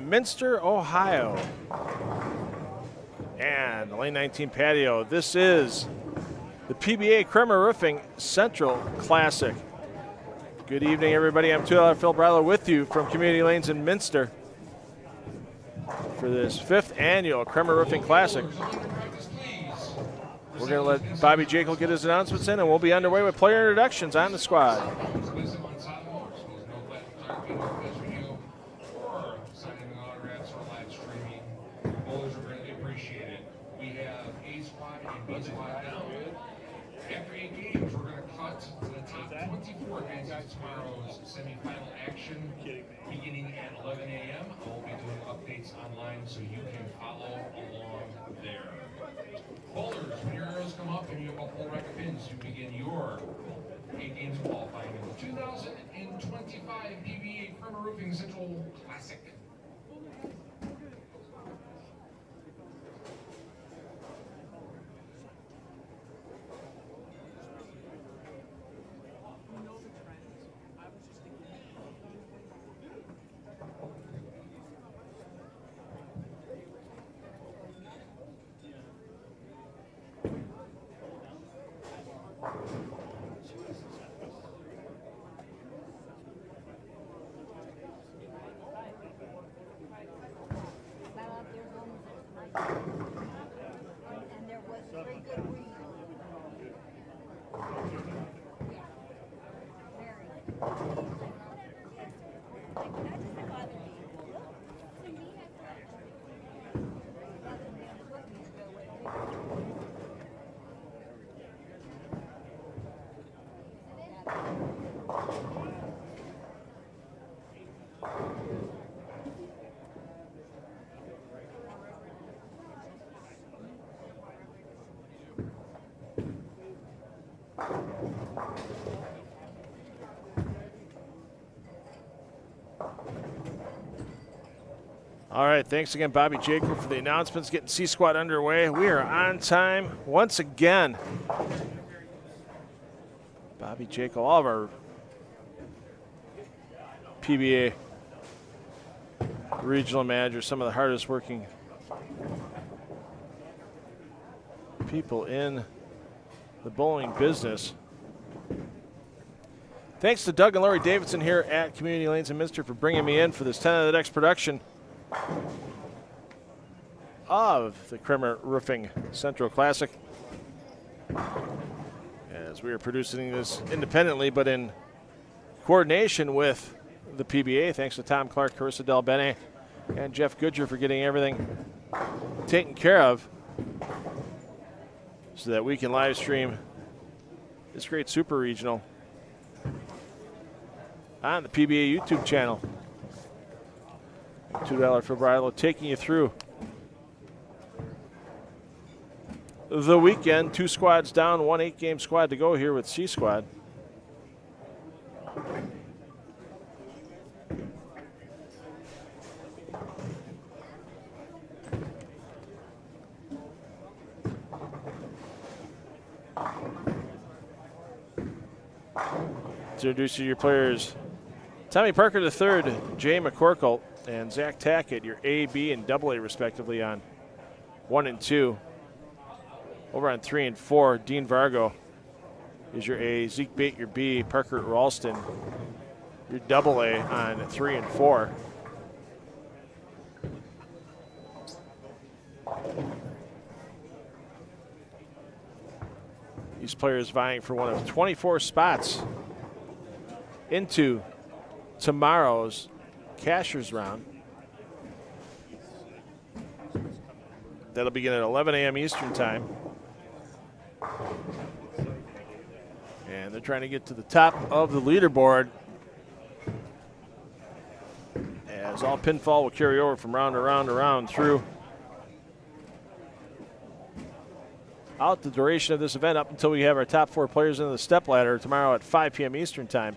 Minster, Ohio. And the Lane 19 patio. This is the PBA Kremer Roofing Central Classic. Good evening, everybody. I'm $2 Phil Bryler with you from Community Lanes in Minster for this 5th annual Kremer Roofing Classic. We're going to let Bobby Jekyll get his announcements in, and we'll be underway with player introductions on the squad. After 8 games, we're going to cut to the top 24 guys in tomorrow's semifinal action beginning at 11 a.m. I'll be doing updates online so you can follow along there. Bowlers, when your arrows come up and you have a full rack of pins, you begin your 8 games qualifying in the 2025 PBA Kremer Roofing Central Classic. All right, thanks again, Bobby Jacob, for the announcements, getting C-Squad underway. We are on time once again. Bobby Jacob, all of our PBA regional managers, some of the hardest working people in the bowling business. Thanks to Doug and Lori Davidson here at Community Lanes in Minster for bringing me in for this 10 of the next production of the Kremer Roofing Central Classic. As we are producing this independently, but in coordination with the PBA, thanks to Tom Clark, Carissa Del Bene, and Jeff Goodger for getting everything taken care of so that we can live stream this great Super Regional on the PBA YouTube channel. $2 for Bridal, taking you through the weekend. 2 squads down, 1 8-game squad to go here with C-Squad. Introduce you to your players. Tommy Parker III, Jay McCorkle, and Zach Tackett, your A, B, and AA respectively on 1 and 2. Over on 3 and 4, Dean Vargo is your A, Zeke Bait your B, Parker Ralston your AA on 3 and 4. These players vying for one of 24 spots into tomorrow's Cashers round. That'll begin at 11 a.m. Eastern time. And they're trying to get to the top of the leaderboard, as all pinfall will carry over from round to round to round through out the duration of this event up until we have our top 4 players into the step ladder tomorrow at 5 p.m. Eastern time.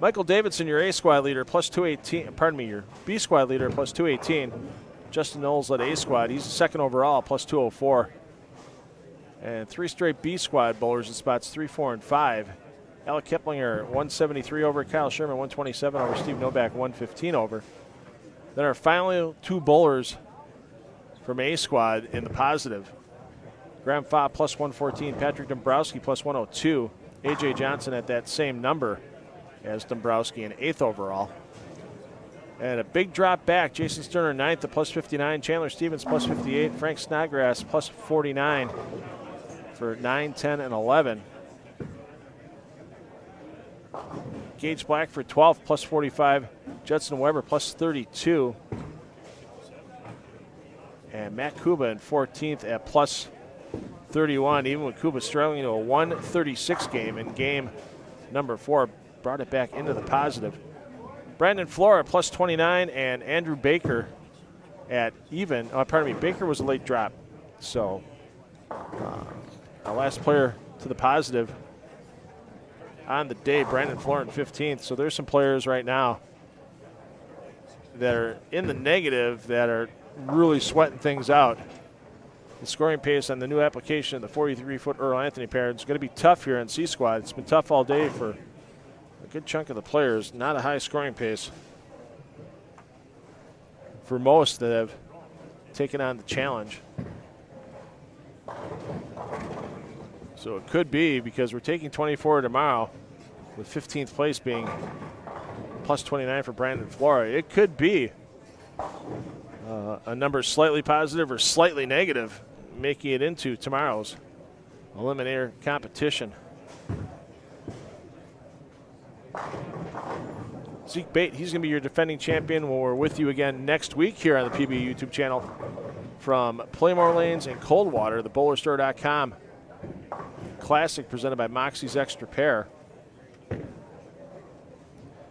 Michael Davidson, your A squad leader, plus 218. Pardon me, your B squad leader, plus 218. Justin Knowles led A squad. He's the second overall, plus 204. And 3 straight B squad bowlers in spots 3, 4, and 5. Alec Kiplinger, 173 over. Kyle Sherman, 127 over. Steve Novak, 115 over. Then our final 2 bowlers from A squad in the positive. Graham Fobb plus 114, Patrick Dombrowski plus 102, A.J. Johnson at that same number as Dombrowski in 8th overall. And a big drop back, Jason Sterner 9th at plus 59, Chandler Stevens plus 58, Frank Snodgrass plus 49 for 9, 10, and 11. Gage Blackford 12th plus 45, Judson Weber plus 32. And Matt Kuba in 14th at plus 31, even with Kuba struggling to a 136 game in game number 4, brought it back into the positive. Brandon Flora plus 29 and Andrew Baker at even. Baker was a late drop. So our last player to the positive on the day, Brandon Flora in 15th. So there's some players right now that are in the negative that are really sweating things out. The scoring pace on the new application of the 43-foot Earl Anthony pair is going to be tough here on C squad. It's been tough all day for a good chunk of the players. Not a high scoring pace for most that have taken on the challenge. So it could be, because we're taking 24 tomorrow, with 15th place being plus 29 for Brandon Flora. It could be a number slightly positive or slightly negative, making it into tomorrow's eliminator competition. Zeke Bait, he's going to be your defending champion when we're with you again next week here on the PBA YouTube channel from Playmore Lanes and Coldwater, the BowlerStore.com Classic presented by Moxie's Extra Pair.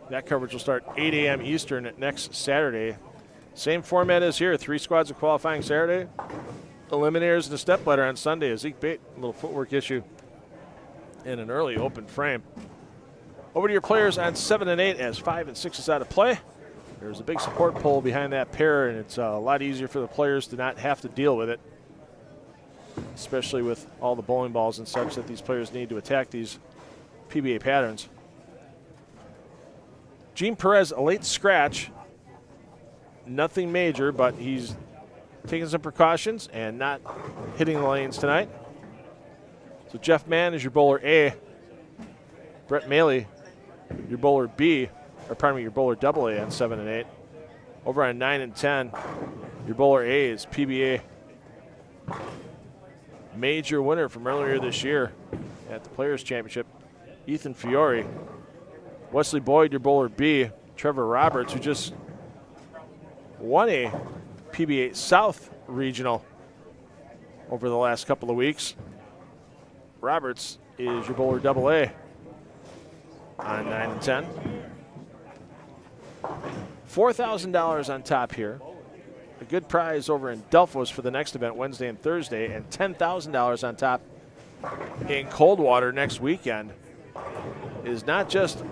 That coverage will start 8 a.m. Eastern next Saturday. Same format as here, 3 squads of qualifying Saturday, eliminators and a stepladder on Sunday. A Zeke Bait, a little footwork issue in an early open frame. Over to your players on 7 and 8 as 5 and 6 is out of play. There's a big support pole behind that pair, and it's a lot easier for the players to not have to deal with it, especially with all the bowling balls and such that these players need to attack these PBA patterns. Gene Perez, a late scratch. Nothing major, but he's taking some precautions and not hitting the lanes tonight. So Jeff Mann is your bowler A. Brett Maley, your bowler B, or pardon me, your bowler double A on 7 and 8. Over on 9 and 10, your bowler A is PBA major winner from earlier this year at the Players Championship, Ethan Fiore. Wesley Boyd, your bowler B. Trevor Roberts, who just won a PBA South Regional over the last couple of weeks. Roberts is your bowler double A on 9 and 10. $4,000 on top here. A good prize over in Delphos for the next event Wednesday and Thursday, and $10,000 on top in Coldwater next weekend. Is not just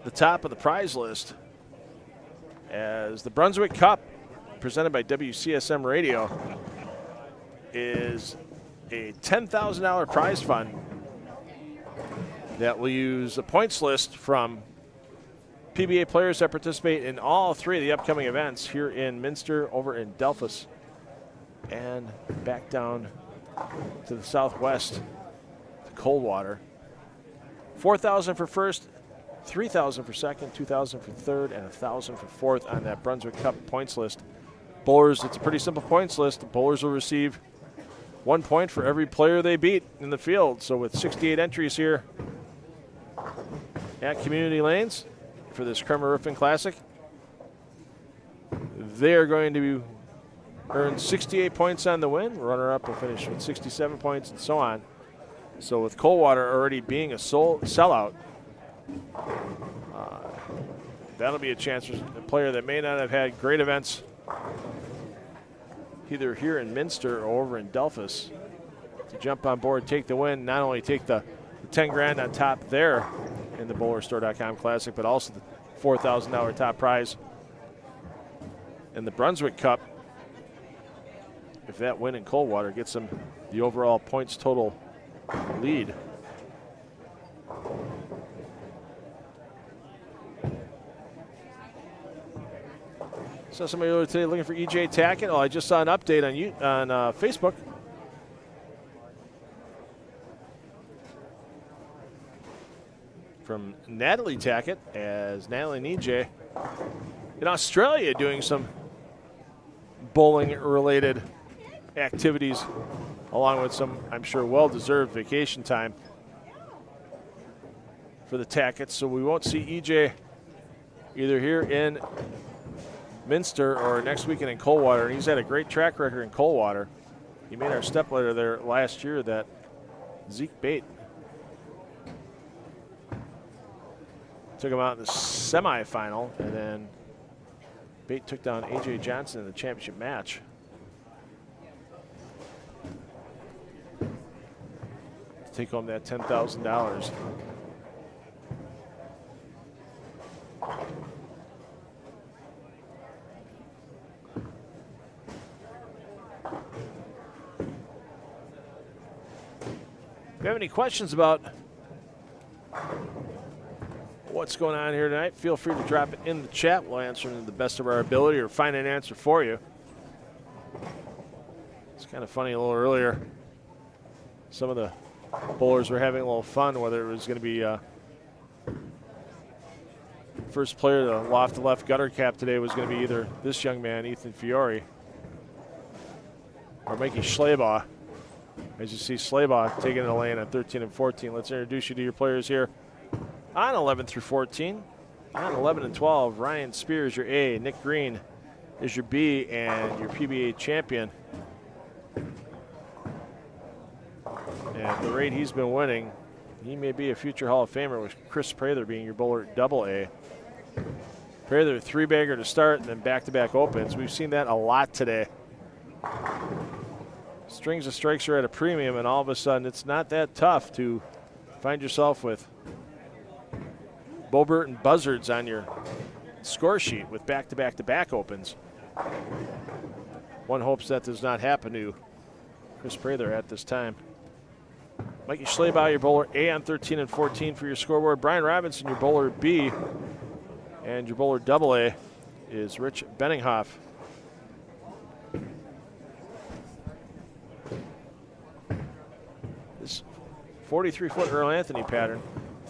the top of the prize list, as the Brunswick Cup, presented by WCSM Radio, is a $10,000 prize fund that will use a points list from PBA players that participate in all 3 of the upcoming events here in Minster, over in Delphos, and back down to the southwest to Coldwater. $4,000 for first, $3,000 for second, $2,000 for third, and $1,000 for fourth on that Brunswick Cup points list. Bowlers, it's a pretty simple points list. The bowlers will receive 1 point for every player they beat in the field. So with 68 entries here at Community Lanes for this Kremer Roofing Classic, they're going to earn 68 points on the win. Runner-up will finish with 67 points, and so on. So with Coldwater already being a sellout, that'll be a chance for a player that may not have had great events either here in Minster or over in Delphos to jump on board, take the win, not only take the 10 grand on top there in the BowlerStore.com Classic, but also the $4,000 top prize in the Brunswick Cup. If that win in Coldwater gets them the overall points total lead. Saw somebody earlier today looking for EJ Tackett. Oh, I just saw an update on Facebook. From Natalie Tackett, as Natalie and EJ in Australia doing some bowling-related activities, along with some, I'm sure, well-deserved vacation time for the Tacketts. So we won't see EJ either here in Minster or next weekend in Coldwater. And he's had a great track record in Coldwater. He made our stepladder there last year, that Zeke Bait. Took him out in the semifinal, and then Bait took down A.J. Johnson in the championship match. To take home that $10,000. If you have any questions about what's going on here tonight, feel free to drop it in the chat. We'll answer them to the best of our ability or find an answer for you. It's kind of funny, a little earlier, some of the bowlers were having a little fun, whether it was going to be first player to loft the left gutter cap today was going to be either this young man, Ethan Fiore, or Mikey Schleybaugh. As you see, Schleybaugh taking the lane at 13 and 14. Let's introduce you to your players here on 11 through 14. On 11 and 12, Ryan Spears, your A. Nick Green is your B, and your PBA champion. And the rate he's been winning, he may be a future Hall of Famer, with Chris Prather being your bowler at double A. Prather, three-bagger to start, and then back-to-back opens. We've seen that a lot today. Strings of strikes are at a premium, and all of a sudden it's not that tough to find yourself with Bobert and buzzards on your score sheet with back-to-back-to-back opens. One hopes that does not happen to Chris Prather at this time. Mikey Schleybaugh, your bowler A on 13 and 14 for your scoreboard. Brian Robinson, your bowler B. And your bowler double A is Rich Benninghoff. This 43-foot Earl Anthony pattern,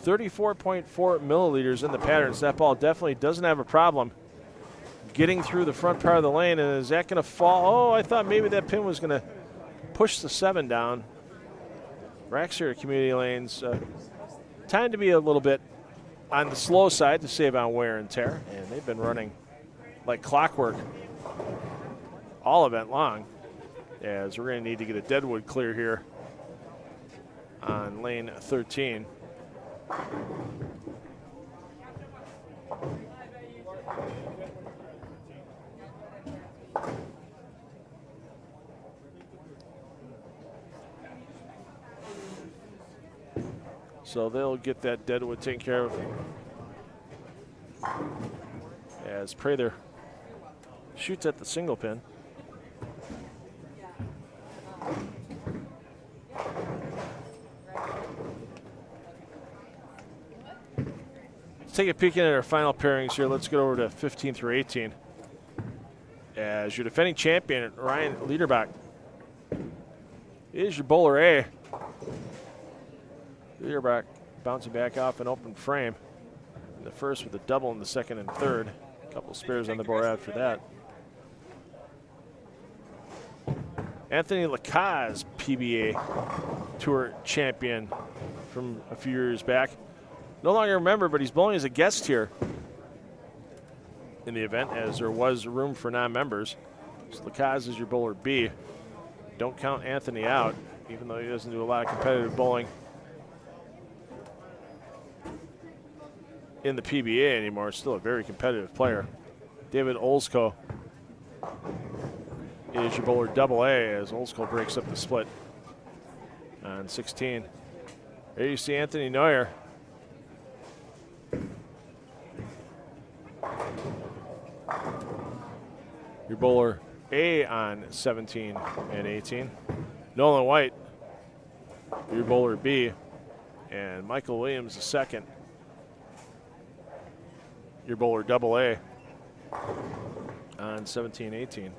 34.4 milliliters in the pattern. So that ball definitely doesn't have a problem getting through the front part of the lane. And is that going to fall? Oh, I thought maybe that pin was going to push the 7 down. Racks here at community lanes. Time to be a little bit on the slow side to save on wear and tear. And they've been running like clockwork all event long, as we're going to need to get a deadwood clear here on lane 13. So they'll get that deadwood taken care of as Prather shoots at the single pin. Let's take a peek in at our final pairings here. Let's get over to 15 through 18. As your defending champion, Ryan Liederbach, is your bowler A. Liederbach bouncing back off an open frame in the first with a double in the second and third. A couple spares on the board after that. Anthony Lacaze, PBA Tour champion from a few years back. No longer a member, but he's bowling as a guest here in the event, as there was room for non-members. So Lacaze is your bowler B. Don't count Anthony out, even though he doesn't do a lot of competitive bowling in the PBA anymore. Still a very competitive player. David Olsko is your bowler double A, as Olsko breaks up the split on 16. There you see Anthony Neuer. Your bowler A on 17 and 18. Nolan White, your bowler B, and Michael Williams the second, your bowler double A. on 17-18.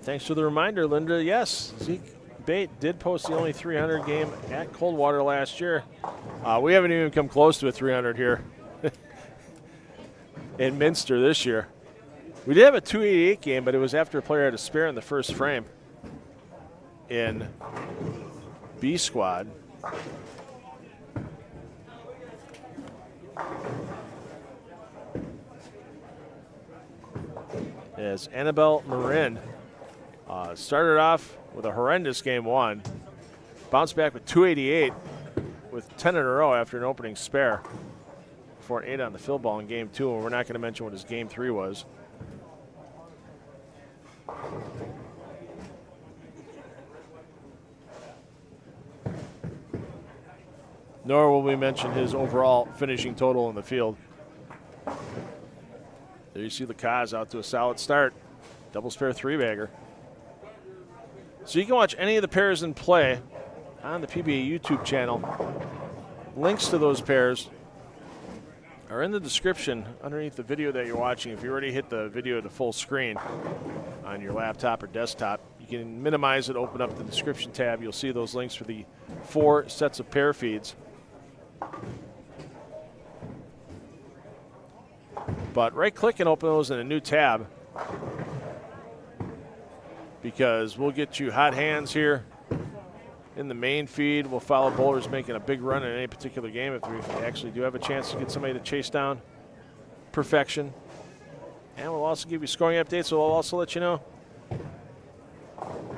Thanks for the reminder, Linda. Yes, Zeke Bait did post the only 300 game at Coldwater last year. We haven't even come close to a 300 here in Minster this year. We did have a 288 game, but it was after a player had a spare in the first frame in B squad. As Annabelle Marin started off with a horrendous game one, bounced back with 288 with 10 in a row after an opening spare before an 8 on the fill ball in game two, and we're not going to mention what his game three was. Nor will we mention his overall finishing total in the field. There you see the Kaz out to a solid start. Double spare three-bagger. So you can watch any of the pairs in play on the PBA YouTube channel. Links to those pairs are in the description underneath the video that you're watching. If you already hit the video to full screen on your laptop or desktop, you can minimize it, open up the description tab. You'll see those links for the 4 sets of pair feeds. But right-click and open those in a new tab, because we'll get you hot hands here in the main feed. We'll follow bowlers making a big run in any particular game if we actually do have a chance to get somebody to chase down perfection. And we'll also give you scoring updates. We'll also let you know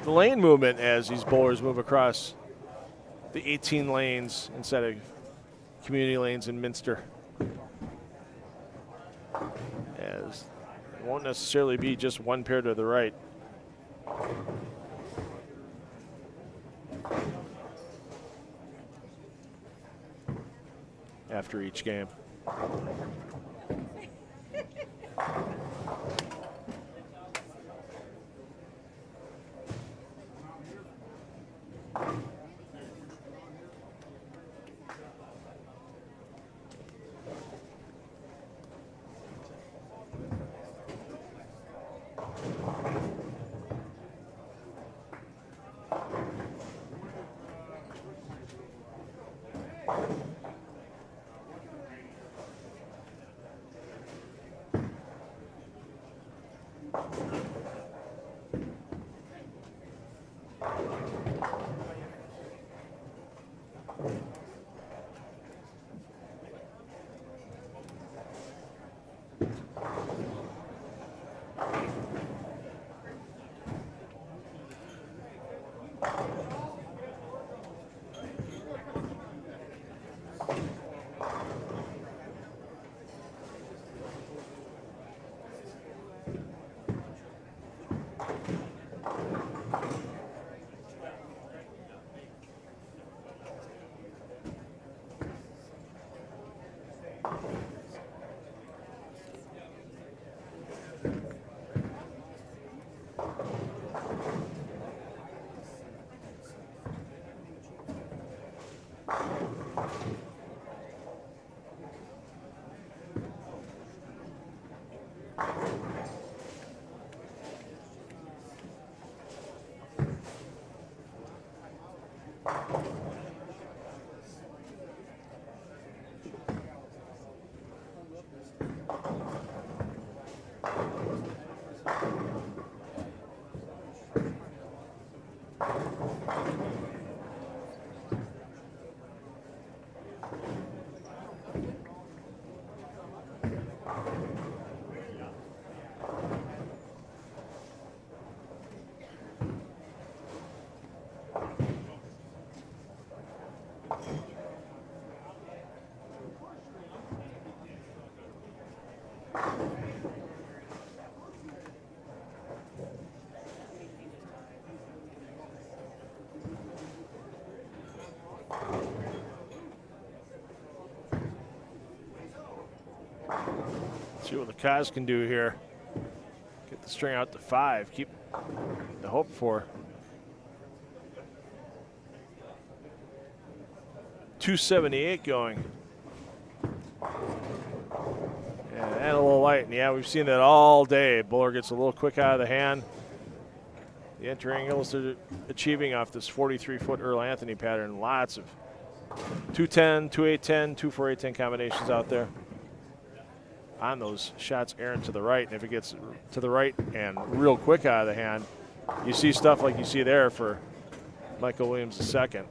the lane movement as these bowlers move across the 18 lanes instead of community lanes in Minster. As it won't necessarily be just one pair to the right. After each game. See what the Kaz can do here. Get the string out to 5. Keep the hope for 278 going. And a little light. And yeah, we've seen that all day. Buller gets a little quick out of the hand. The entry angles they're achieving off this 43-foot Earl Anthony pattern. Lots of 210, 2810, 24810 combinations out there. On those shots errant to the right. And if it gets to the right and real quick out of the hand, you see stuff like you see there for Michael Williams II.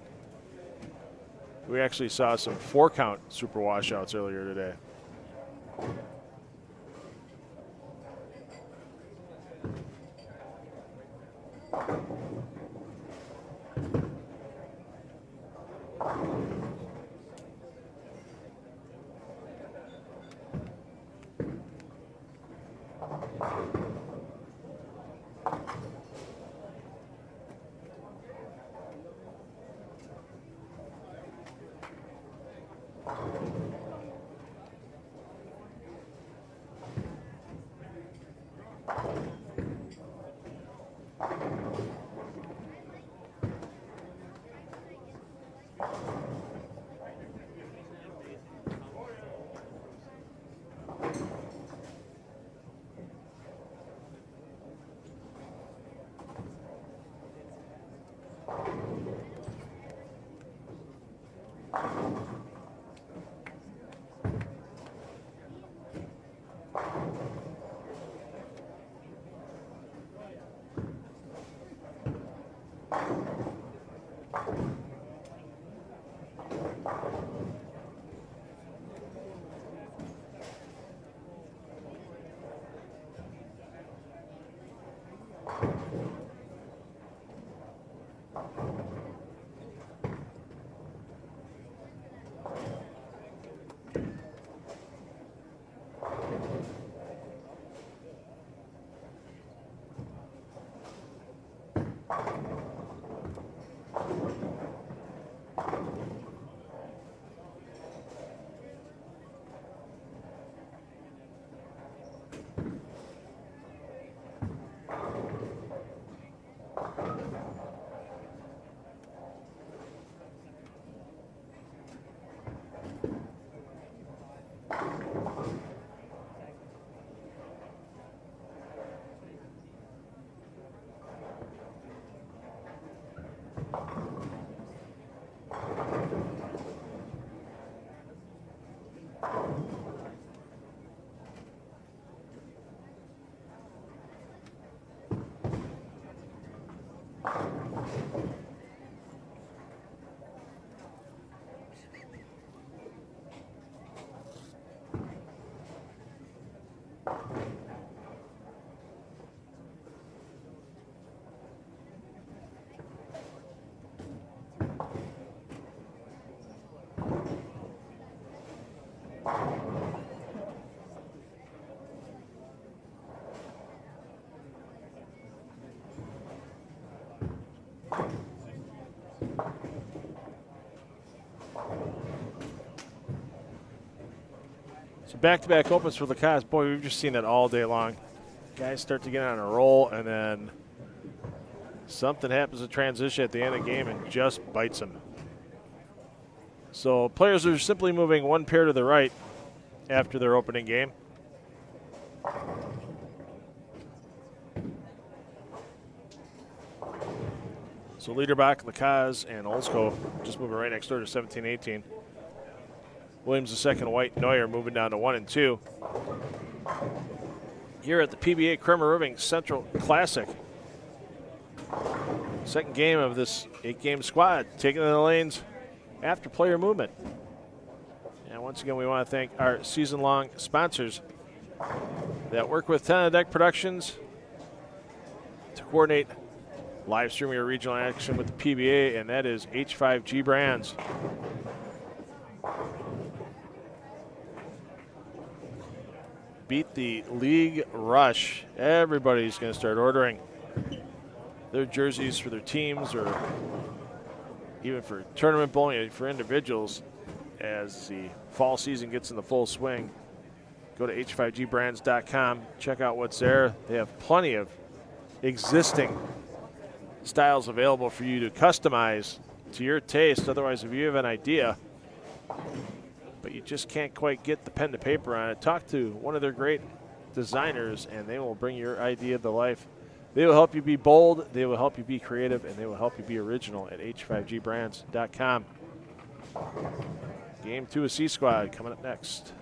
We actually saw some 4-count super washouts earlier today. So back-to-back opens for Lacoste. Boy, we've just seen that all day long. Guys start to get on a roll, and then something happens to transition at the end of the game and just bites them. So players are simply moving one pair to the right after their opening game. So Liederbach, Lacoste, and Olsko just moving right next door to 17-18. Williams II, White, Neuer moving down to 1 and 2. Here at the PBA Kremer Irving Central Classic. Second game of this 8-game squad, taking the lanes after player movement. And once again, we want to thank our season-long sponsors that work with 10 on Deck Productions to coordinate live streaming or regional action with the PBA, and that is H5G Brands. Beat the league rush. Everybody's going to start ordering their jerseys for their teams or even for tournament bowling for individuals as the fall season gets in the full swing. Go to h5gbrands.com. Check out what's there. They have plenty of existing styles available for you to customize to your taste. Otherwise, if you have an idea but you just can't quite get the pen to paper on it, talk to one of their great designers, and they will bring your idea to life. They will help you be bold, they will help you be creative, and they will help you be original at h5gbrands.com. Game 2 of C Squad coming up next.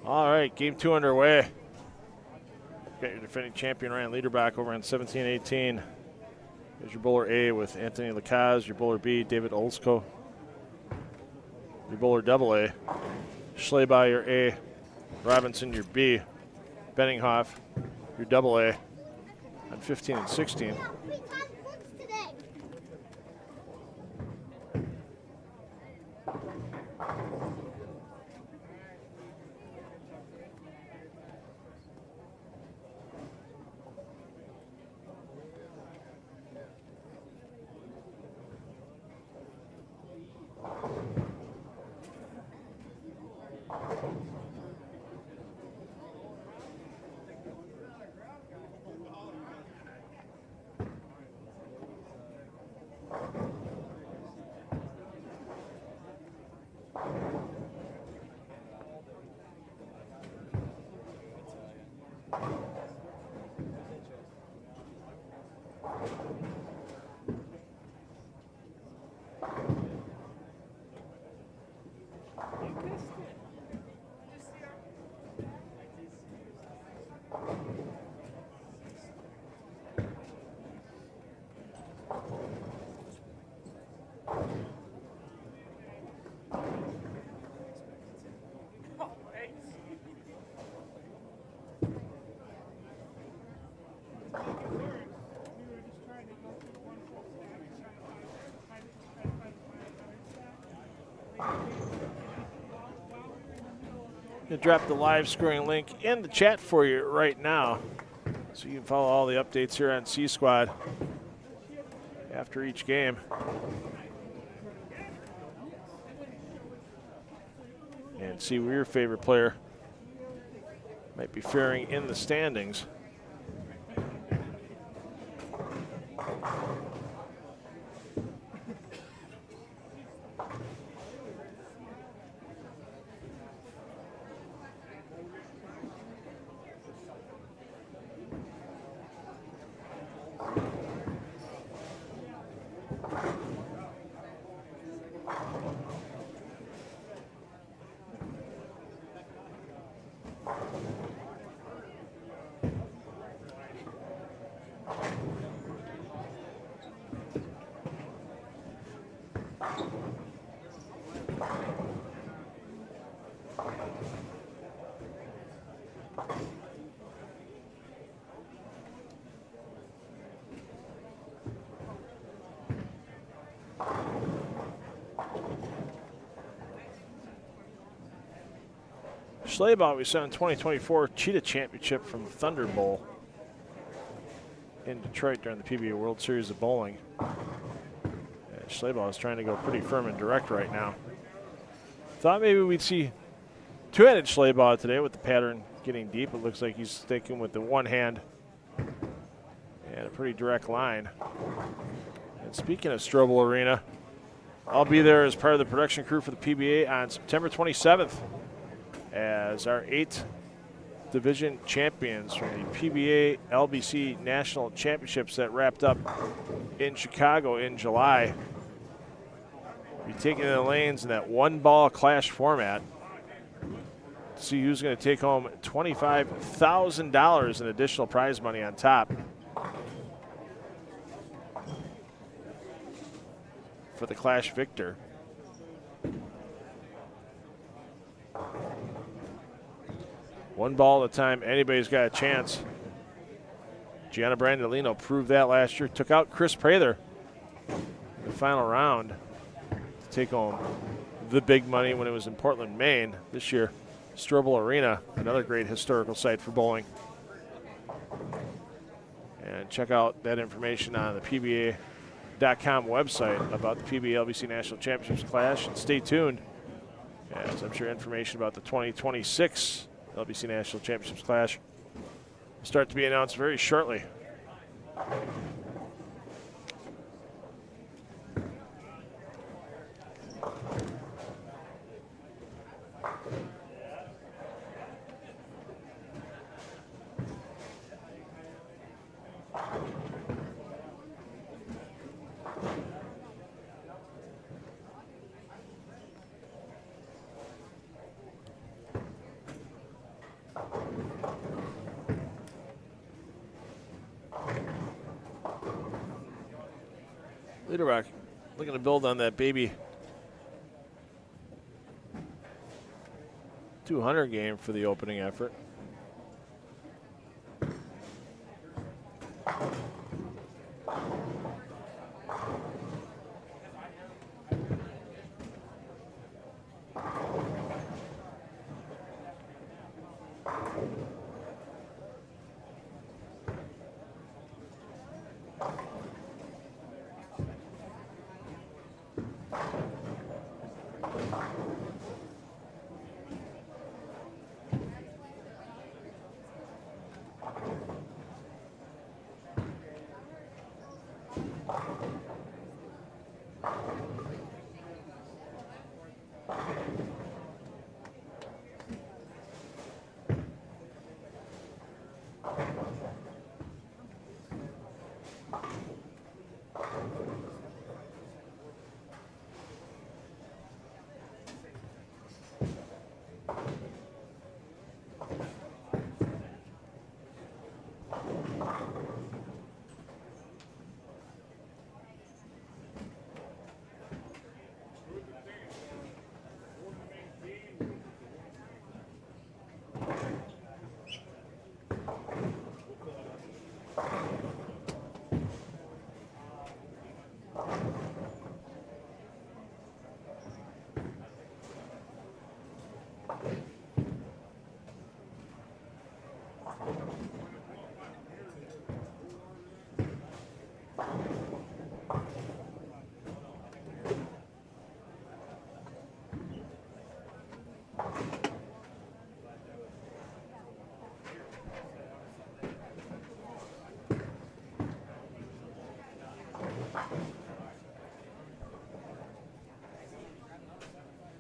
All right, game 2 underway. Got your defending champion Ryan Liederbach over on 17-18. There's your bowler A with Anthony Lacaz, your bowler B, David Olsko. Your your bowler AA. Schleybaugh, your A. Robinson, your B. Benninghoff, your AA on 15 and 16. I'm going to drop the live scoring link in the chat for you right now so you can follow all the updates here on C Squad after each game. And see where your favorite player might be faring in the standings. Schleybaugh, we saw in 2024 Cheetah Championship from the Thunder Bowl in Detroit during the PBA World Series of Bowling. And Schleybaugh is trying to go pretty firm and direct right now. Thought maybe we'd see two-handed Schleybaugh today with the pattern getting deep. It looks like he's sticking with the one hand and a pretty direct line. And speaking of Strobel Arena, I'll be there as part of the production crew for the PBA on September 27th. As our 8th division champions from the PBA LBC National Championships that wrapped up in Chicago in July. We'll be taking the lanes in that one-ball clash format to see who's going to take home $25,000 in additional prize money on top for the clash victor. One ball at a time, anybody's got a chance. Gianna Brandolino proved that last year. Took out Chris Prather in the final round to take home the big money when it was in Portland, Maine. This year, Strobel Arena, another great historical site for bowling. And check out that information on the PBA.com website about the PBA LBC National Championships Clash. And stay tuned, as I'm sure information about the 2026 LBC National Championships Clash will start to be announced very shortly. Leader Rock looking to build on that baby 200 game for the opening effort.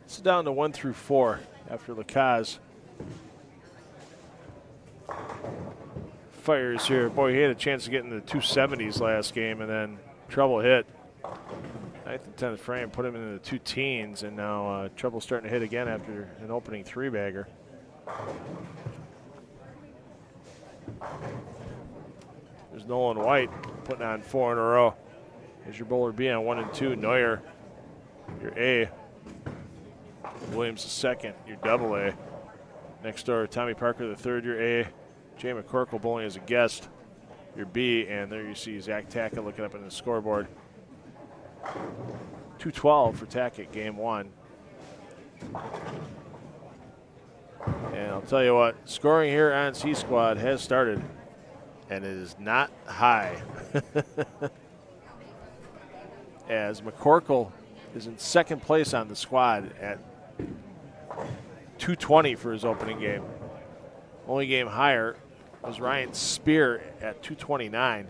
It's down to 1 through 4 after Lacaz fires here. Boy, he had a chance to get in the 270s last game, and then trouble hit. 9th and 10th frame, put him in the 2 teens, and now trouble starting to hit again after an opening 3-bagger. There's Nolan White putting on 4 in a row. Here's your bowler B on 1 and 2. Neuer, your A. Williams the second, your double A. Next door, Tommy Parker the third, your A. Jay McCorkle bowling as a guest, your B. And there you see Zach Tackett looking up in the scoreboard. 212 for Tackett, game 1. And I'll tell you what, scoring here on C Squad has started, and it is not high. As McCorkle is in second place on the squad at 220 for his opening game. Only game higher was Ryan Spear at 229.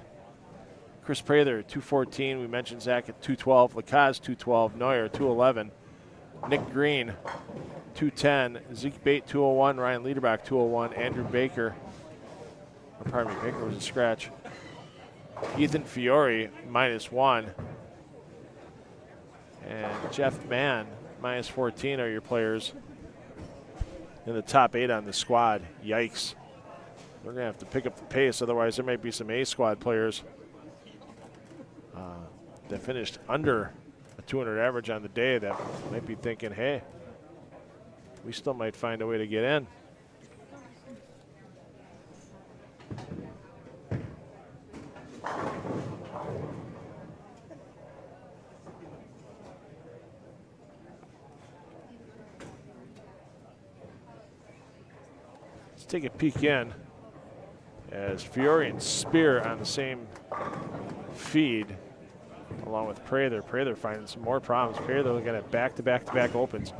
Chris Prather at 214. We mentioned Zach at 212. Lacaz 212. Neuer 211. Nick Green 210. Zeke Bait 201. Ryan Liederbach 201. Andrew Baker. Oh, pardon me, Baker was a scratch. Ethan Fiore -1. And Jeff Mann -14 are your players in the top 8 on the squad. Yikes. We're going to have to pick up the pace, otherwise there might be some A squad players that finished under a 200 average on the day that might be thinking, hey, we still might find a way to get in. Let's take a peek in as Fiore and Spear on the same feed along with Prather. Prather finding some more problems. Prather looking at back-to-back-to-back opens.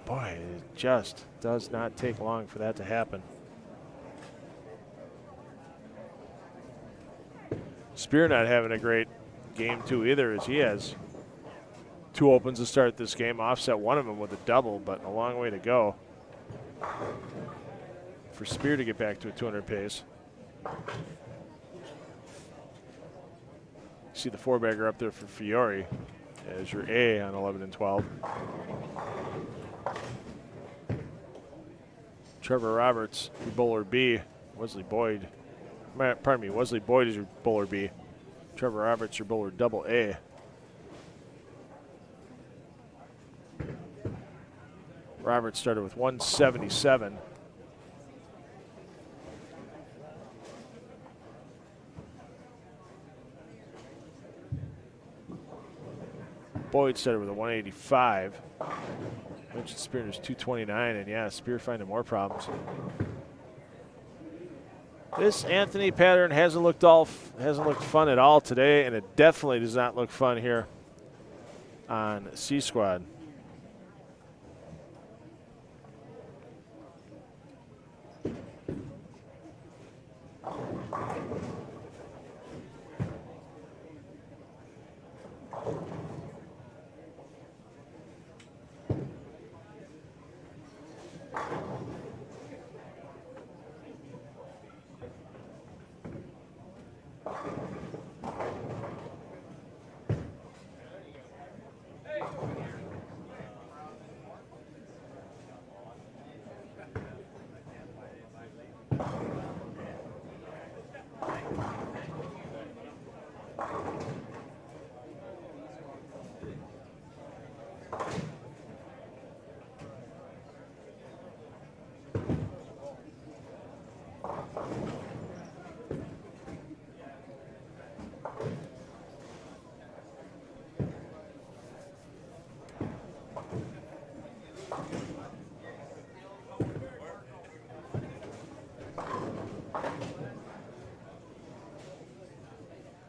Boy, it just does not take long for that to happen. Spear not having a great game too either, as he has 2 opens to start this game, offset one of them with a double, but a long way to go for Spear to get back to a 200 pace. See the 4-bagger up there for Fiore as your A on 11 and 12. Trevor Roberts, your bowler B. Wesley Boyd, pardon me, Wesley Boyd is your bowler B. Trevor Roberts, your bowler double A. Robert started with 177. Boyd started with a 185. Mentioned Spear's 229, and yeah, Spear finding more problems. This Anthony pattern hasn't looked fun at all today, and it definitely does not look fun here on C Squad.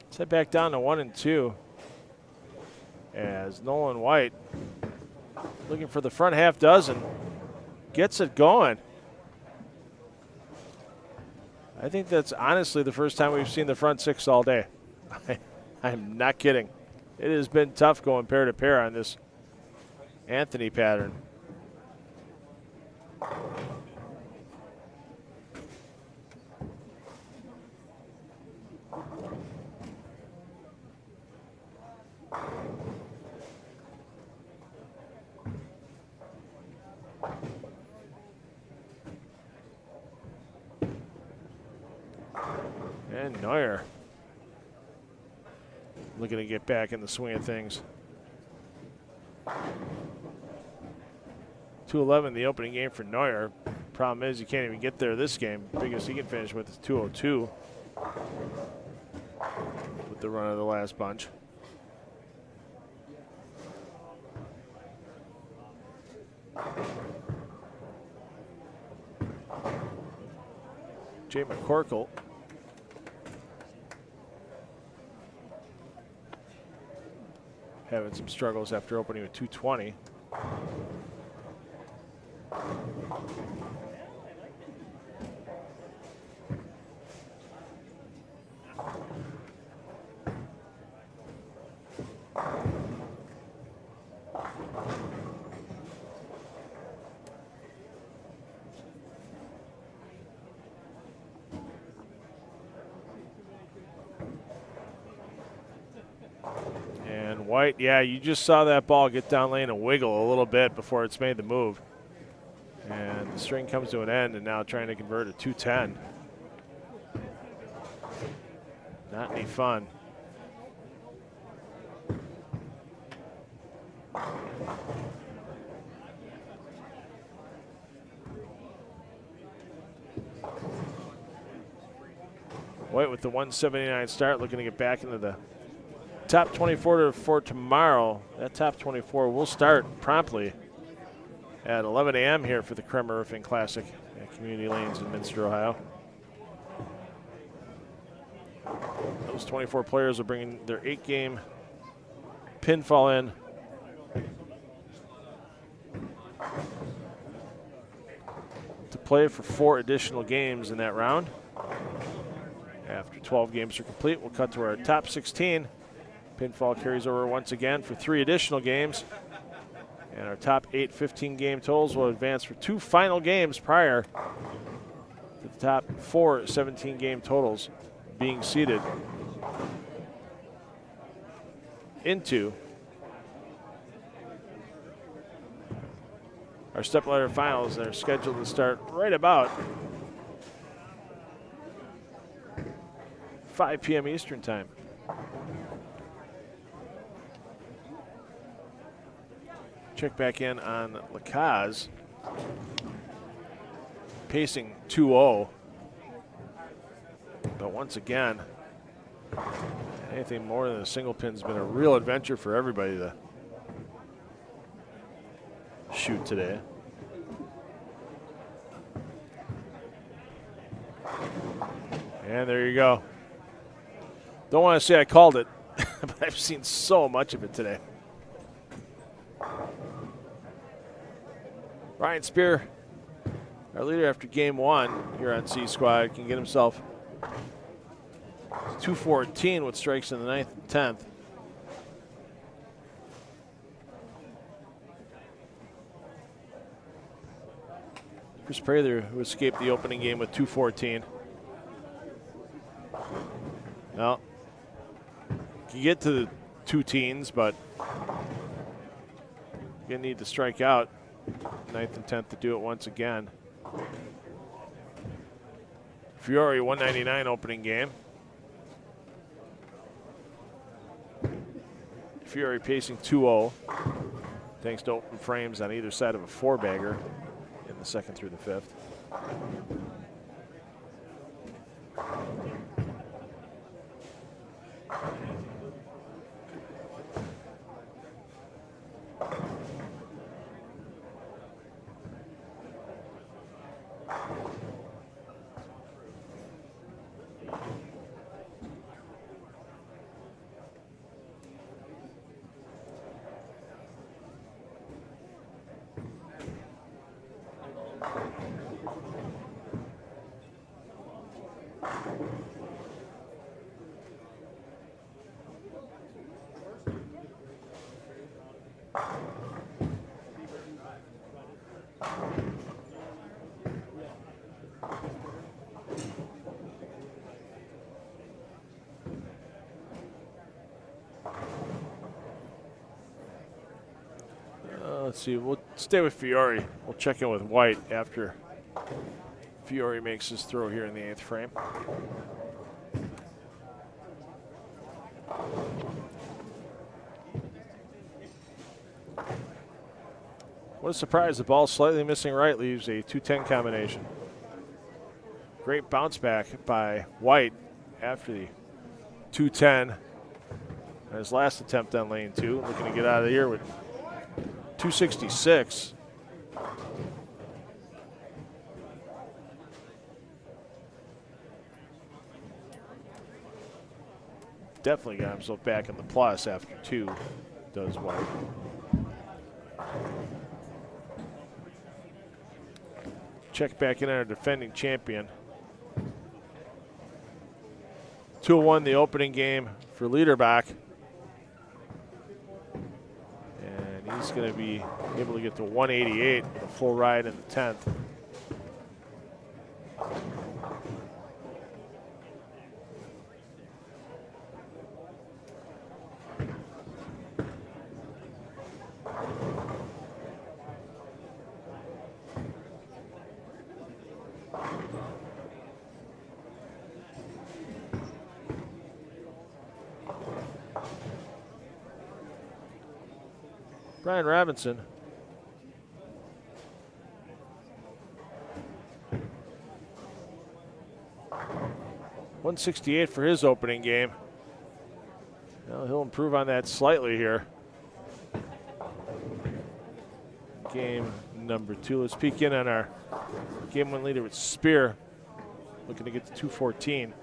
Set back down to 1 and 2 as Nolan White, looking for the front half dozen, gets it going. I think that's honestly the first time we've seen the front six all day. I'm not kidding. It has been tough going pair to pair on this Anthony pattern. And Neuer looking to get back in the swing of things. 211 the opening game for Neuer. Problem is, you can't even get there this game. Biggest he can finish with is 202 with the run of the last bunch. Jay McCorkle having some struggles after opening with 220. White, yeah, you just saw that ball get down lane and wiggle a little bit before it's made the move. And the string comes to an end, and now trying to convert a 210. Not any fun. White with the 179 start, looking to get back into the top 24 for tomorrow. That top 24 will start promptly at 11 a.m. here for the Kremer Roofing Classic at Community Lanes in Minster, Ohio. Those 24 players are bringing their 8-game pinfall in. To play for 4 additional games in that round. After 12 games are complete, we'll cut to our top 16. Pinfall carries over once again for 3 additional games. And our top 8 15-game totals will advance for 2 final games prior to the top 4 17-game totals being seeded into our stepladder finals that are scheduled to start right about 5 p.m. Eastern time. Check back in on Lacaz. Pacing 2-0. But once again, anything more than a single pin's been a real adventure for everybody to shoot today. And there you go. Don't want to say I called it, but I've seen so much of it today. Ryan Spear, our leader after game one here on C Squad, can get himself 214 with strikes in the 9th and 10th. Chris Prather, who escaped the opening game with 214. Well, you get to the 2 teens, but you need to strike out 9th and 10th to do it once again. Fiore 199 opening game. Fiore pacing 2-0, thanks to open frames on either side of a 4-bagger in the 2nd through the 5th. Let's see, we'll stay with Fiore. We'll check in with White after Fiore makes his throw here in the 8th frame. What a surprise, the ball slightly missing right leaves a 210 combination. Great bounce back by White after the 210. His last attempt on lane 2, looking to get out of here with 266. Definitely got himself back in the plus after 2, does White. Check back in on our defending champion. 2-1 the opening game for Liederbach. And he's going to be able to get to 188 with a full ride in the 10th. Brian Robinson. .168 for his opening game. Well, he'll improve on that slightly here. Game number 2. Let's peek in on our game 1 leader with Spear, looking to get to 214.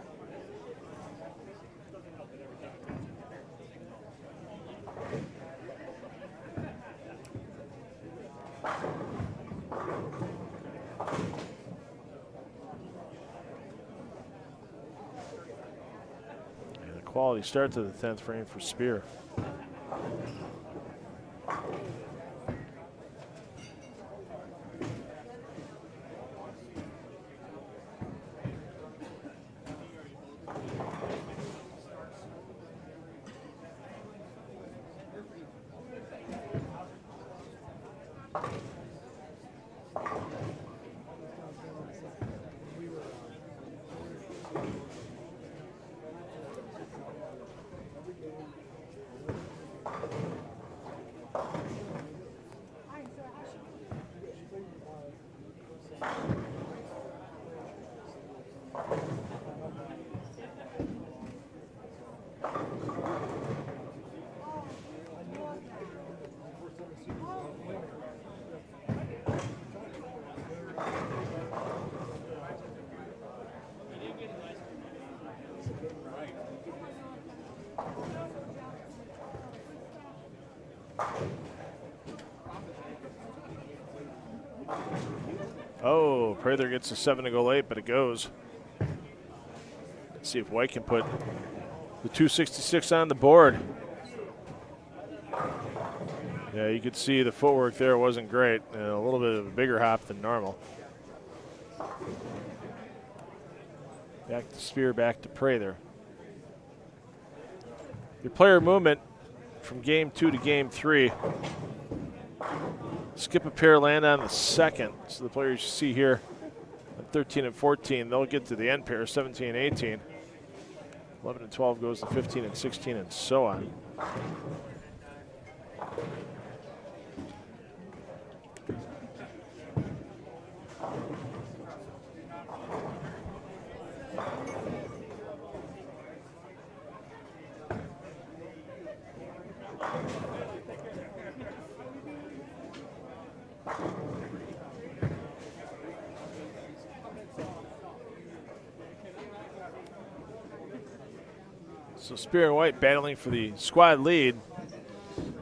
Quality start to the 10th frame for Spear. Oh, Prather gets a 7 to go late, but it goes. Let's see if White can put the 266 on the board. Yeah, you could see the footwork there wasn't great. A little bit of a bigger hop than normal. Back to Spear, back to Prather. Your player movement from game 2 to game 3. Skip a pair, land on the second. So the players you see here at 13 and 14, they'll get to the end pair, 17 and 18. 11 and 12 goes to 15 and 16 and so on. So Spear and White battling for the squad lead,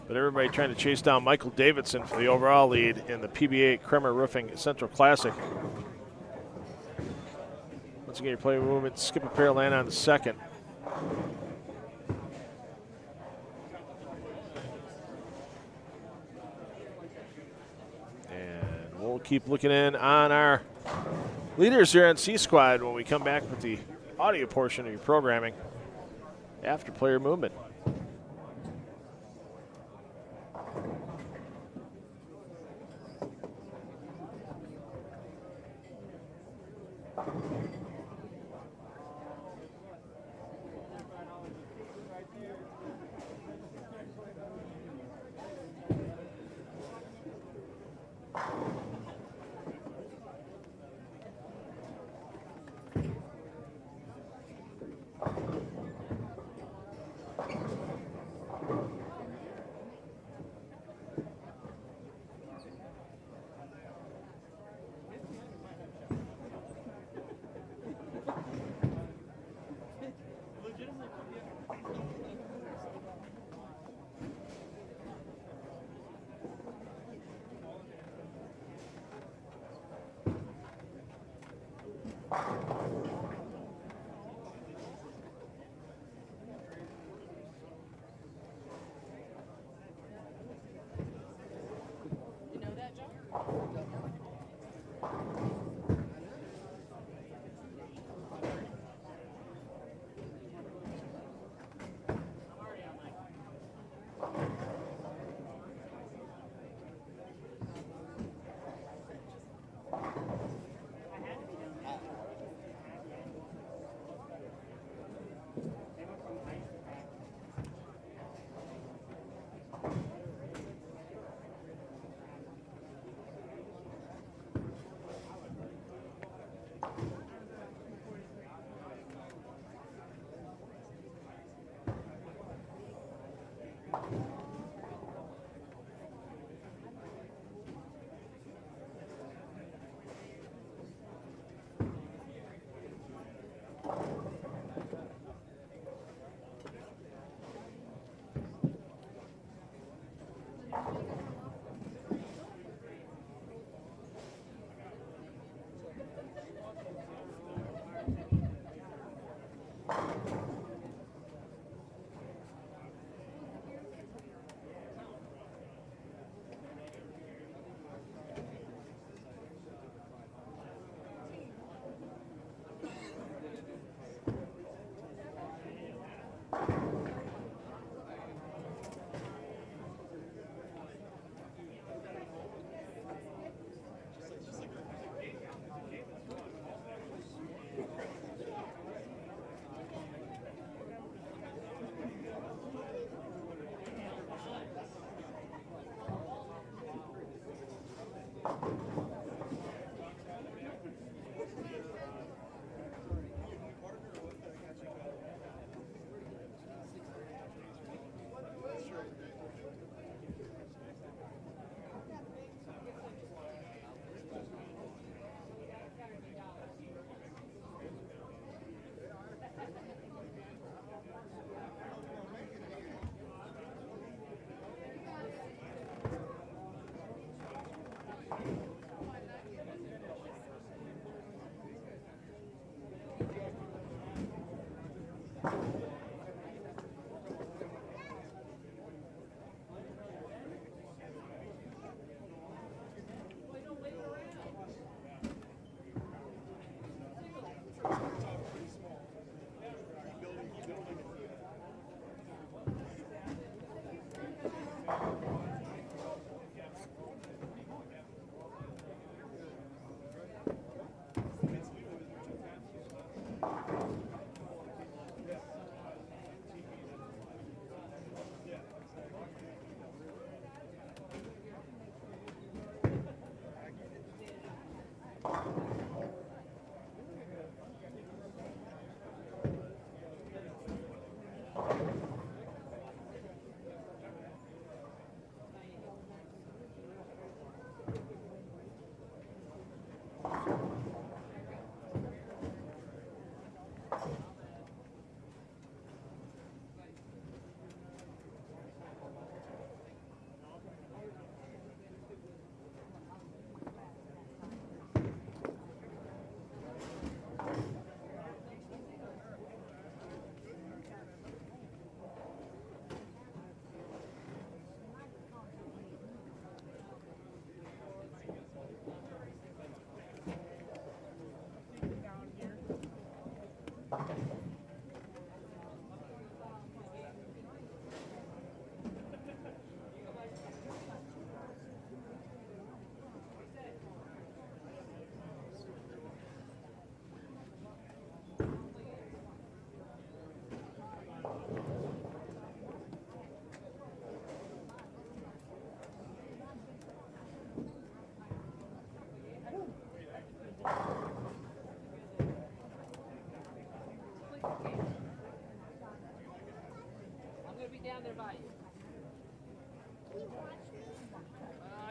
but everybody trying to chase down Michael Davidson for the overall lead in the PBA Kremer Roofing Central Classic. Once again, your player movement, skip a pair, land on the second. And we'll keep looking in on our leaders here on C Squad when we come back with the audio portion of your programming after player movement.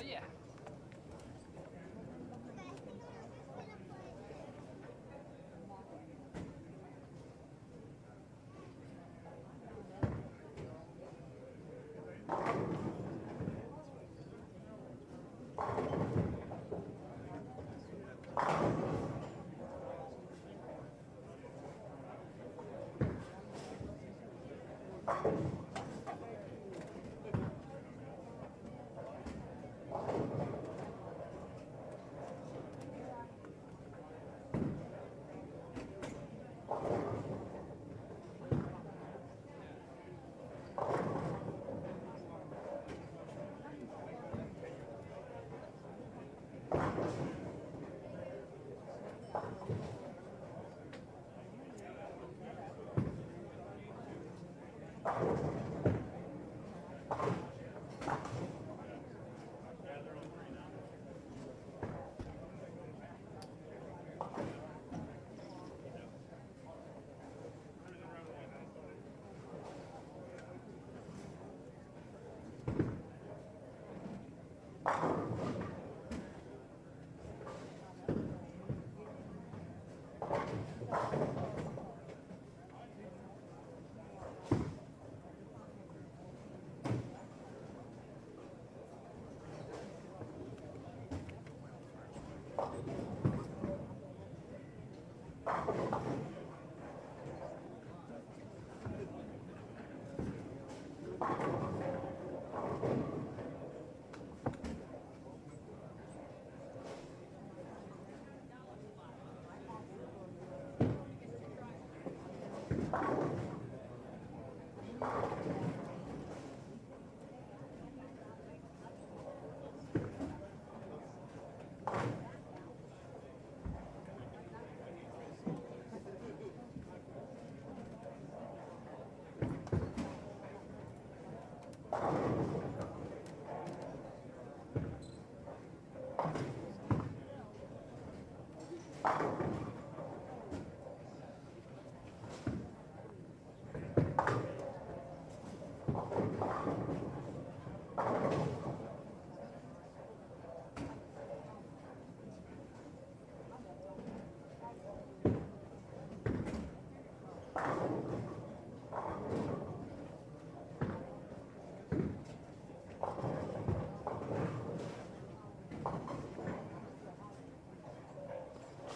Yeah.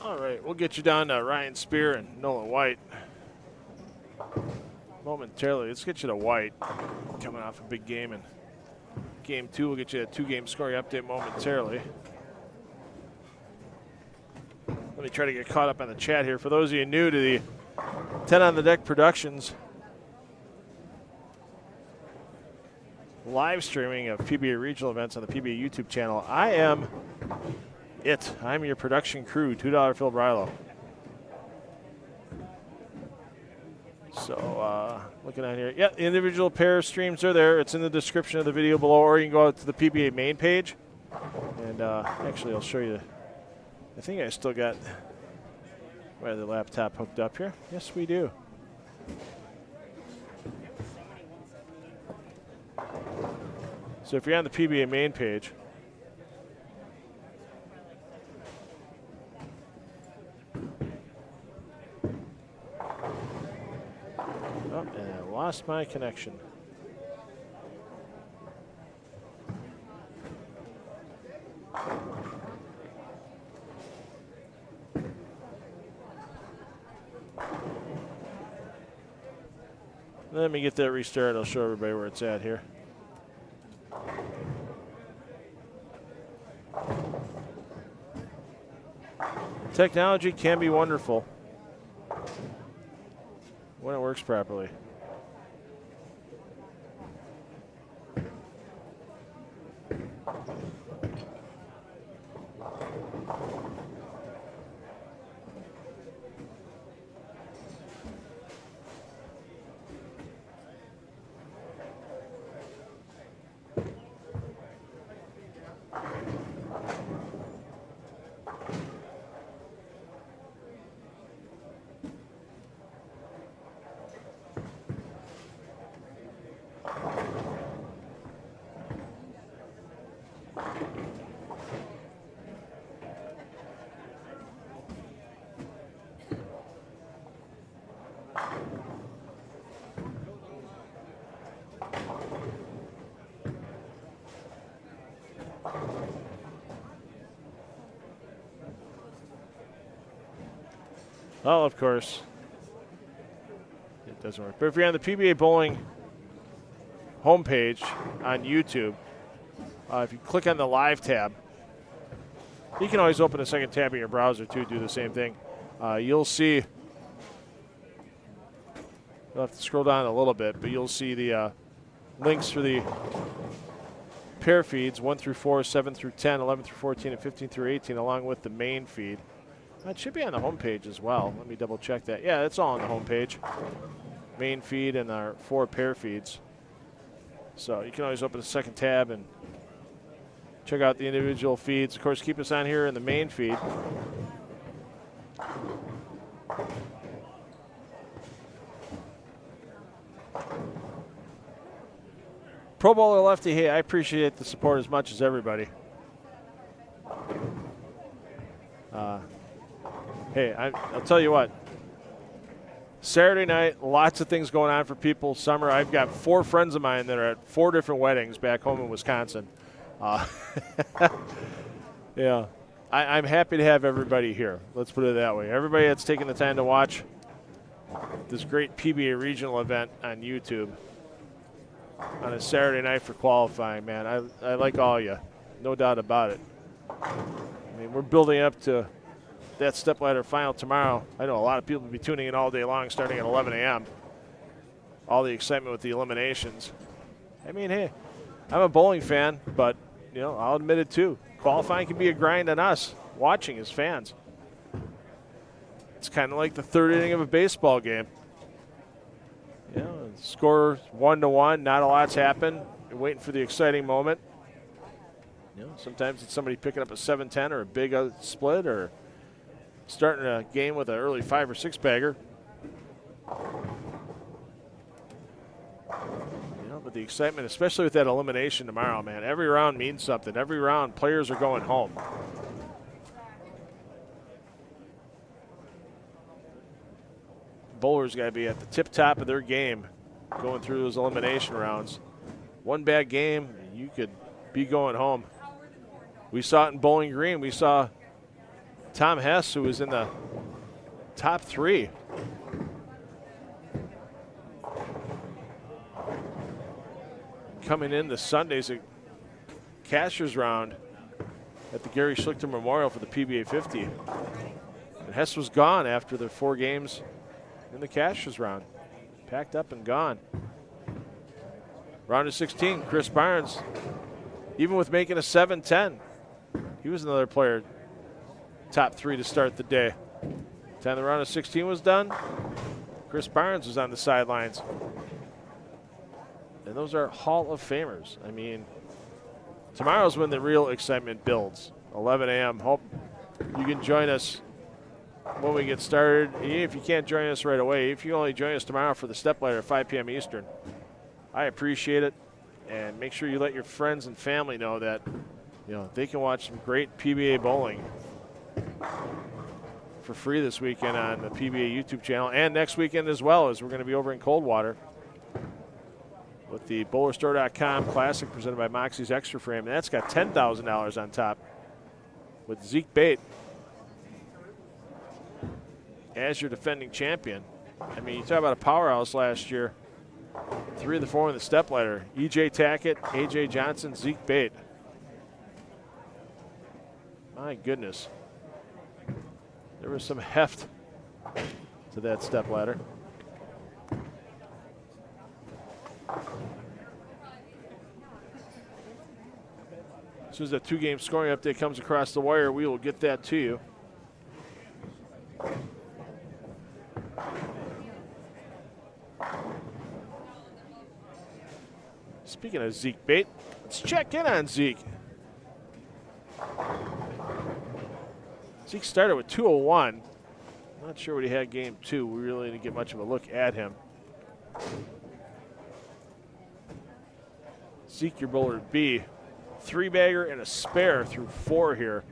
All right, we'll get you down to Ryan Spear and Nolan White momentarily. Let's get you to White, coming off a big game. And game 2, we'll get you a 2-game scoring update momentarily. Let me try to get caught up on the chat here. For those of you new to the 10 on the Deck Productions live streaming of PBA regional events on the PBA YouTube channel, I'm your production crew, $2 Phil Brilo. So looking on here, yeah, the individual pair streams are there. It's in the description of the video below, or you can go out to the PBA main page. And actually, I'll show you. I think I still got my other laptop hooked up here. Yes, we do. So if you're on the PBA main page, oh, and I lost my connection. Let me get that restarted. I'll show everybody where it's at here. Technology can be wonderful when it works properly. Well, of course, it doesn't work. But if you're on the PBA Bowling homepage on YouTube, if you click on the live tab, you can always open a second tab in your browser too, do the same thing. You'll see, you'll have to scroll down a little bit, but you'll see the links for the pair feeds 1 through 4, 7 through 10, 11 through 14, and 15 through 18, along with the main feed. It should be on the homepage as well. Let me double check that. Yeah, it's all on the homepage. Main feed and our 4 pair feeds. So you can always open a second tab and check out the individual feeds. Of course, keep us on here in the main feed. Pro Bowler Lefty, hey, I appreciate the support as much as everybody. Hey, I'll tell you what. Saturday night, lots of things going on for people. Summer, I've got 4 friends of mine that are at 4 different weddings back home in Wisconsin. Yeah, I'm happy to have everybody here. Let's put it that way. Everybody that's taking the time to watch this great PBA regional event on YouTube on a Saturday night for qualifying, man. I like all of you, no doubt about it. I mean, we're building up to that stepladder final tomorrow. I know a lot of people will be tuning in all day long starting at 11 a.m. All the excitement with the eliminations. I mean, hey, I'm a bowling fan, but, you know, I'll admit it too. Qualifying can be a grind on us watching as fans. It's kind of like the 3rd inning of a baseball game. You know, score 1-1, not a lot's happened. You're waiting for the exciting moment. You know, sometimes it's somebody picking up a 7-10 or a big split or starting a game with an early 5 or 6 bagger. You know, but the excitement, especially with that elimination tomorrow, man, every round means something. Every round, players are going home. Bowlers got to be at the tip top of their game going through those elimination rounds. One bad game, you could be going home. We saw it in Bowling Green. We saw Tom Hess, who was in the top 3. Coming in the Sunday's Cashers round at the Gary Schlichter Memorial for the PBA 50. And Hess was gone after the 4 games in the Cashers round. Packed up and gone. Round of 16, Chris Barnes, even with making a 7-10, he was another player top 3 to start the day. Time the round of 16 was done, Chris Barnes was on the sidelines. And those are Hall of Famers. I mean, tomorrow's when the real excitement builds. 11 a.m. Hope you can join us when we get started. If you can't join us right away, if you only join us tomorrow for the stepladder at 5 p.m. Eastern, I appreciate it. And make sure you let your friends and family know that, you know, they can watch some great PBA bowling for free this weekend on the PBA YouTube channel, and next weekend as well, as we're going to be over in Coldwater with the BowlerStore.com Classic presented by Moxie's Extra Frame. And that's got $10,000 on top with Zeke Bait as your defending champion. I mean, you talk about a powerhouse last year. 3 of the 4 in the stepladder. E.J. Tackett, A.J. Johnson, Zeke Bait. My goodness. There was some heft to that stepladder. As soon as that 2-game scoring update comes across the wire, we will get that to you. Speaking of Zeke Bait, let's check in on Zeke. Zeke started with 201. Not sure what he had game 2. We really didn't get much of a look at him. Zeke, your bowler B. 3-bagger and a spare through 4 here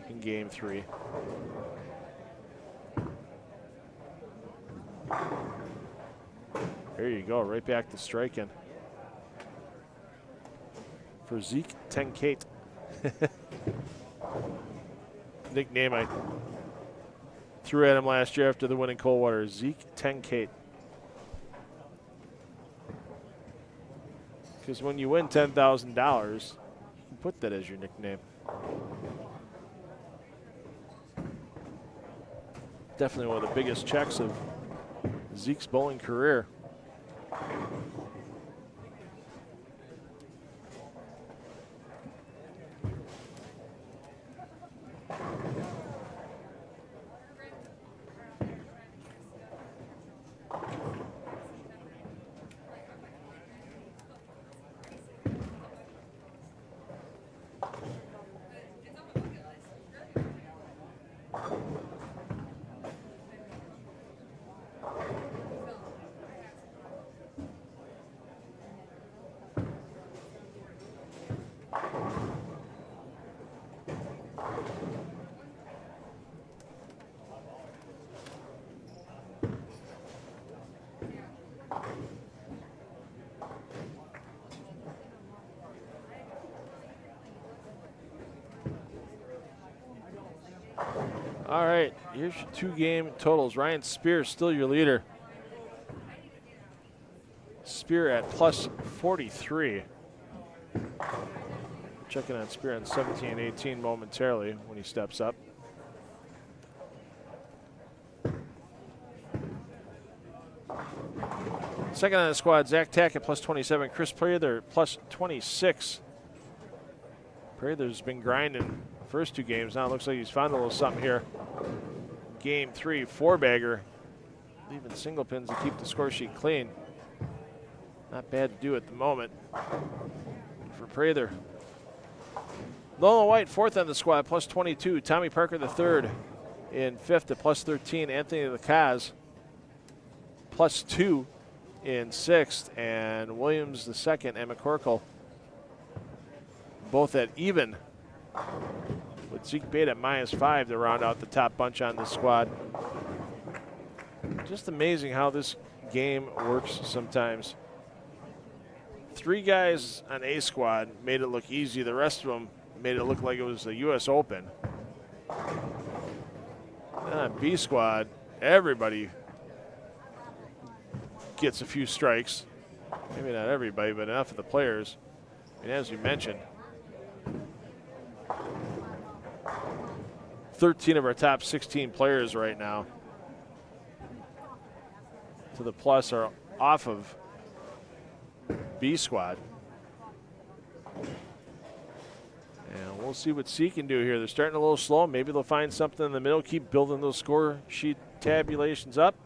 in game 3. There you go, right back to striking for Zeke Tenkate. Nickname I threw at him last year after the win in Coldwater. Zeke Bait. Because when you win $10,000, you can put that as your nickname. Definitely one of the biggest checks of Zeke's bowling career. All right, here's your 2-game totals. Ryan Spear still your leader. Spear at plus 43. Checking on Spear on 17-18 momentarily when he steps up. Second on the squad, Zach Tack at plus 27. Chris Prather plus 26. Prather's been grinding the first 2 games. Now it looks like he's found a little something here. Game 3, 4-bagger. Leaving single pins to keep the score sheet clean. Not bad to do at the moment for Prather. Nolan White, 4th on the squad, plus 22. Tommy Parker, the 3rd, in 5th at plus 13. Anthony Lacaz, plus 2 in 6th. And Williams, the 2nd, and McCorkle, both at even, with Zeke Bait at -5 to round out the top bunch on this squad. Just amazing how this game works sometimes. 3 guys on A squad made it look easy. The rest of them made it look like it was the U.S. Open. And on B squad, everybody gets a few strikes. Maybe not everybody, but enough of the players. And as you mentioned, 13 of our top 16 players right now to the plus are off of B squad. And we'll see what C can do here. They're starting a little slow. Maybe they'll find something in the middle, keep building those score sheet tabulations up.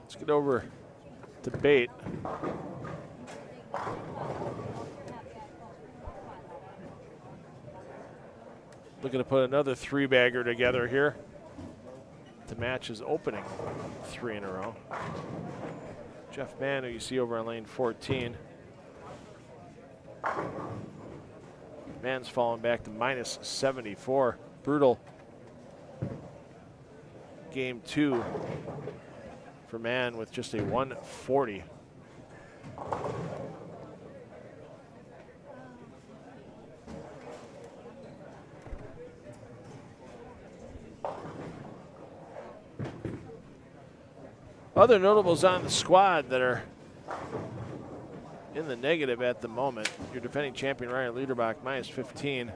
Let's get over to Bait. Looking to put another 3-bagger together here to match his opening 3 in a row. Jeff Mann, who you see over on lane 14. Mann's falling back to -74. Brutal game 2 for Mann with just a 140. Other notables on the squad that are in the negative at the moment. Your defending champion Ryan Liederbach, -15.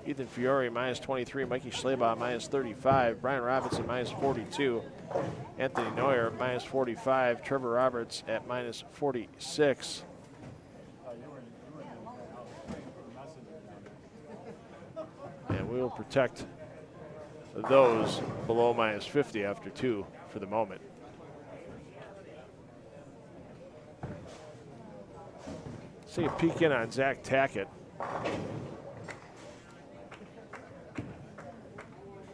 Ethan Fiore, -23. Mikey Schleba, -35. Brian Robinson, -42. Anthony Neuer, -45. Trevor Roberts at -46. And we will protect those below -50 after 2 for the moment. Let's take a peek in on Zach Tackett.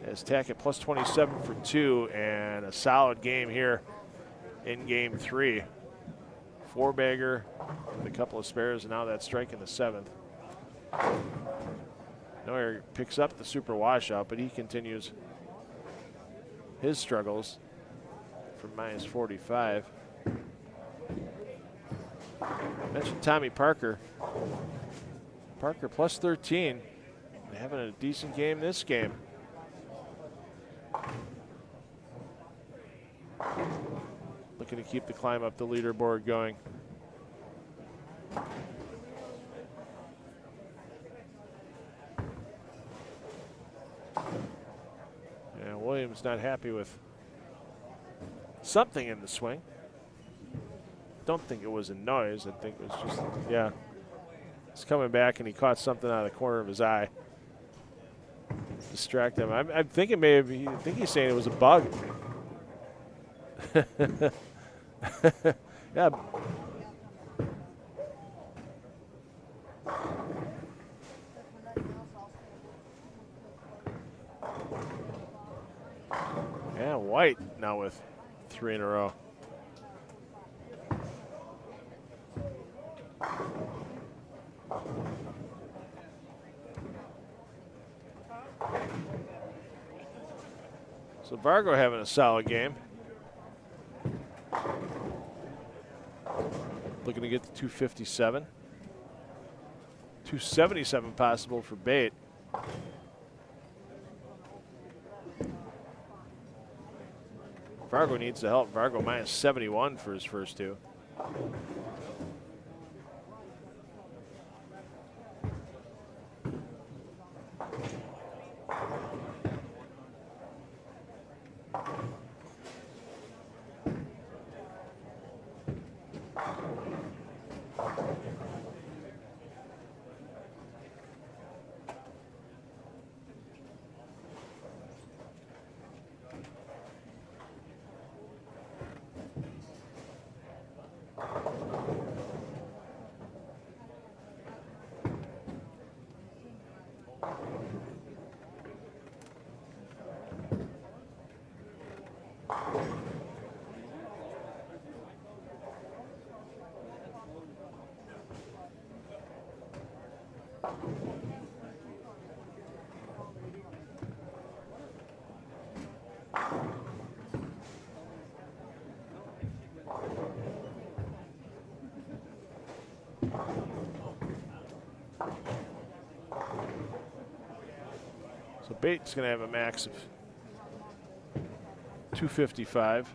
As Tackett plus 27 for 2 and a solid game here in game 3. 4-bagger with a couple of spares, and now that strike in the 7th. Neuer picks up the super washout, but he continues his struggles from minus 45. Mentioned Tommy Parker. Parker plus 13, and having a decent game this game. Looking to keep the climb up the leaderboard going. Yeah, Williams not happy with something in the swing. Don't think it was a noise. I think it was just, yeah. He's coming back and he caught something out of the corner of his eye. Distract him. I'm thinking maybe, I think he's saying it was a bug. Yeah. Yeah, White now with 3 in a row. So Vargo having a solid game. Looking to get to 257. 277 possible for Bait. Vargo needs the help. Vargo minus 71 for his first 2. So Bait's going to have a max of 255.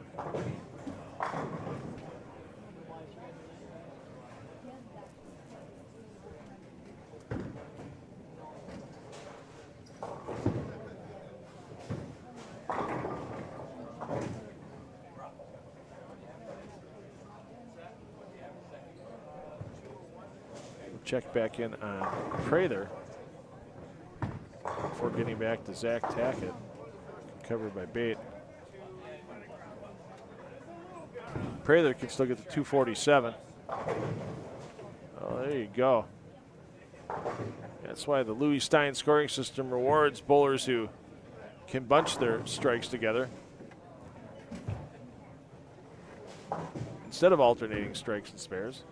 Check back in on Prather before getting back to Zach Tackett, covered by Bait. Prather can still get to 247. Oh, there you go. That's why the Louis Stein scoring system rewards bowlers who can bunch their strikes together instead of alternating strikes and spares.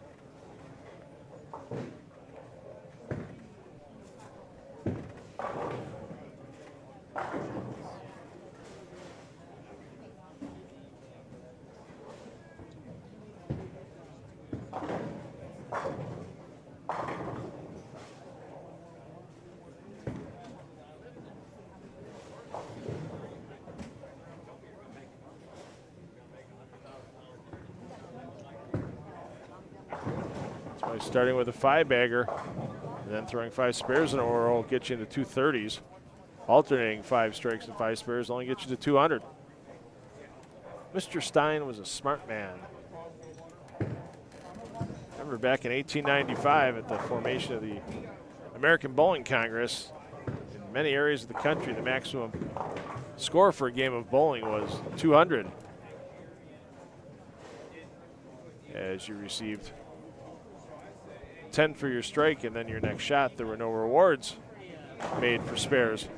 Starting with a 5-bagger, and then throwing 5 spares in a row will get you into 230s. Alternating 5 strikes and 5 spares only get you to 200. Mr. Stein was a smart man. Remember back in 1895 at the formation of the American Bowling Congress, in many areas of the country, the maximum score for a game of bowling was 200. As you received 10 for your strike, and then your next shot, there were no rewards made for spares.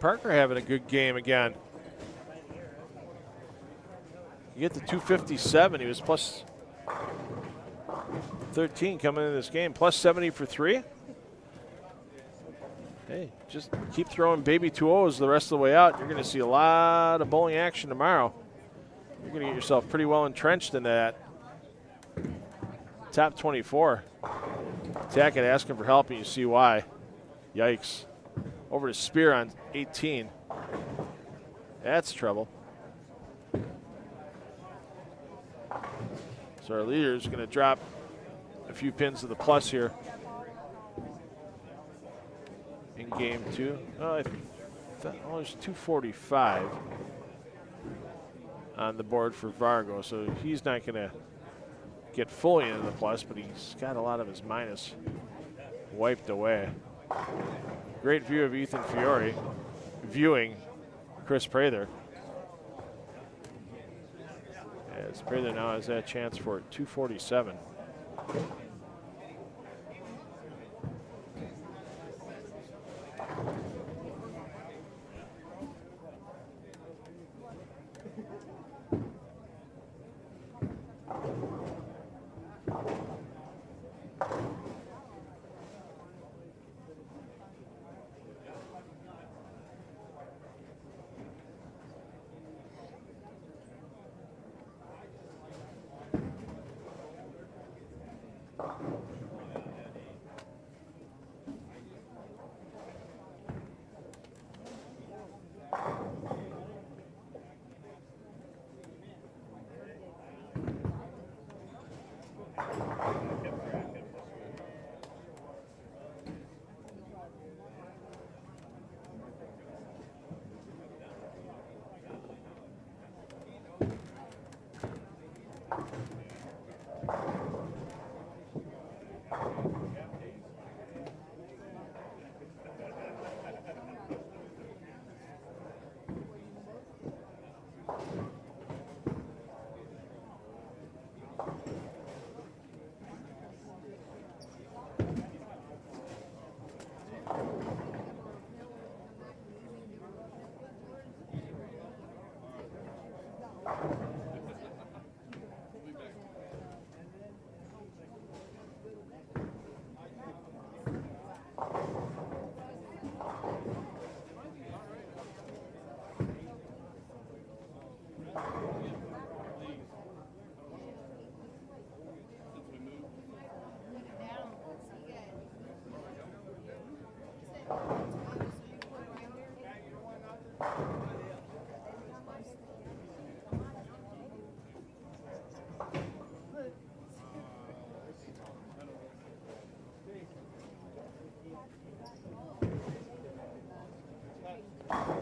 Parker having a good game again. You get to 257. He was plus 13 coming into this game. Plus 70 for 3. Hey, just keep throwing baby 2-0s the rest of the way out. You're going to see a lot of bowling action tomorrow. You're going to get yourself pretty well entrenched in that top 24. Attack it, asking for help, and you see why. Yikes. Over to Spear on 18. That's trouble. So our leader is going to drop a few pins to the plus here in game 2. Oh, there's 245 on the board for Vargo, so he's not going to get fully into the plus, but he's got a lot of his minus wiped away. Great view of Ethan Fiore viewing Chris Prather. As Prather now has that chance for 247.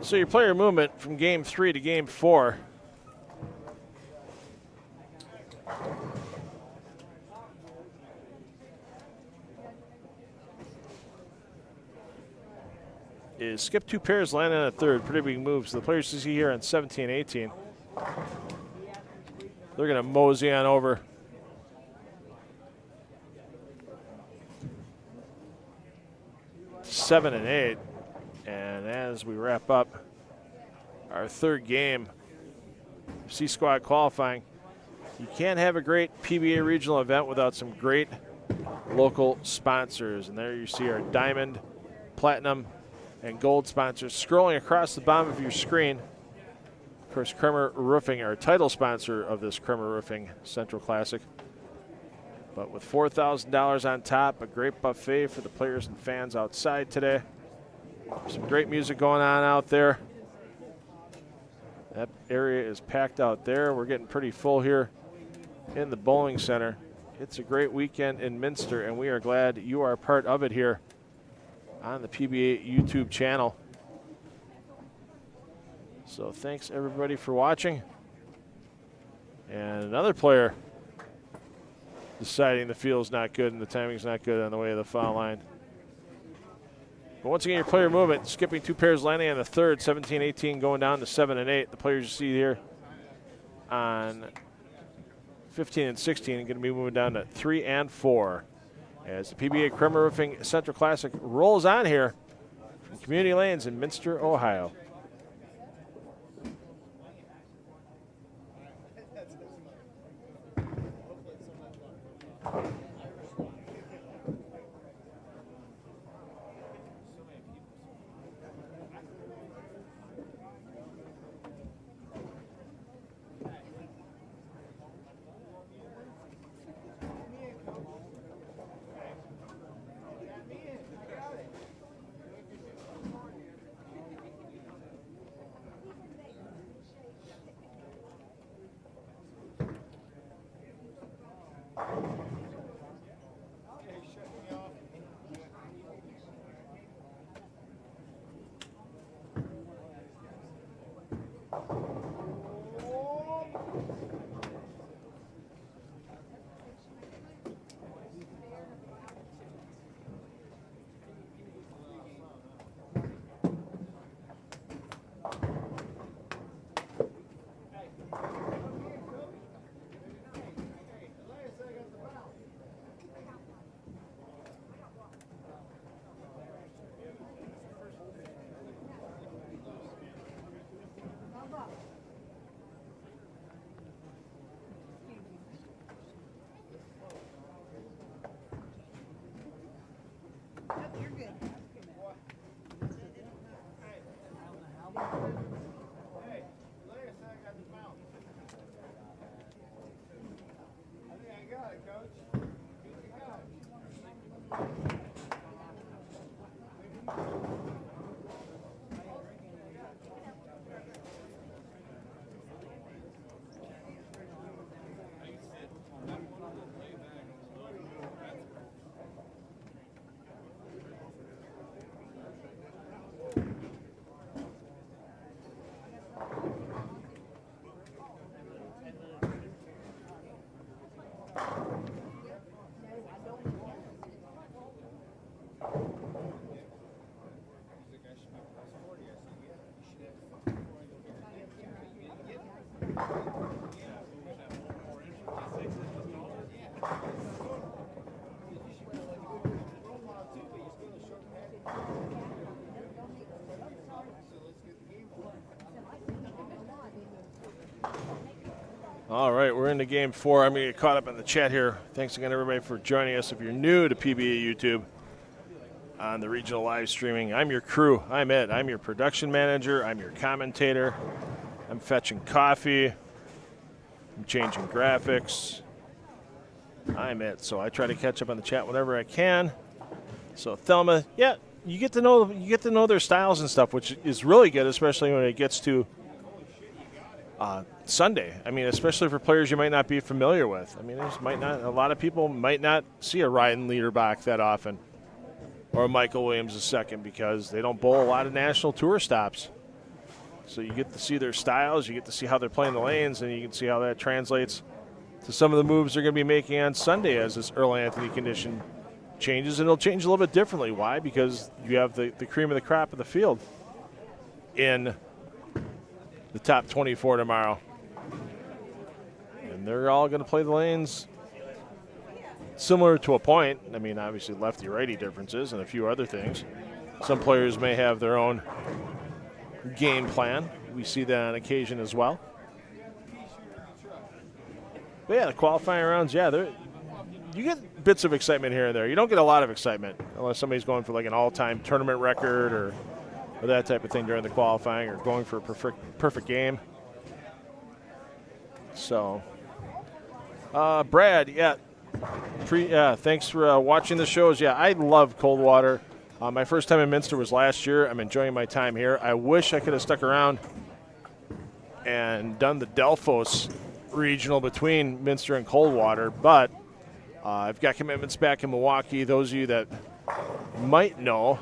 So your player movement from game 3 to game 4. Is skip 2 pairs, land on a third. Pretty big moves. The players you see here on 17, 18. They're going to mosey on over. Seven and 8. And as we wrap up our third game, C-Squad qualifying, you can't have a great PBA regional event without some great local sponsors. And there you see our diamond, platinum, and gold sponsors scrolling across the bottom of your screen. Of course, Kremer Roofing, our title sponsor of this Kremer Roofing Central Classic. But with $4,000 on top, a great buffet for the players and fans outside today. Some great music going on out there. That area is packed out there. We're getting pretty full here in the bowling center. It's a great weekend in Minster, and we are glad you are a part of it here on the PBA YouTube channel. So thanks everybody for watching. And another player deciding the field's not good and the timing's not good on the way to the foul line. But once again, your player movement, skipping 2 pairs, landing on the third, 17, 18, going down to 7 and 8. The players you see here on 15 and 16 are going to be moving down to 3 and 4 as the PBA Kremer Roofing Central Classic rolls on here Community Lanes in Minster, Ohio. All right, we're into game 4. I'm going to get caught up in the chat here. Thanks again, everybody, for joining us. If you're new to PBA YouTube on the regional live streaming, I'm your crew. I'm Ed. I'm your production manager. I'm your commentator. I'm fetching coffee. I'm changing graphics. I'm it. So I try to catch up on the chat whenever I can. So Thelma, yeah, you get to know their styles and stuff, which is really good, especially when it gets to Sunday. I mean, especially for players you might not be familiar with. I mean, a lot of people might not see a Ryan Liederbach that often, or a Michael Williams II, because they don't bowl a lot of national tour stops. So you get to see their styles, you get to see how they're playing the lanes, and you can see how that translates to some of the moves they're going to be making on Sunday as this Earl Anthony condition changes, and it'll change a little bit differently. Why? Because you have the cream of the crop of the field in the top 24 tomorrow. And they're all going to play the lanes similar to a point. I mean, obviously lefty-righty differences and a few other things. Some players may have their own game plan. We see that on occasion as well. But yeah, the qualifying rounds, yeah, you get bits of excitement here and there. You don't get a lot of excitement unless somebody's going for like an all-time tournament record or that type of thing during the qualifying, or going for a perfect game. So, Brad, yeah, thanks for watching the shows. Yeah, I love Coldwater. My first time in Minster was last year. I'm enjoying my time here. I wish I could have stuck around and done the Delphos regional between Minster and Coldwater, but I've got commitments back in Milwaukee. Those of you that might know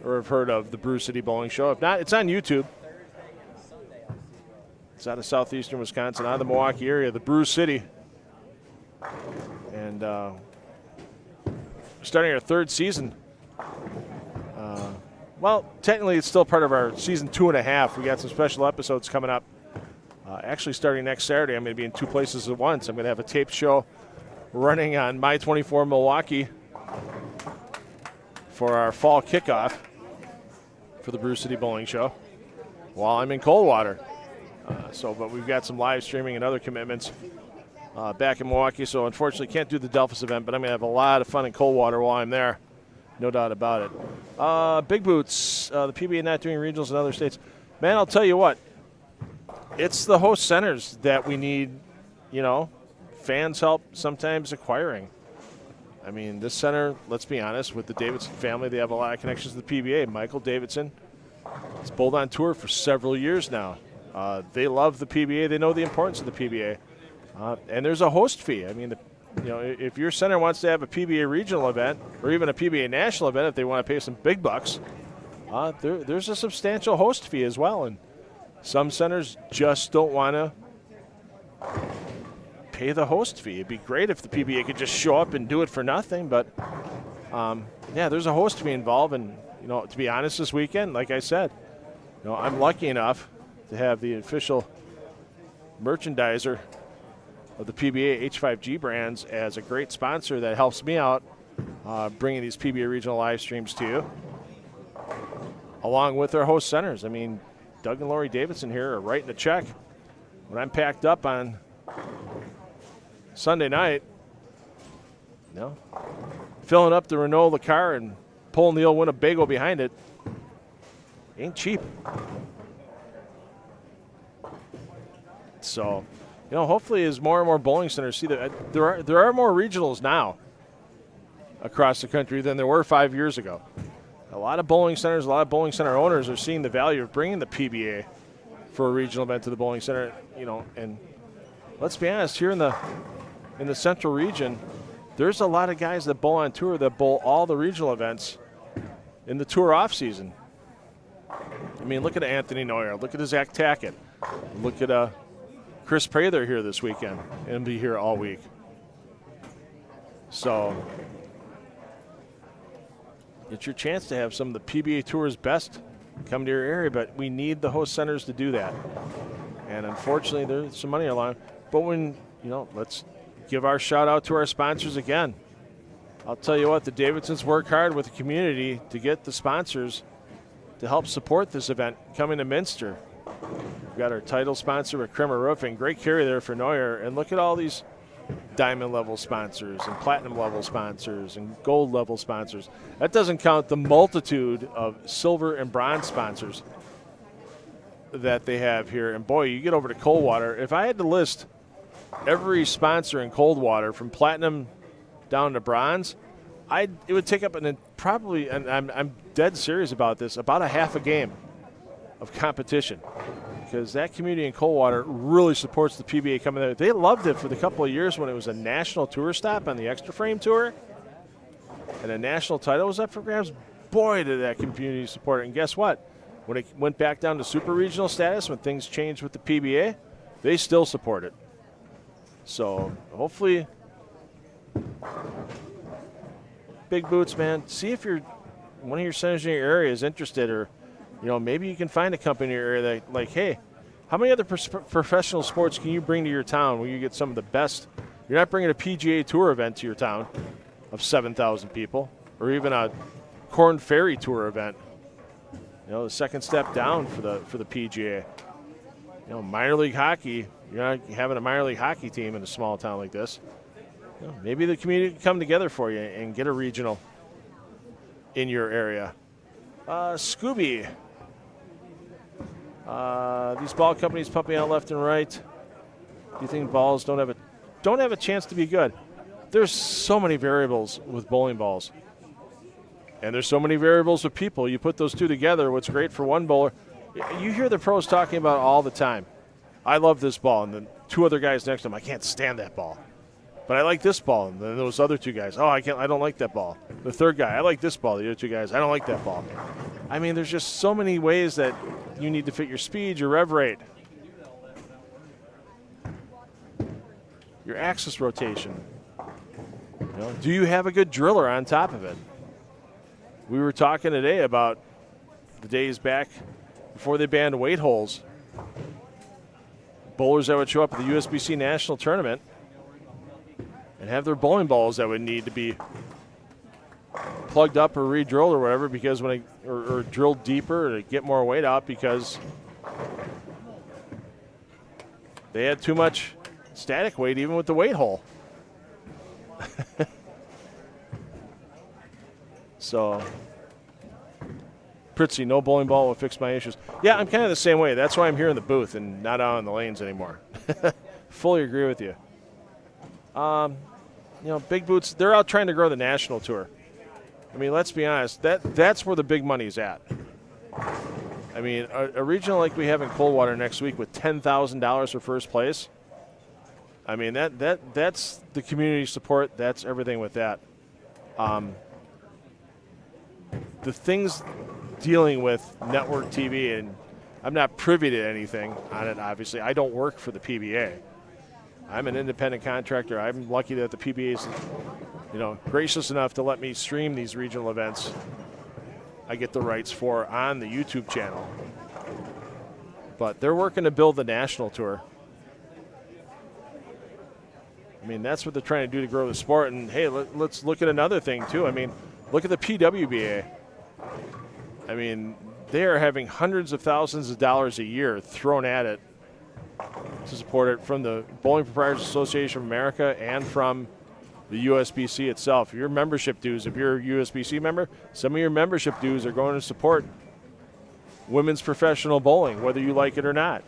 or have heard of the Brew City Bowling Show. If not, it's on YouTube. It's out of southeastern Wisconsin, out of the Milwaukee area, the Brew City. And starting our third season. Well, technically it's still part of our season 2.5. We got some special episodes coming up. Actually, starting next Saturday, I'm going to be in 2 places at once. I'm going to have a taped show running on My 24 Milwaukee for our fall kickoff. for the Brew City Bowling Show while I'm in Coldwater. But we've got some live streaming and other commitments back in Milwaukee, so unfortunately can't do the Delphus event, but I'm going to have a lot of fun in Coldwater while I'm there. No doubt about it. Big Boots, the PBA not doing regionals in other states. Man, I'll tell you what. It's the host centers that we need, fans help sometimes acquiring. I mean, this center, let's be honest, with the Davidson family, they have a lot of connections to the PBA. Michael Davidson has bowled on tour for several years now. They love the PBA. They know the importance of the PBA. And there's a host fee. I mean, if your center wants to have a PBA regional event or even a PBA national event, if they want to pay some big bucks, there's a substantial host fee as well. And some centers just don't want to pay the host fee. It'd be great if the PBA could just show up and do it for nothing. But, there's a host fee involved. And, to be honest, this weekend, like I said, I'm lucky enough to have the official merchandiser of the PBA H5G brands as a great sponsor that helps me out bringing these PBA regional live streams to you, along with our host centers. I mean, Doug and Lori Davidson here are writing a check when I'm packed up on Sunday night, filling up the Renault car and pulling the old Winnebago behind it. Ain't cheap. So, hopefully as more and more bowling centers see that there are more regionals now across the country than there were 5 years ago. A lot of bowling centers, a lot of bowling center owners are seeing the value of bringing the PBA for a regional event to the bowling center, and let's be honest, here in the central region, there's a lot of guys that bowl on tour that bowl all the regional events in the tour off season. I mean, look at Anthony Neuer, look at Zach Tackett, look at Chris Prather here this weekend and be here all week. So it's your chance to have some of the PBA Tour's best come to your area, but we need the host centers to do that. And unfortunately, there's some money along. But let's give our shout out to our sponsors again. I'll tell you what, the Davidsons work hard with the community to get the sponsors to help support this event coming to Minster. We've got our title sponsor with Kremer Roofing. Great carry there for Neuer. And look at all these diamond level sponsors and platinum level sponsors and gold level sponsors. That doesn't count the multitude of silver and bronze sponsors that they have here. And boy, you get over to Coldwater. If I had to list every sponsor in Coldwater from platinum down to bronze, it would take up probably, and I'm dead serious about this, about a half a game of competition, because that community in Coldwater really supports the PBA coming there. They loved it for the couple of years when it was a national tour stop on the Extra Frame Tour and a national title was up for grabs. Boy, did that community support it. And guess what? When it went back down to super regional status, when things changed with the PBA, they still support it. So hopefully, Big Boots, man, see if one of your centers in your area is interested, or maybe you can find a company in your area that, like, hey, how many other professional sports can you bring to your town where you get some of the best? You're not bringing a PGA Tour event to your town of 7,000 people, or even a Corn Ferry Tour event. The second step down for the PGA. Minor league hockey. You're not having a minor league hockey team in a small town like this. Maybe the community can come together for you and get a regional in your area. Scooby. These ball companies pumping out left and right. Do you think balls don't have a chance to be good? There's so many variables with bowling balls. And there's so many variables with people. You put those two together, what's great for one bowler. You hear the pros talking about it all the time. I love this ball. And then two other guys next to them, I can't stand that ball. But I like this ball. And then those other two guys, I don't like that ball. The third guy, I like this ball. The other two guys, I don't like that ball. I mean, there's just so many ways that you need to fit your speed, your rev rate, your axis rotation. Do you have a good driller on top of it? We were talking today about the days back before they banned weight holes. Bowlers that would show up at the USBC National Tournament and have their bowling balls that would need to be plugged up or re-drilled or whatever because or drilled deeper to get more weight out because they had too much static weight even with the weight hole. So, Pritzy, no bowling ball will fix my issues. Yeah, I'm kind of the same way. That's why I'm here in the booth and not out on the lanes anymore. Fully agree with you. Big Boots, they're out trying to grow the national tour. I mean, let's be honest. That's where the big money's at. I mean, a regional like we have in Coldwater next week with $10,000 for first place. I mean, that's the community support. That's everything with that. The things dealing with network TV, and I'm not privy to anything on it, obviously. I don't work for the PBA. I'm an independent contractor. I'm lucky that the PBA is, gracious enough to let me stream these regional events. I get the rights for on the YouTube channel. But they're working to build the national tour. I mean, that's what they're trying to do to grow the sport. And, hey, let's look at another thing, too. I mean, look at the PWBA. I mean, they are having hundreds of thousands of dollars a year thrown at it to support it from the Bowling Proprietors Association of America and from the USBC itself. Your membership dues, if you're a USBC member, some of your membership dues are going to support women's professional bowling, whether you like it or not.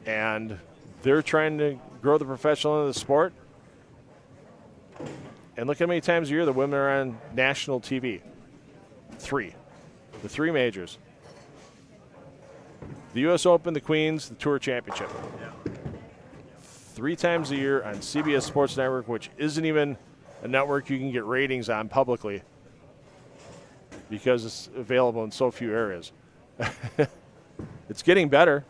And they're trying to grow the professional end of the sport. And look how many times a year the women are on national TV. 3. The 3 majors. The U.S. Open, the Queens, the Tour Championship. 3 times a year on CBS Sports Network, which isn't even a network you can get ratings on publicly because it's available in so few areas. It's getting better.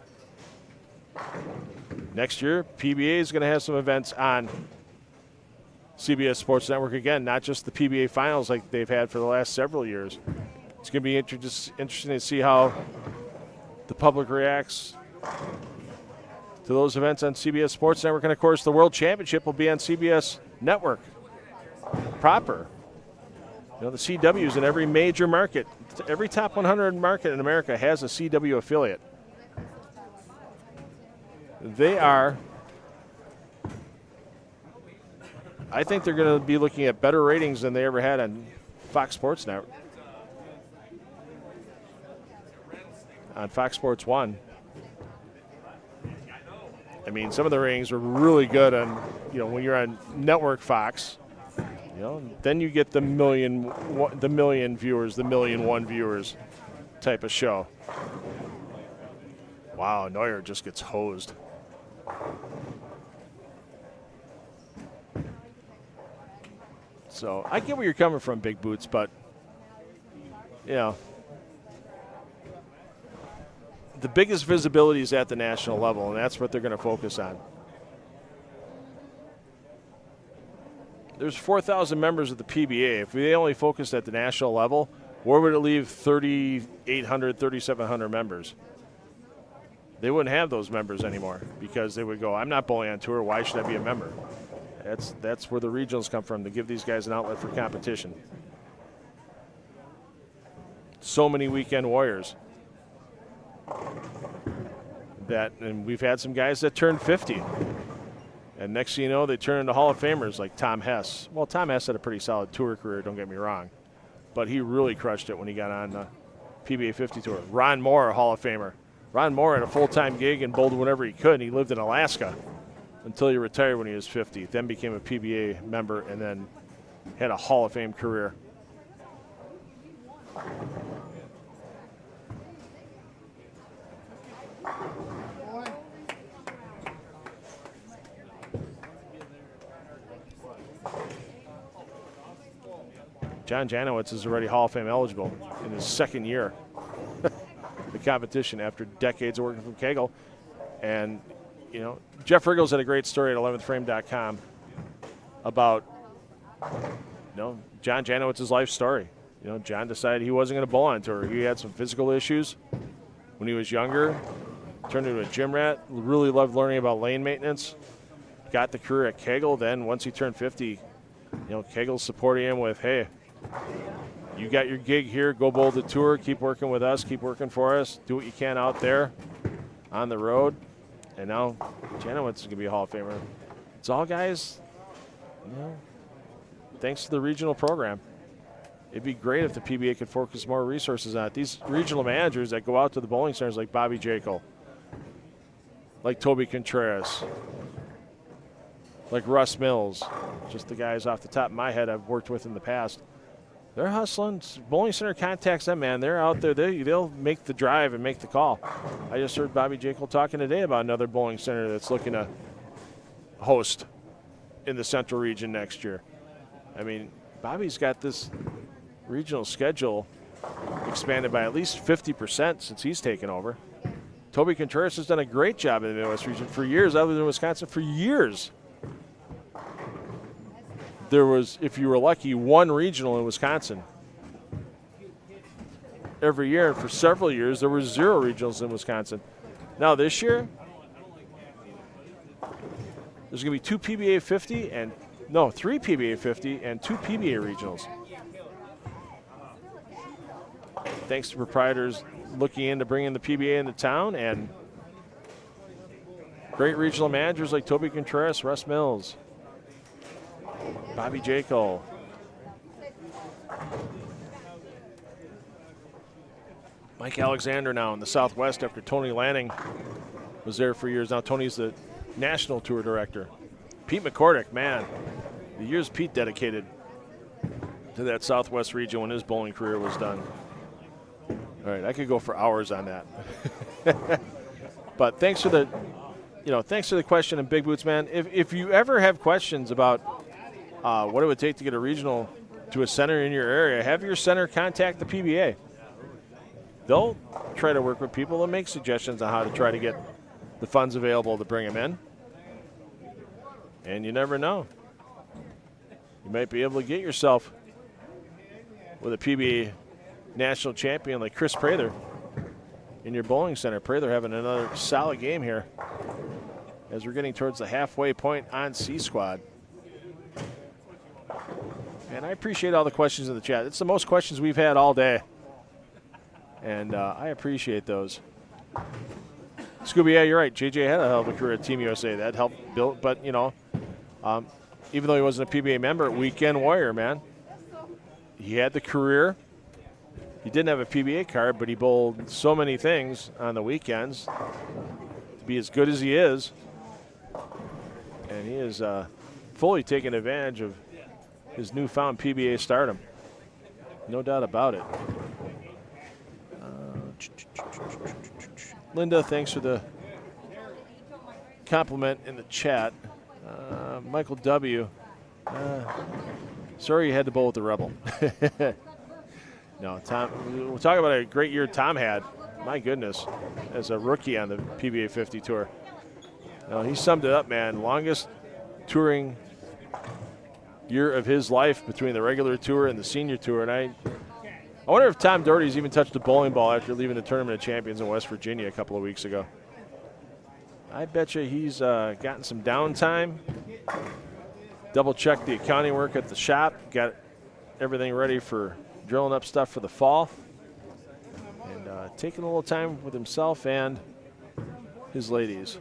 Next year, PBA is going to have some events on CBS Sports Network again, not just the PBA finals like they've had for the last several years. It's going to be interesting to see how the public reacts to those events on CBS Sports Network. And, of course, the World Championship will be on CBS Network proper. The CWs in every major market, every top 100 market in America has a CW affiliate. They are, I think they're going to be looking at better ratings than they ever had on Fox Sports Network. On Fox Sports 1. I mean, some of the ratings were really good on, when you're on Network Fox. Then you get the million viewers, the 1,000,001 viewers type of show. Wow, Neuer just gets hosed. So I get where you're coming from, Big Boots, but, the biggest visibility is at the national level, and that's what they're going to focus on. There's 4,000 members of the PBA. If they only focused at the national level, where would it leave 3,800, 3,700 members? They wouldn't have those members anymore because they would go, I'm not bowling on tour. Why should I be a member? That's where the regionals come from, to give these guys an outlet for competition. So many weekend warriors. And we've had some guys that turned 50. And next thing you know, they turn into Hall of Famers like Tom Hess. Well, Tom Hess had a pretty solid tour career, don't get me wrong. But he really crushed it when he got on the PBA 50 tour. Ron Moore, a Hall of Famer. Ron Moore had a full-time gig and bowled whenever he could, and he lived in Alaska until he retired when he was 50. Then became a PBA member and then had a Hall of Fame career. John Janowitz is already Hall of Fame eligible in his second year. The competition after decades of working from Kegel. And, Jeff Riggles had a great story at 11thframe.com about, John Janowitz's life story. John decided he wasn't going to bowl on tour. He had some physical issues when he was younger, turned into a gym rat, really loved learning about lane maintenance, got the career at Kegel. Then once he turned 50, Kegel's supporting him with, hey, you got your gig here, go bowl the tour, keep working with us, keep working for us, do what you can out there on the road. And now Janowitz is going to be a Hall of Famer. It's all guys, thanks to the regional program. It'd be great if the PBA could focus more resources on it. These regional managers that go out to the bowling centers like Bobby Jekyll, like Toby Contreras, like Russ Mills, just the guys off the top of my head I've worked with in the past. They're hustling. Bowling center contacts them, man. They're out there. They'll make the drive and make the call. I just heard Bobby Jekyll talking today about another bowling center that's looking to host in the central region next year. I mean, Bobby's got this regional schedule expanded by at least 50% since he's taken over. Toby Contreras has done a great job in the Midwest region for years. Other than Wisconsin, for years. There was, if you were lucky, one regional in Wisconsin every year. And for several years, there were 0 regionals in Wisconsin. Now this year, there's going to be 2 PBA 50 and, 3 PBA 50 and 2 PBA regionals. Thanks to proprietors looking into bringing the PBA into town and great regional managers like Toby Contreras, Russ Mills, Bobby Jekyll. Mike Alexander now in the Southwest after Tony Lanning was there for years. Now Tony's the national tour director. Pete McCordick, man, the years Pete dedicated to that Southwest region when his bowling career was done. All right, I could go for hours on that. But thanks for the question in Big Boots, man. If you ever have questions about what it would take to get a regional to a center in your area, have your center contact the PBA. They'll try to work with people and make suggestions on how to try to get the funds available to bring them in. And you never know. You might be able to get yourself with a PBA national champion like Chris Prather in your bowling center. Prather having another solid game here as we're getting towards the halfway point on C Squad. And I appreciate all the questions in the chat. It's the most questions we've had all day. And I appreciate those. Scooby, yeah, you're right. JJ had a hell of a career at Team USA. That helped build. But, even though he wasn't a PBA member, weekend warrior, man. He had the career. He didn't have a PBA card, but he bowled so many things on the weekends to be as good as he is. And he is fully taking advantage of his newfound PBA stardom. No doubt about it. Linda, thanks for the compliment in the chat. Michael W. Sorry you had to bowl with the Rebel. No, Tom, we'll talk about a great year Tom had. My goodness, as a rookie on the PBA 50 tour. He summed it up, man. Longest touring year of his life between the regular tour and the senior tour. And I wonder if Tom Doherty's even touched a bowling ball after leaving the Tournament of Champions in West Virginia a couple of weeks ago. I bet you he's gotten some downtime, double-checked the accounting work at the shop, got everything ready for drilling up stuff for the fall, and taking a little time with himself and his ladies.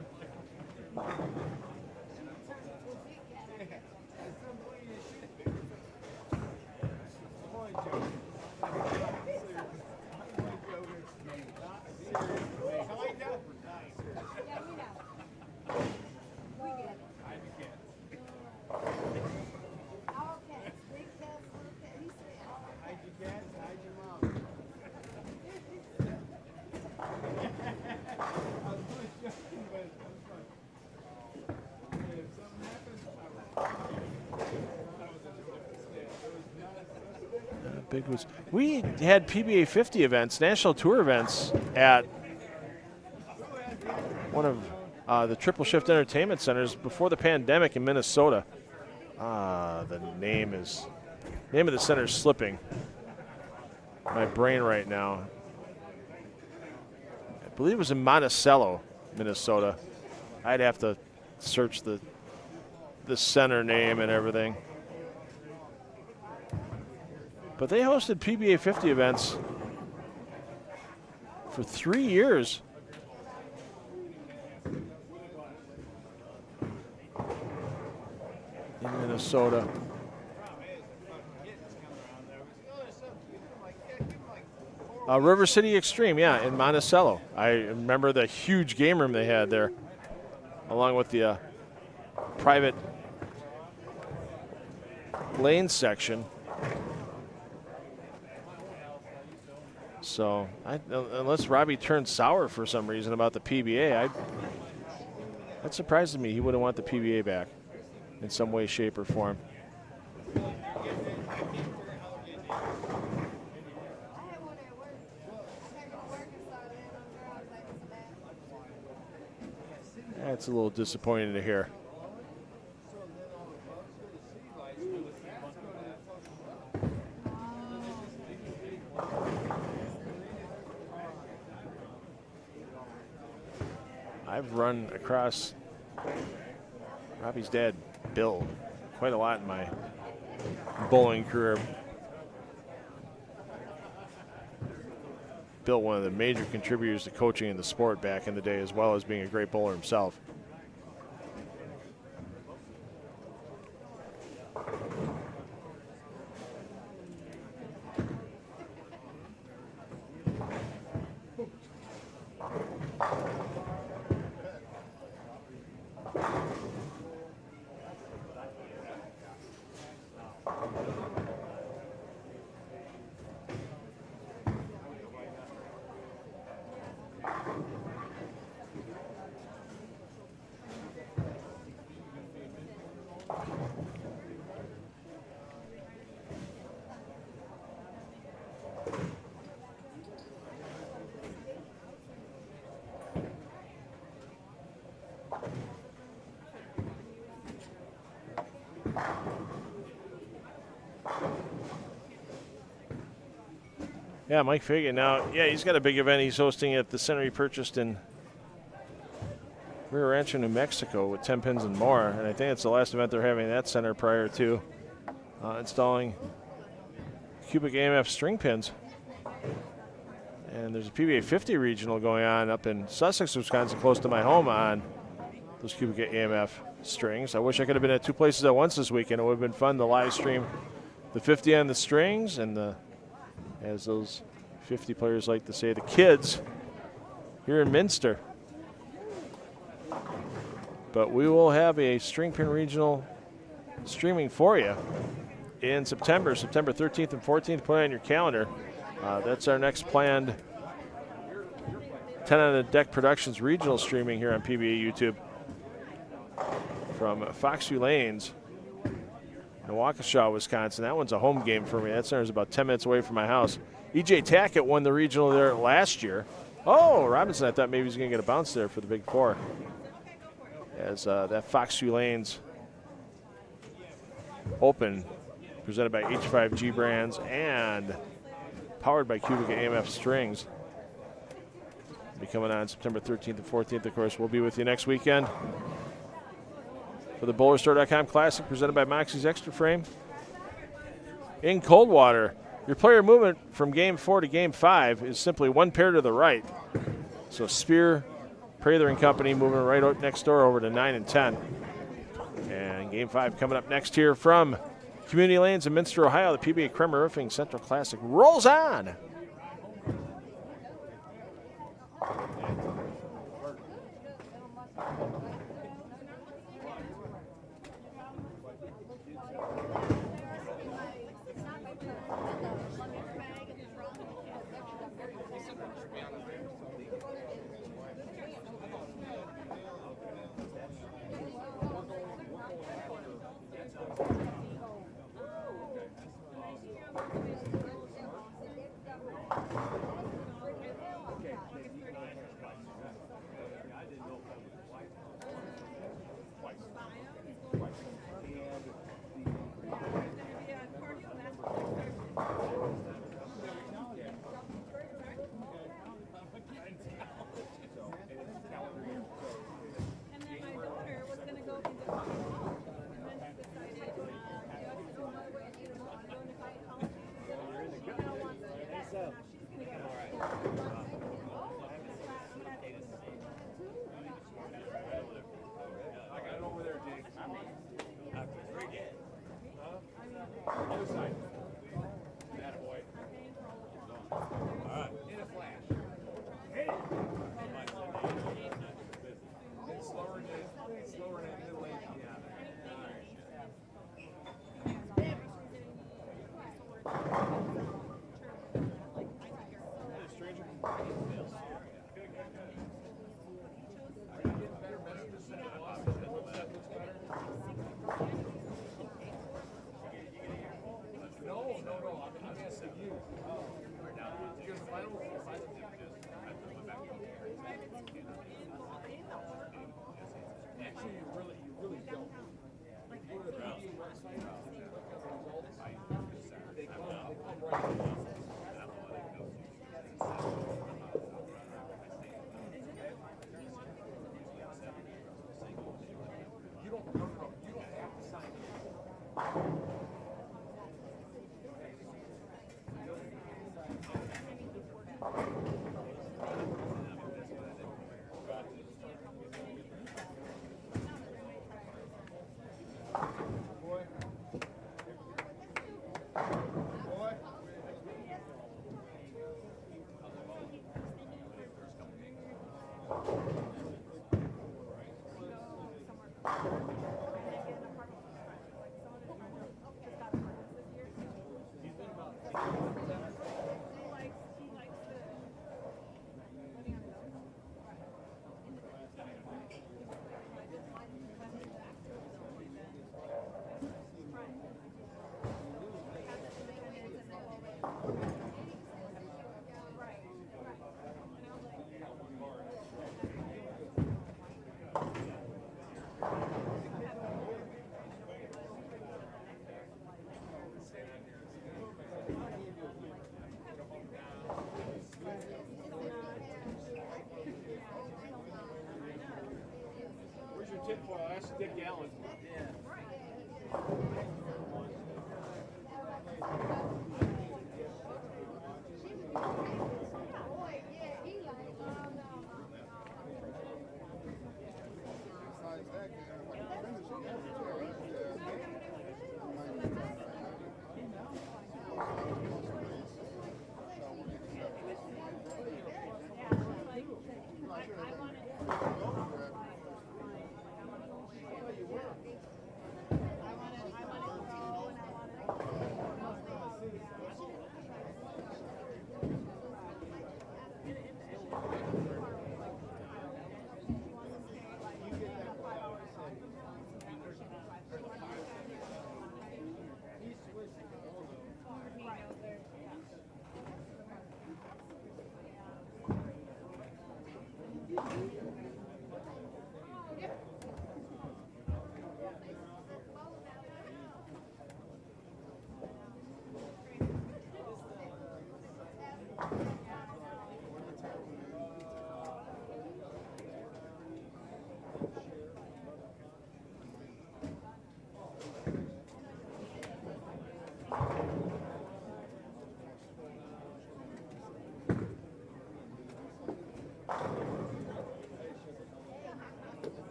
Big was. We had PBA 50 events, national tour events at one of the Triple Shift Entertainment Centers before the pandemic in Minnesota. The name of the center is slipping my brain right now. I believe it was in Monticello, Minnesota. I'd have to search the center name and everything. But they hosted PBA 50 events for 3 years. In Minnesota. River City Extreme, yeah, in Monticello. I remember the huge game room they had there, along with the private lane section. So, unless Robbie turned sour for some reason about the PBA, that surprises me. He wouldn't want the PBA back in some way, shape, or form. That's a little disappointing to hear. I've run across Robbie's dad, Bill, quite a lot in my bowling career. Bill, one of the major contributors to coaching in the sport back in the day, as well as being a great bowler himself. Yeah, Mike Fagan now, yeah, he's got a big event he's hosting at the center he purchased in Rio Rancho, New Mexico with 10 pins and more. And I think it's the last event they're having at that center prior to installing cubic AMF string pins. And there's a PBA 50 regional going on up in Sussex, Wisconsin, close to my home on those cubic AMF strings. I wish I could have been at two places at once this weekend. It would have been fun to live stream the 50 on the strings and the, as those 50 players like to say, the kids here in Minster. But we will have a string pin regional streaming for you in September 13th and 14th. Put it on your calendar. That's our next planned 10 on the Deck Productions regional streaming here on PBA YouTube from Foxview Lanes in Waukesha, Wisconsin. That one's a home game for me. That center's about 10 minutes away from my house. EJ Tackett won the regional there last year. Oh, Robinson, I thought maybe he was going to get a bounce there for the Big Four. As that Foxview Lanes Open, presented by H5G Brands and powered by Cubic AMF Strings. Be coming on September 13th and 14th, of course. We'll be with you next weekend for the BowlerStore.com Classic, presented by Moxie's Extra Frame. In Coldwater, your player movement from Game 4 to Game 5 is simply one pair to the right. So Spear, Prather and Company moving right out next door over to 9 and 10. And Game 5 coming up next here from Community Lanes in Minster, Ohio. The PBA Kremer Roofing Central Classic rolls on. tinfoil. Ask Dick Gallen.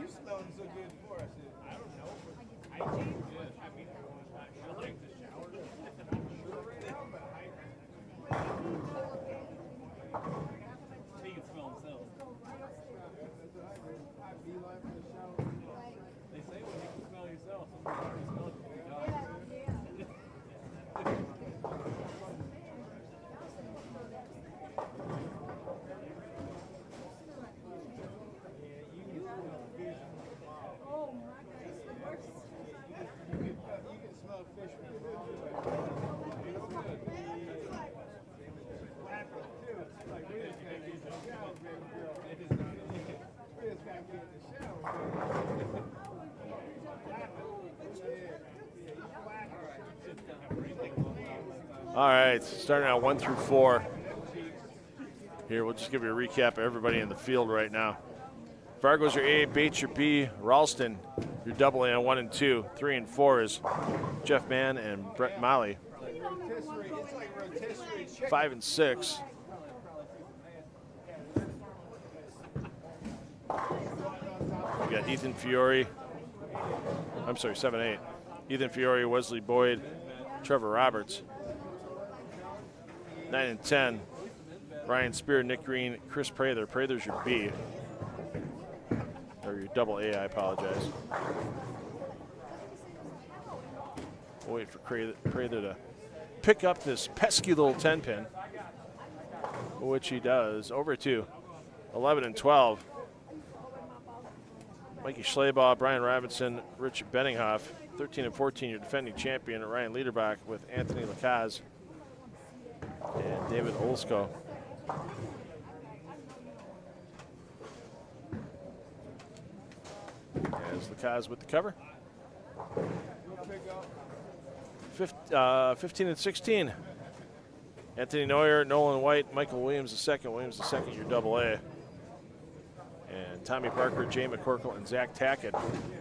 you smelling so good for? I said, I don't know, but hygiene good. I mean, I like the shower. Sure right now, but hygiene. They can smell themselves. I beeline for the shower. They say when you can smell yourself, somebody's already smelled it. All right, starting out 1 through 4. Here, we'll just give you a recap of everybody in the field right now. Fargo's your A, Bates your B, Ralston your double A on 1 and 2. 3 and 4 is Jeff Mann and Brett Molly. 5 and 6. We got Ethan Fiore. I'm sorry, 7 8. Ethan Fiore, Wesley Boyd, Trevor Roberts. 9 and 10. Ryan Spear, Nick Green, Chris Prather. Prather's your B. Or your double A, I apologize. We'll wait for Prather to pick up this pesky little 10-pin, which he does. Over to 11 and 12. Mikey Schleybaugh, Brian Robinson, Rich Benninghoff. 13 and 14, your defending champion, Ryan Liederbach with Anthony Lacaz and David Olsko. As Lacaz with the cover. 15 and 16. Anthony Neuer, Nolan White, Michael Williams II. Williams II, your double A. And Tommy Parker, Jay McCorkle, and Zach Tackett.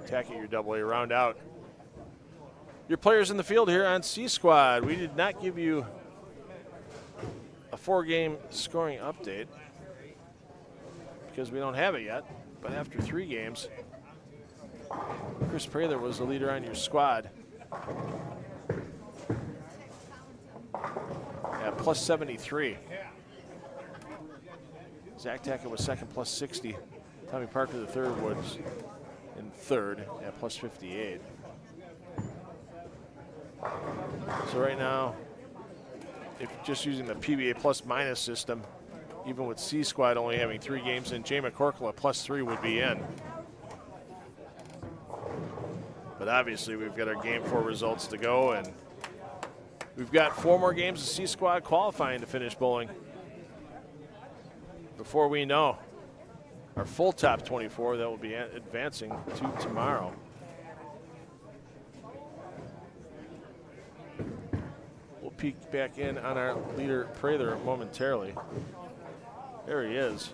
Tackett, your double A. Round out your players in the field here on C Squad. We did not give you a 4-game scoring update because we don't have it yet. But after 3 games, Chris Prather was the leader on your squad at plus 73. Zach Tackett was second, plus 60. Tommy Parker, the third, was in third at plus 58. So right now, if just using the PBA plus minus system, even with C Squad only having 3 games in, Jay McCorkle at plus 3 would be in. But obviously we've got our game 4 results to go, and we've got 4 more games of C Squad qualifying to finish bowling before we know our full top 24 that will be advancing to tomorrow. We'll peek back in on our leader Prather momentarily. There he is.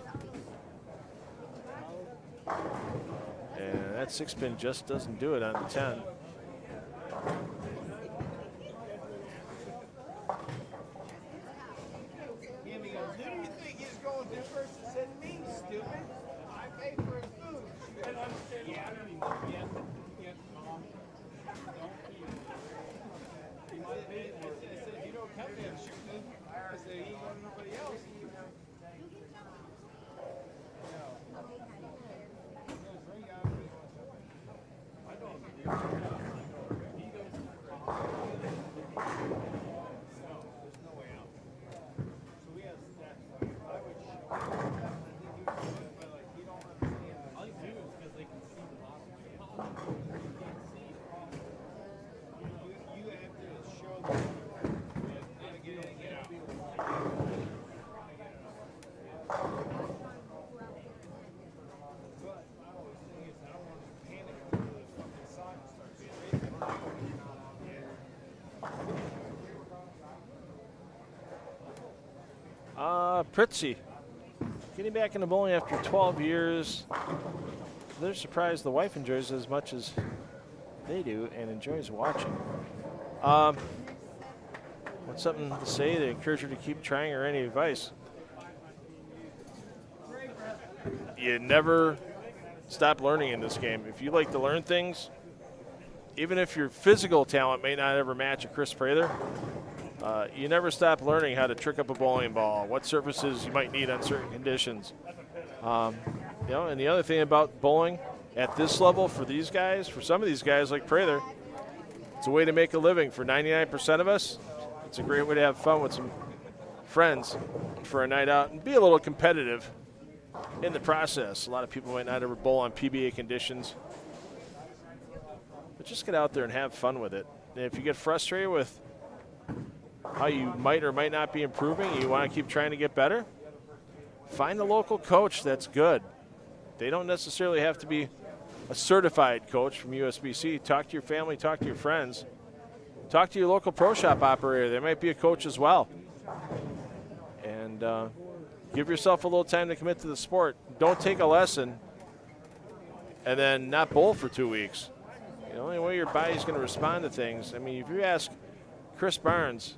And that 6-pin just doesn't do it on the 10. Pritzy getting back into bowling after 12 years. They're surprised the wife enjoys it as much as they do and enjoys watching. What's something to say to encourage her to keep trying, or any advice? You never stop learning in this game. If you like to learn things, even if your physical talent may not ever match a Chris Prather, you never stop learning how to trick up a bowling ball, what surfaces you might need on certain conditions. You know, and the other thing about bowling at this level for these guys, for some of these guys like Prather, it's a way to make a living. For 99% of us, it's a great way to have fun with some friends for a night out and be a little competitive in the process. A lot of people might not ever bowl on PBA conditions, but just get out there and have fun with it. And if you get frustrated with how you might or might not be improving, and you want to keep trying to get better, find a local coach that's good. They don't necessarily have to be a certified coach from USBC. Talk to your family, talk to your friends, talk to your local pro shop operator. There might be a coach as well. And give yourself a little time to commit to the sport. Don't take a lesson and then not bowl for 2 weeks. The only way your body's going to respond to things, I mean, if you ask Chris Barnes,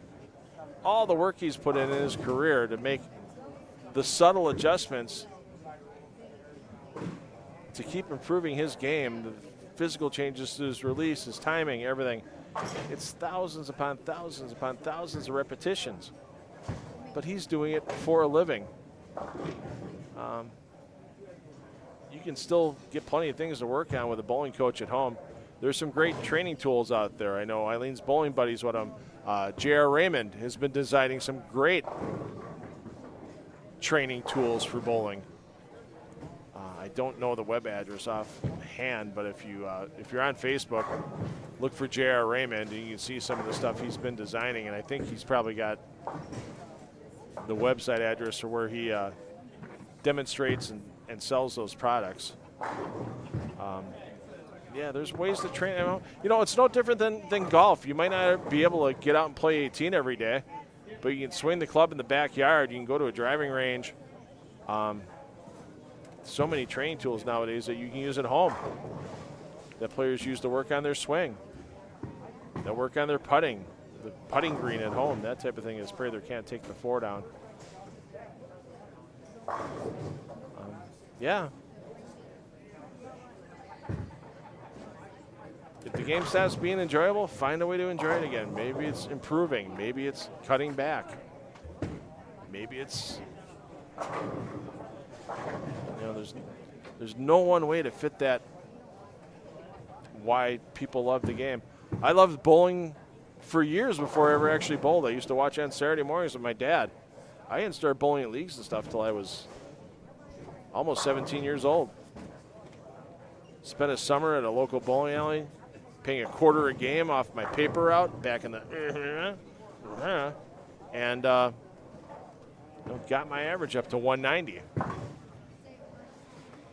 all the work he's put in his career to make the subtle adjustments to keep improving his game, the physical changes to his release, his timing, everything, it's thousands upon thousands upon thousands of repetitions. But he's doing it for a living. You can still get plenty of things to work on with a bowling coach at home. There's some great training tools out there. I know Eileen's bowling buddies with him. J.R. Raymond has been designing some great training tools for bowling. I don't know the web address offhand, but if you're on Facebook, look for J.R. Raymond, and you can see some of the stuff he's been designing. And I think he's probably got the website address for where he demonstrates and sells those products. Yeah, there's ways to train. You know, it's no different than golf. You might not be able to get out and play 18 every day, but you can swing the club in the backyard. You can go to a driving range. So many training tools nowadays that you can use at home that players use to work on their swing, that work on their putting, the putting green at home, that type of thing, as Prather can't take the 4 down. Yeah. If the game stops being enjoyable, find a way to enjoy it again. Maybe it's improving. Maybe it's cutting back. Maybe it's, you know, there's no one way to fit that, why people love the game. I loved bowling for years before I ever actually bowled. I used to watch on Saturday mornings with my dad. I didn't start bowling at leagues and stuff till I was almost 17 years old. Spent a summer at a local bowling alley, paying $0.25 a game off my paper route back in the and got my average up to 190.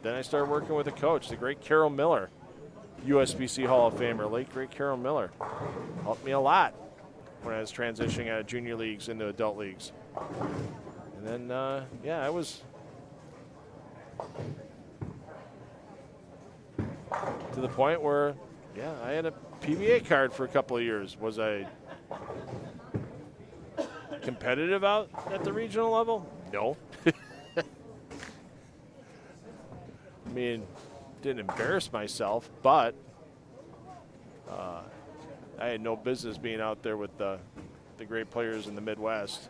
Then I started working with a coach, the great Carol Miller, USBC Hall of Famer, late great Carol Miller. Helped me a lot when I was transitioning out of junior leagues into adult leagues. And then, yeah, I was to the point where, yeah, I had a PBA card for a couple of years. Was I competitive out at the regional level? No. I mean, didn't embarrass myself, but I had no business being out there with the great players in the Midwest.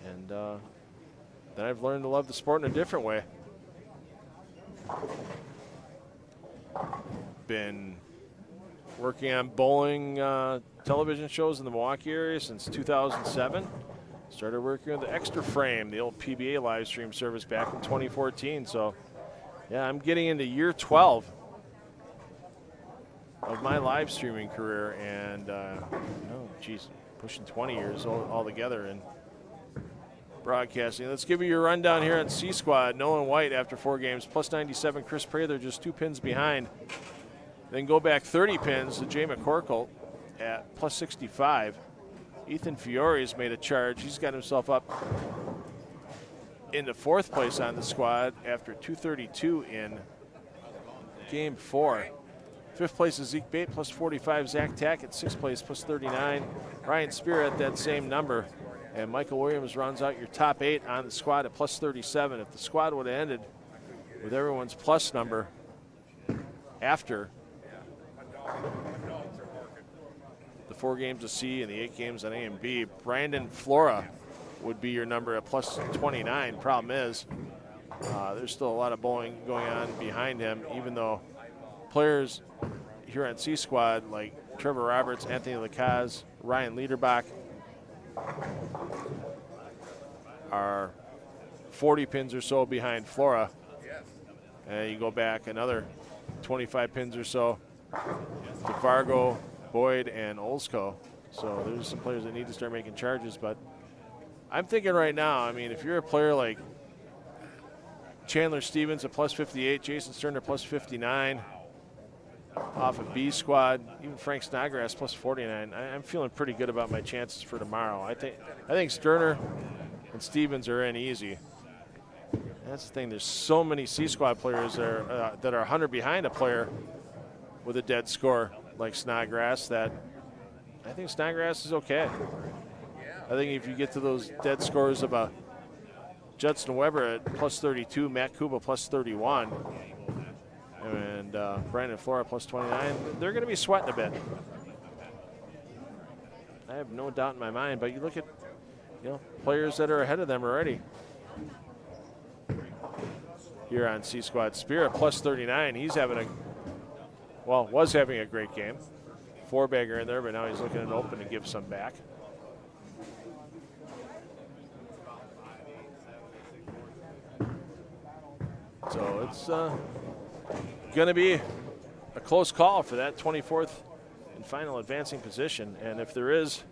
And then I've learned to love the sport in a different way. Been working on bowling television shows in the Milwaukee area since 2007. Started working with the Extra Frame, the old PBA live stream service, back in 2014. So, yeah, I'm getting into year 12 of my live streaming career, and pushing 20 years altogether in broadcasting. Let's give you your rundown here on C Squad. Nolan White after 4 games, plus 97. Chris Prather just 2 pins behind. Then go back 30 pins to Jay McCorkle at plus 65. Ethan Fiore's made a charge. He's got himself up into 4th place on the squad after 232 in game 4. 5th place is Zeke Bait, plus 45. Zach Tack at 6th place, plus 39. Ryan Spear at that same number. And Michael Williams rounds out your top 8 on the squad at plus 37. If the squad would have ended with everyone's plus number after the 4 games of C and the 8 games on A and B, Brandon Flora would be your number at plus 29. Problem is, there's still a lot of bowling going on behind him, even though players here on C squad like Trevor Roberts, Anthony Lacaz, Ryan Liederbach are 40 pins or so behind Flora. And you go back another 25 pins or so to Fargo, Boyd, and Olsko. So there's some players that need to start making charges. But I'm thinking right now, I mean, if you're a player like Chandler Stevens at plus 58, Jason Sterner plus 59, off of B squad, even Frank Snodgrass plus 49. I'm feeling pretty good about my chances for tomorrow. I think Sterner and Stevens are in easy. That's the thing. There's so many C squad players that are 100 behind a player with a dead score like Snodgrass that I think Snodgrass is okay. I think if you get to those dead scores of a Judson Weber at plus 32, Matt Kuba plus 31, and Brandon Flora plus 29, they're going to be sweating a bit. I have no doubt in my mind, but you look at players that are ahead of them already. Here on C squad, Spear at plus 39. He's having was having a great game. 4-bagger in there, but now he's looking at open to give some back. So it's going to be a close call for that 24th and final advancing position. And if there is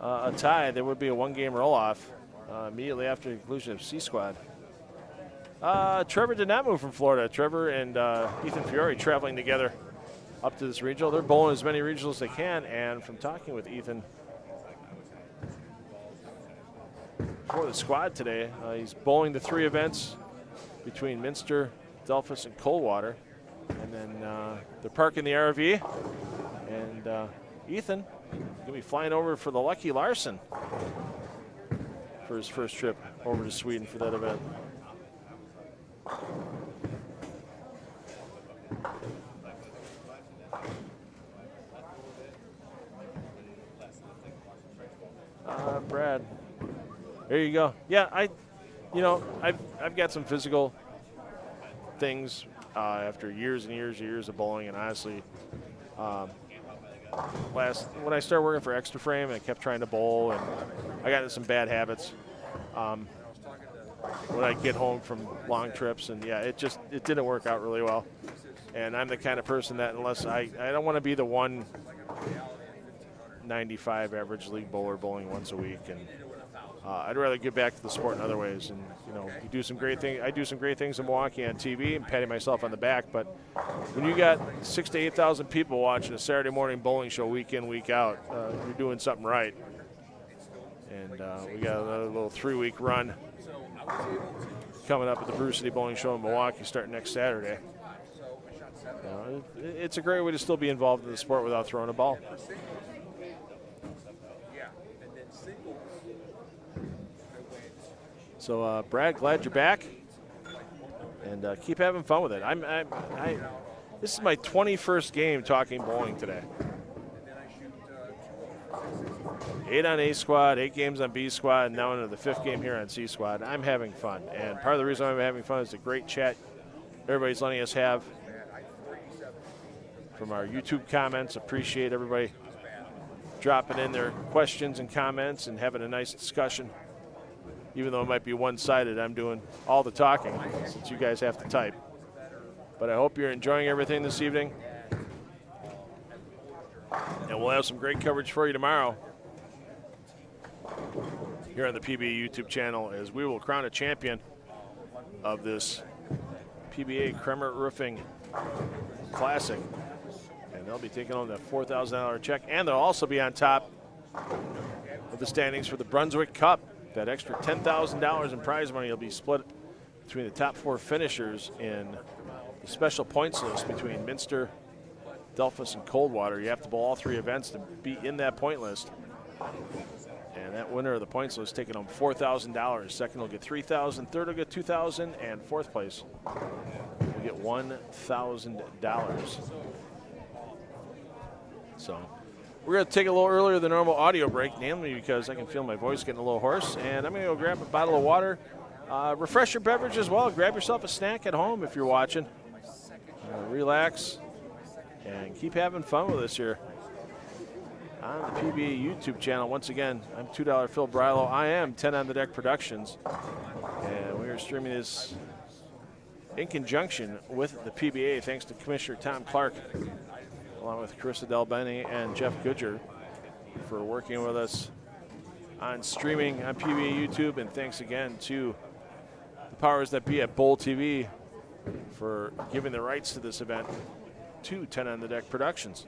a tie, there would be a 1-game roll-off immediately after the conclusion of C squad. Trevor did not move from Florida. Trevor and Ethan Fiore traveling together up to this regional. They're bowling as many regionals as they can. And from talking with Ethan for the squad today, he's bowling the 3 events between Minster, Delphus, and Coldwater. And then they're parking the RV. And Ethan going to be flying over for the Lucky Larson for his first trip over to Sweden for that event. Brad, there you go. Yeah, I've got some physical things after years and years of bowling, and honestly, when I started working for Extra Frame, I kept trying to bowl, and I got into some bad habits. When I get home from long trips, and yeah, it didn't work out really well. And I'm the kind of person that unless I don't want to be the 195 average league bowler bowling once a week, and I'd rather get back to the sport in other ways. And you do some great things. I do some great things in Milwaukee on TV and patting myself on the back. But when you got 6,000 to 8,000 people watching a Saturday morning bowling show week in, week out, you're doing something right. And we got another little 3-week run coming up at the Brew City Bowling Show in Milwaukee starting next Saturday. It's a great way to still be involved in the sport without throwing a ball. So, Brad, glad you're back, and keep having fun with it. This is my 21st game talking bowling today. 8 on A squad, 8 games on B squad, and now into the 5th game here on C squad. I'm having fun, and part of the reason I'm having fun is the great chat everybody's letting us have from our YouTube comments. Appreciate everybody dropping in their questions and comments and having a nice discussion. Even though it might be one-sided, I'm doing all the talking since you guys have to type. But I hope you're enjoying everything this evening. And we'll have some great coverage for you tomorrow here on the PBA YouTube channel as we will crown a champion of this PBA Kremer Roofing Classic. And they'll be taking on the $4,000 check. And they'll also be on top of the standings for the Brunswick Cup. That extra $10,000 in prize money will be split between the top 4 finishers in the special points list between Minster, Delphus, and Coldwater. You have to bowl all 3 events to be in that point list. And that winner of the points list taking home $4,000. Second will get $3,000. Third will get $2,000. And fourth place will get $1,000. So we're going to take a little earlier than normal audio break, namely because I can feel my voice getting a little hoarse. And I'm going to go grab a bottle of water. Refresh your beverage as well. Grab yourself a snack at home if you're watching. Relax and keep having fun with us here on the PBA YouTube channel. Once again, I'm $2 Phil Brylow. I am 10 on the Deck Productions. And we are streaming this in conjunction with the PBA, thanks to Commissioner Tom Clark, along with Carissa Del Bene and Jeff Goodger for working with us on streaming on PBA YouTube. And thanks again to the powers that be at Bowl TV for giving the rights to this event to 10 on the Deck Productions.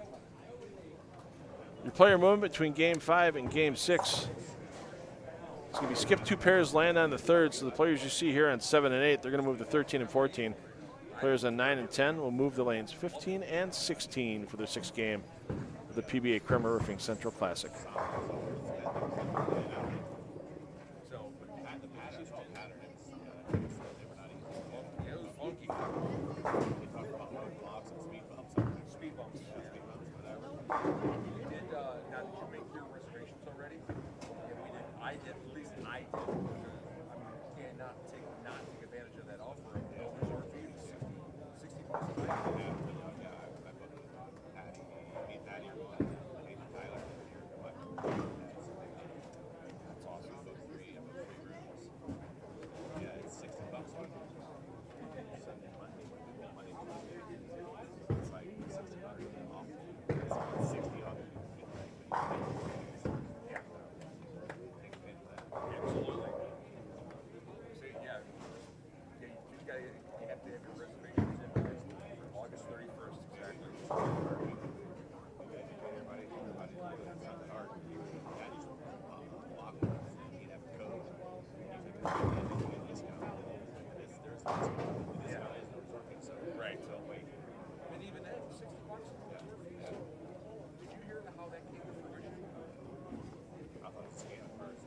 Your player movement between Game 5 and Game 6. It's going to be skip 2 pairs, land on the third. So the players you see here on 7 and 8, they're going to move to 13 and 14. Players on 9 and 10 will move the lanes 15 and 16 for their 6th game of the PBA Kremer Roofing Central Classic. I did, at least I did. I mean, you can't not take advantage of that offer of no resort fee, 60 bucks a night. That's awesome. Yeah, it's 60 bucks. It's like 60 bucks off. It's 60 off. Absolutely. See, yeah. You have to have your reservations in place for August 31st, exactly. Right, so and even then, 60 bucks. Did you hear how that came to fruition? I thought it was scam first.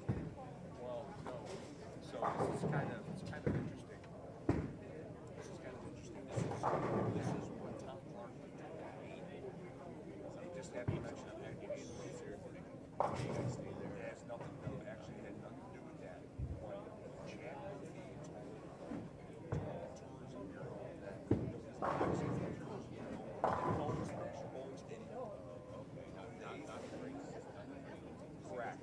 Well, no. So this is kind of interesting. This is kind of interesting. This is what Tom Clark did to me. They just had to mention of that game. Seriously. It has nothing to do, actually had nothing to do with that. When Jack Murphy told Tourism Bureau that owns Stadium. Okay, not correct.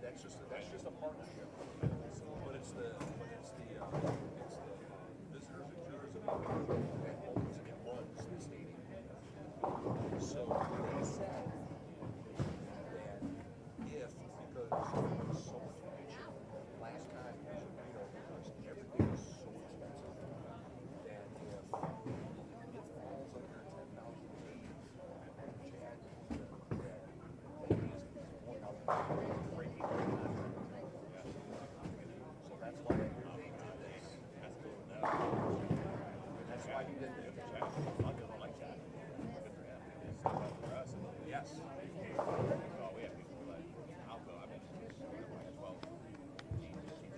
That's just a partnership. But it's the visitors and tourism that owns and runs the stadium. So they said that if, because there was so much picture last time, because everything was so expensive, that if it falls under 10,000 feet, Chad, that he is breaking. So that's why they did this. That's why he did this. Like that. Yes.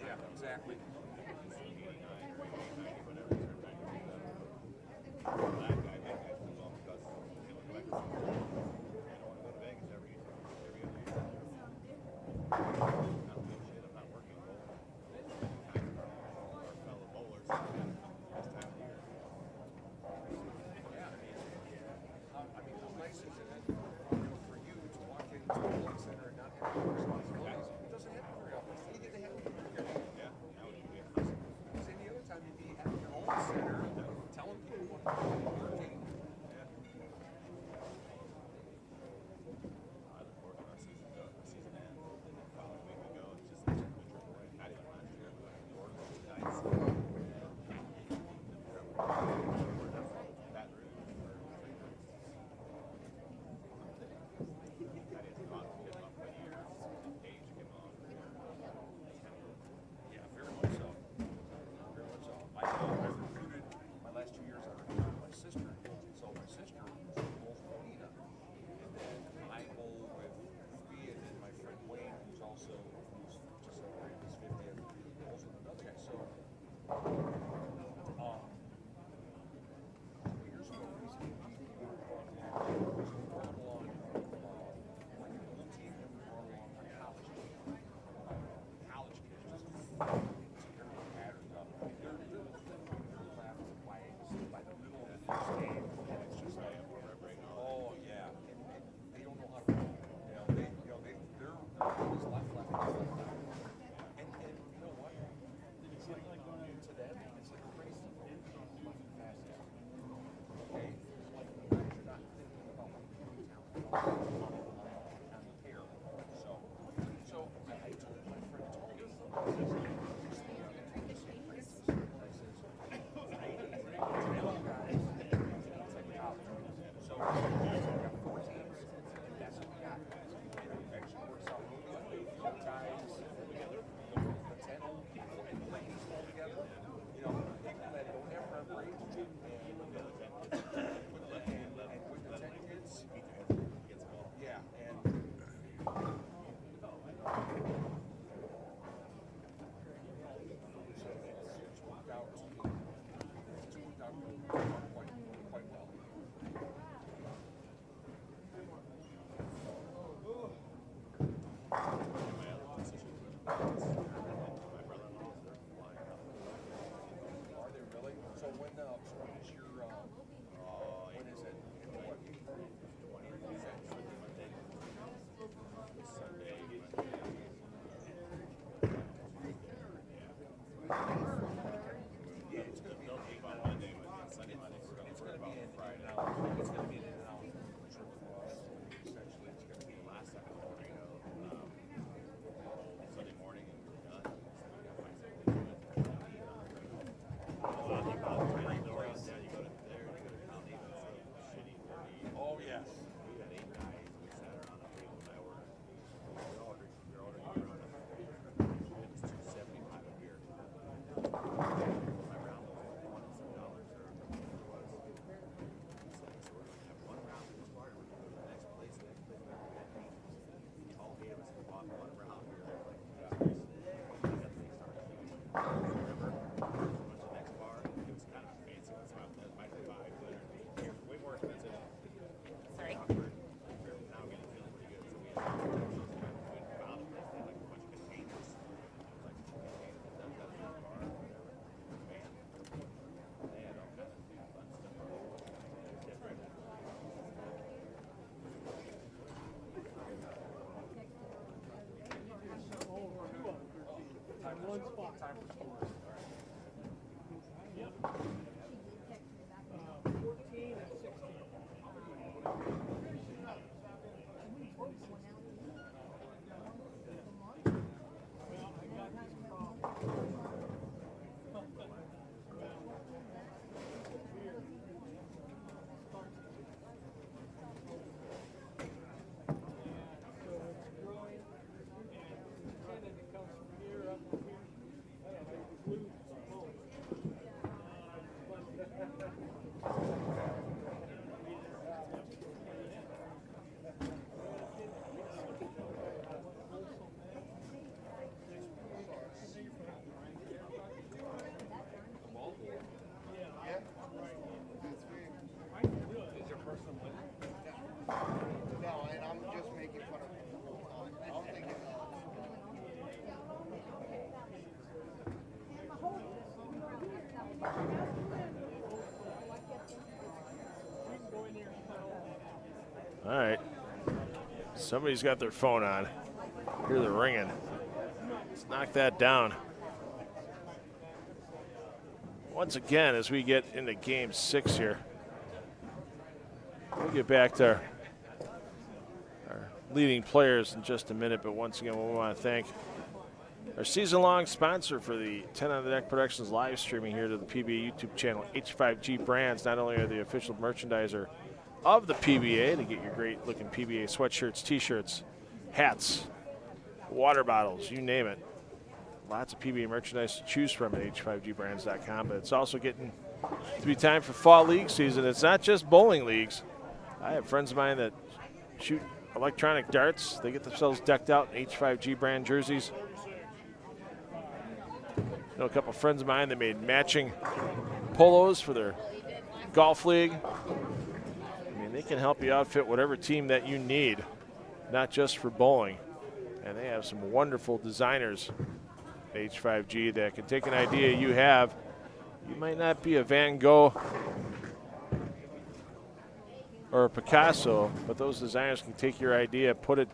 Yeah, exactly. My last 2 years, I recruited my sister quite well. Are they really? So when is your when is it? What? It's gonna be an in-and-out trip for us. Essentially, it's gonna be last second. Sunday morning and we're done. Oh yes. We had 8 guys. We sat around a table and I ordered. You're ordering. It was $2.75 a beer. My round was $27 or whatever it was. So we're gonna have one round in the bar and we're going to the next place. All 8 of us bought one round. We were like, remember, we went to the next bar. It was kind of a fancy one, so that might be $5. Here, way more expensive. Sorry. Awkward. We're now getting feeling pretty good. So we had found a place that had like a bunch of containers. Like containers that dumped out of this bar or whatever. Man, they had all kinds of fun stuff. Different. One spot. Time for scores. 14 and 16. Well, I got this problem. So it's growing, and tendon that comes from here up to here. I don't know, the glue Is your person winning? No, and I'm just making fun of him the whole time. I'm thinking, All right. Somebody's got their phone on. Hear the ringing. Let's knock that down. Once again, as we get into game 6 here, we'll get back to our leading players in just a minute, but once again, we want to thank our season-long sponsor for the 10 on the Deck Productions live streaming here to the PBA YouTube channel, H5G Brands. Not only are the official merchandiser of the PBA to get your great-looking PBA sweatshirts, T-shirts, hats, water bottles, you name it. Lots of PBA merchandise to choose from at h5gbrands.com, but it's also getting to be time for fall league season. It's not just bowling leagues. I have friends of mine that shoot electronic darts. They get themselves decked out in H5G brand jerseys. I know a couple of friends of mine that made matching polos for their golf league. I mean, they can help you outfit whatever team that you need, not just for bowling. And they have some wonderful designers at H5G that can take an idea you have. You might not be a Van Gogh or a Picasso, but those designers can take your idea, put it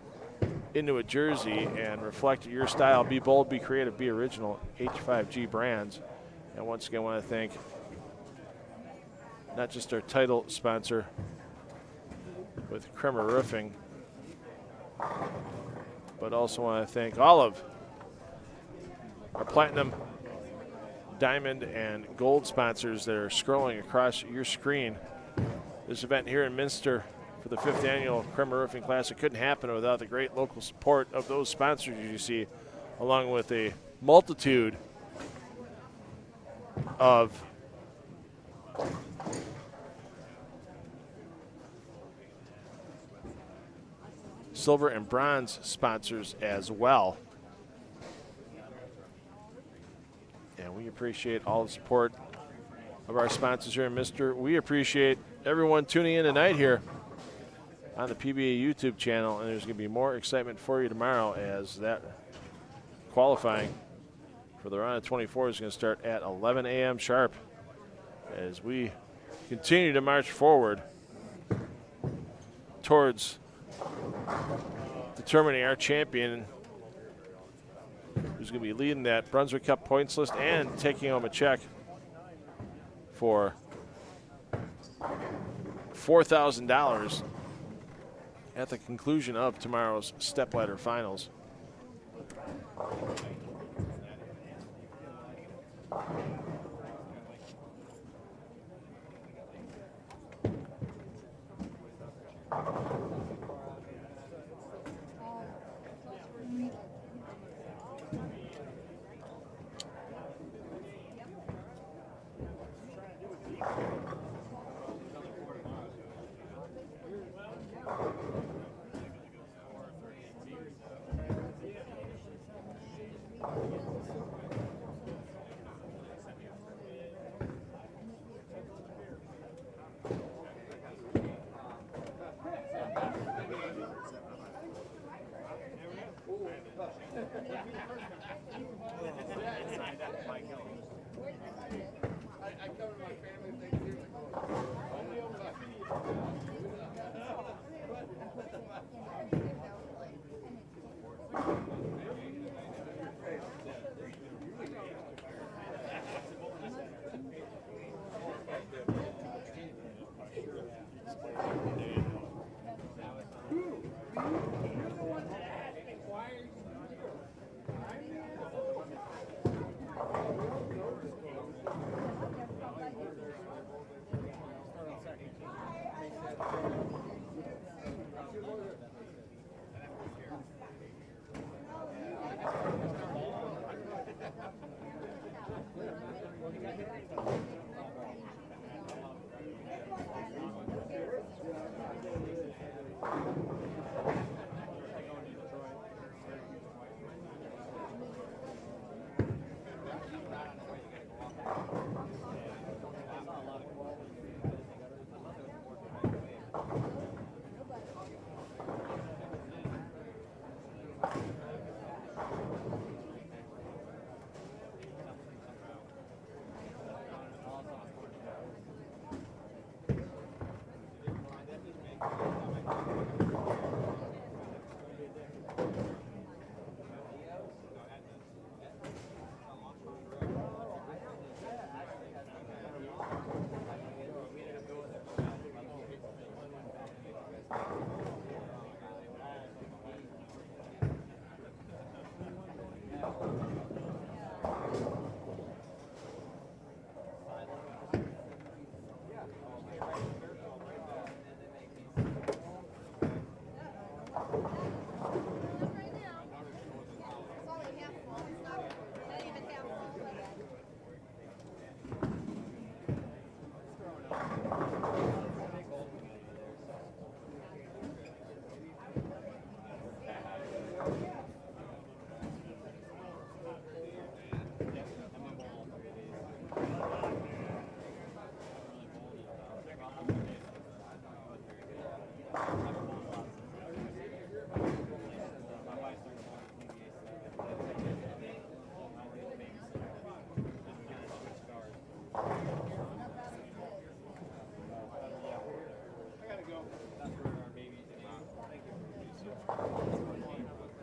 into a jersey, and reflect your style. Be bold, be creative, be original. H5G Brands. And once again, I want to thank not just our title sponsor with Kremer Roofing, but also want to thank all of our platinum, diamond, and gold sponsors that are scrolling across your screen. This event here in Minster for the 5th annual Kremer Roofing Classic couldn't happen without the great local support of those sponsors you see, along with a multitude of silver and bronze sponsors as well. And we appreciate all the support of our sponsors here in Minster. We appreciate everyone tuning in tonight here on the PBA YouTube channel, and there's going to be more excitement for you tomorrow as that qualifying for the round of 24 is going to start at 11 a.m. sharp as we continue to march forward towards determining our champion, who's going to be leading that Brunswick Cup points list and taking home a check for $4,000 at the conclusion of tomorrow's stepladder finals. I covered my family things years ago.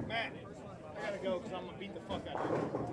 Matt, I gotta go because I'm gonna beat the fuck out of you.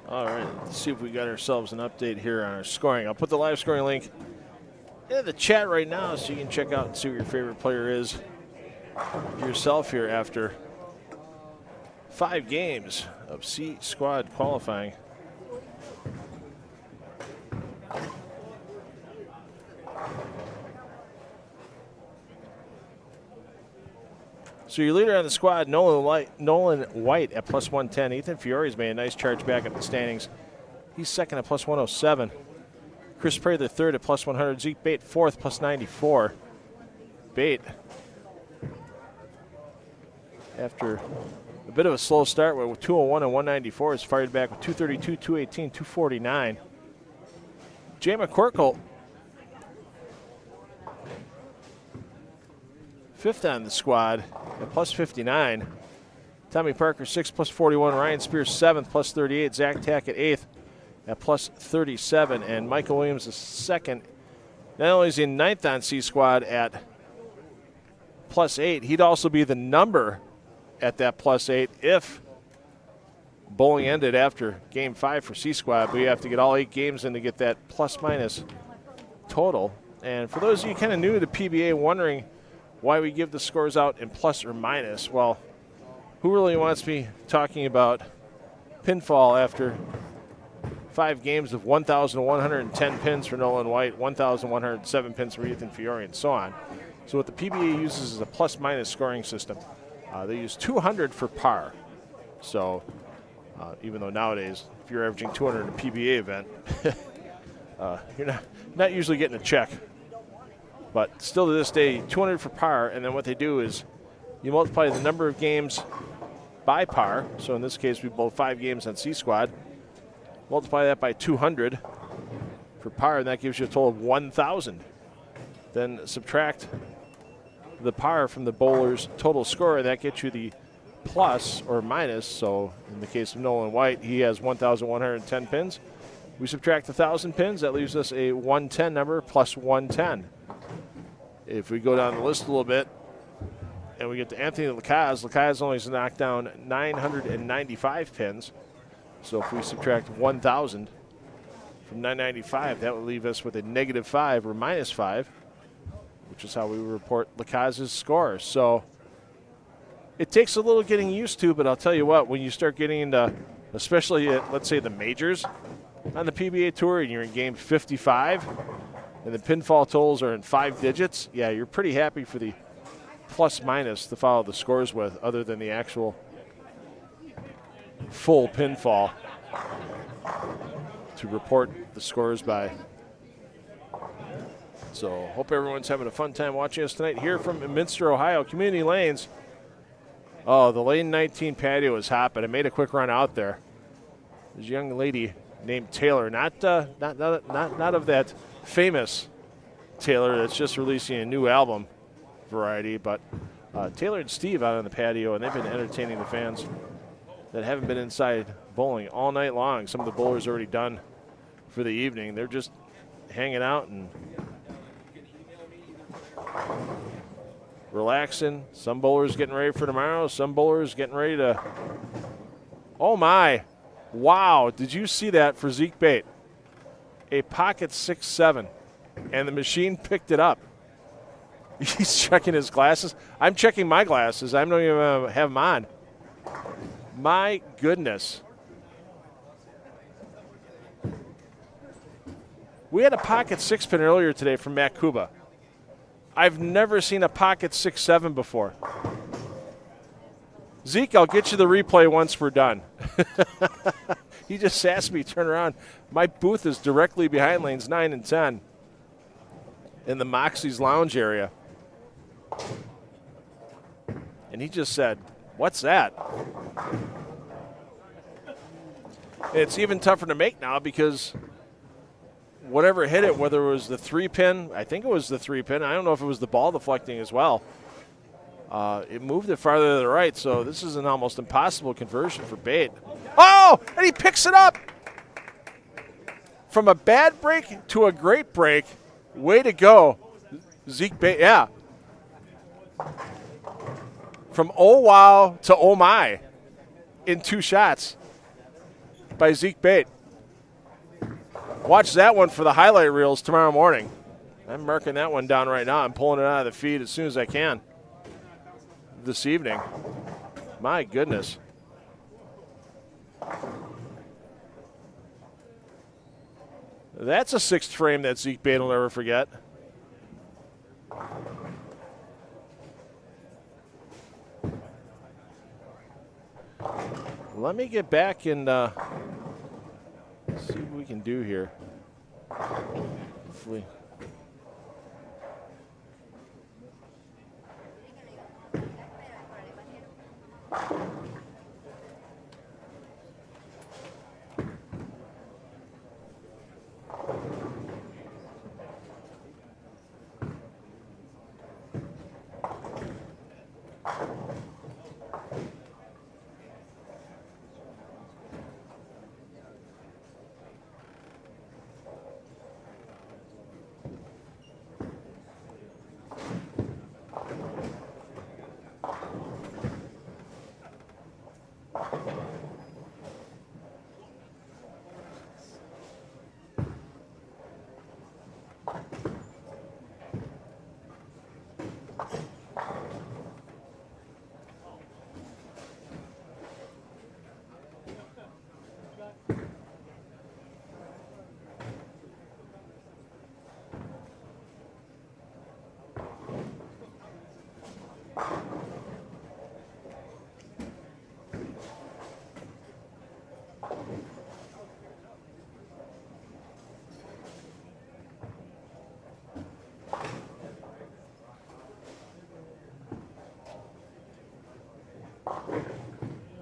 All right, let's see if we got ourselves an update here on our scoring. I'll put the live scoring link in the chat right now so you can check out and see what your favorite player is yourself here after 5 games of C squad qualifying. So your leader on the squad, Nolan White at plus 110. Ethan Fiore's made a nice charge back up the standings. He's second at plus 107. Chris Prather third at plus 100. Zeke Bait fourth, plus 94. Bait, after a bit of a slow start with 201 and 194, is fired back with 232, 218, 249. Jay McCorkle, fifth on the squad at plus 59. Tommy Parker, 6th, plus 41. Ryan Spears, 7th, plus 38. Zach Tackett, 8th, at plus 37. And Michael Williams is second. Not only is he 9th on C squad at plus 8, he'd also be the number at that plus 8 if bowling ended after game 5 for C squad. But you have to get all 8 games in to get that plus minus total. And for those of you kind of new to PBA, wondering why we give the scores out in plus or minus, well, who really wants me talking about pinfall after 5 games of 1,110 pins for Nolan White, 1,107 pins for Ethan Fiore, and so on. So what the PBA uses is a plus-minus scoring system. They use 200 for par. So even though nowadays, if you're averaging 200 in a PBA event, you're not usually getting a check. But still to this day, 200 for par, and then what they do is you multiply the number of games by par. So in this case, we bowled 5 games on C squad. Multiply that by 200 for par, and that gives you a total of 1,000. Then subtract the par from the bowler's total score, and that gets you the plus or minus. So in the case of Nolan White, he has 1,110 pins. We subtract 1,000 pins, that leaves us a 110 number plus 110. If we go down the list a little bit and we get to Anthony Lacaz only has knocked down 995 pins. So if we subtract 1,000 from 995, that would leave us with a -5 or -5, which is how we report Lacaz's score. So it takes a little getting used to, but I'll tell you what, when you start getting into, especially at, let's say, the majors on the PBA Tour, and you're in game 55, and the pinfall totals are in 5 digits, yeah, you're pretty happy for the plus-minus to follow the scores with, other than the actual full pinfall to report the scores by. So hope everyone's having a fun time watching us tonight here from Minster, Ohio. Community Lanes. Oh, the lane 19 patio is hopping. I made a quick run out there. There's a young lady named Taylor, not of that famous Taylor that's just releasing a new album variety, but Taylor and Steve out on the patio, and they've been entertaining the fans that haven't been inside bowling all night long. Some of the bowlers already done for the evening. They're just hanging out and Relaxing. Some bowlers getting ready for tomorrow. Some bowlers getting ready to. Oh my! Wow! Did you see that for Zeke Bait? A pocket 6-7, and the machine picked it up. He's checking his glasses. I'm checking my glasses. I don't even have them on. My goodness. We had a pocket 6-pin earlier today from Matt Kuba. I've never seen a pocket 6-7 before. Zeke, I'll get you the replay once we're done. He just asked me to turn around. My booth is directly behind lanes 9 and 10 in the Moxie's lounge area. And he just said, "What's that?" It's even tougher to make now because whatever hit it, whether it was the 3-pin, I think it was the 3-pin. I don't know if it was the ball deflecting as well. It moved it farther to the right, so this is an almost impossible conversion for Bait. Oh, and he picks it up. From a bad break to a great break. Way to go, Zeke Bait. Yeah. From oh wow to oh my in 2 shots by Zeke Bait. Watch that one for the highlight reels tomorrow morning. I'm marking that one down right now. I'm pulling it out of the feed as soon as I can this evening. My goodness. That's a 6th frame that Zeke Bait will never forget. Let me get back and see what we can do here. Hopefully.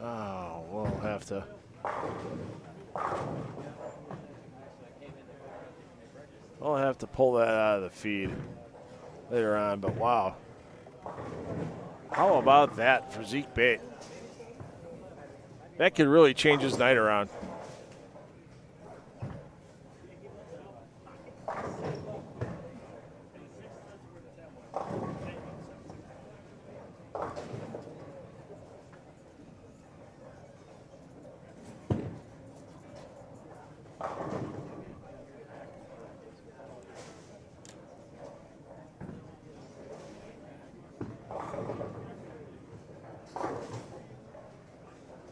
Oh, we'll have to. I'll have to pull that out of the feed later on, but wow. How about that for Zeke Bait? That could really change his night around.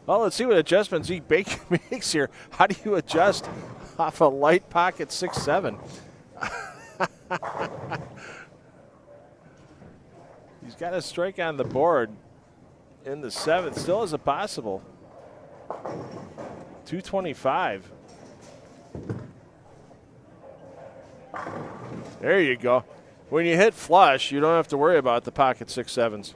Well, let's see what adjustment Zeke Bait makes here. How do you adjust off a light pocket 6-7? He's got a strike on the board in the 7th. Still is it possible? 225. There you go. When you hit flush, you don't have to worry about the pocket 6-7s.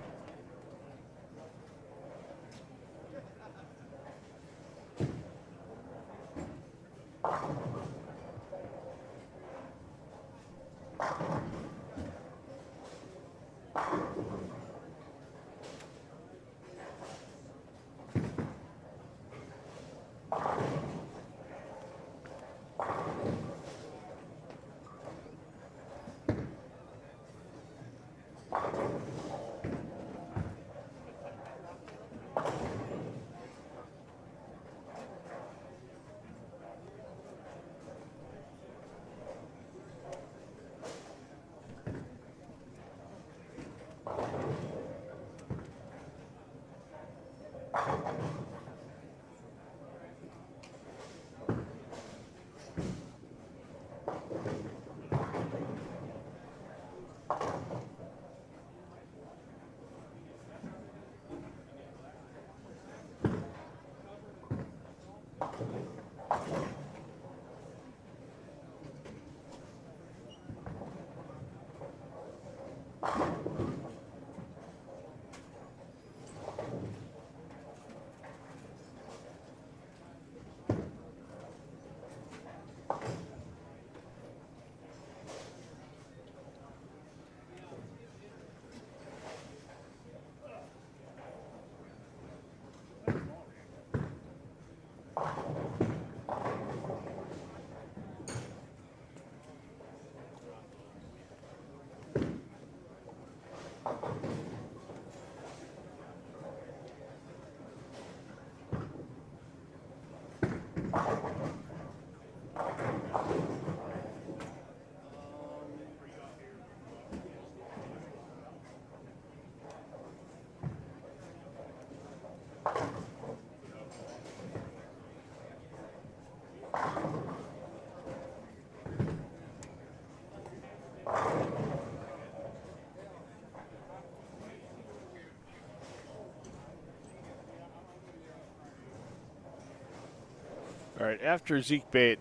All right, after Zeke Bait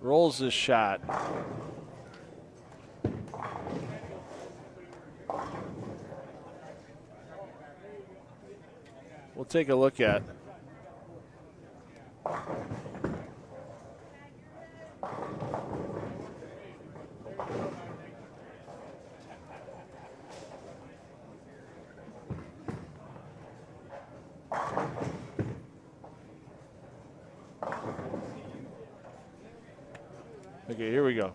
rolls this shot, we'll take a look at okay, here we go.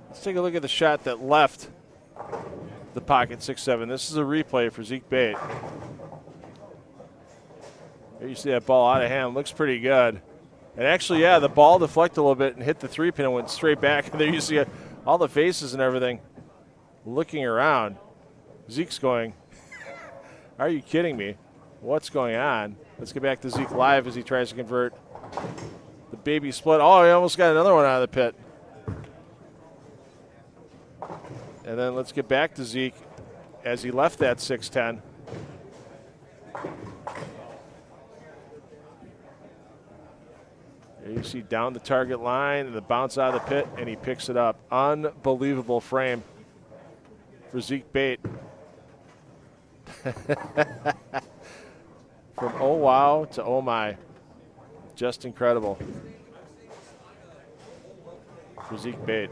Let's take a look at the shot that left the pocket 6-7. This is a replay for Zeke Bait. There you see that ball out of hand. Looks pretty good. And actually, yeah, the ball deflected a little bit and hit the 3-pin and went straight back. And there you see all the faces and everything looking around. Zeke's going, are you kidding me? What's going on? Let's get back to Zeke live as he tries to convert the baby split. Oh, he almost got another one out of the pit. And then let's get back to Zeke as he left that 6-10. There you see down the target line and the bounce out of the pit, and he picks it up. Unbelievable frame for Zeke Bait. From oh wow to oh my. Just incredible for Zeke Bait.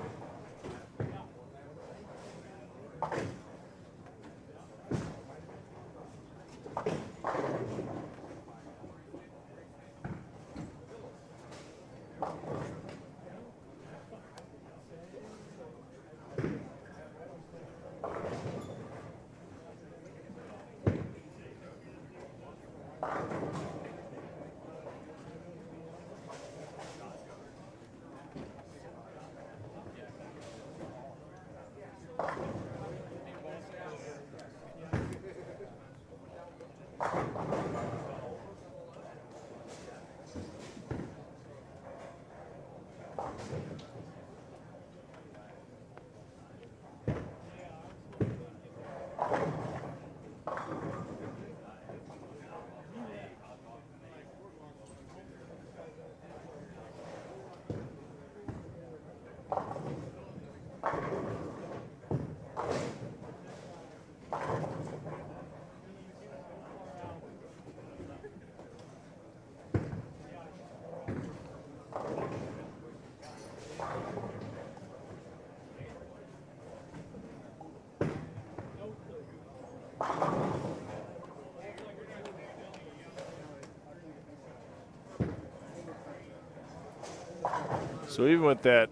So even with that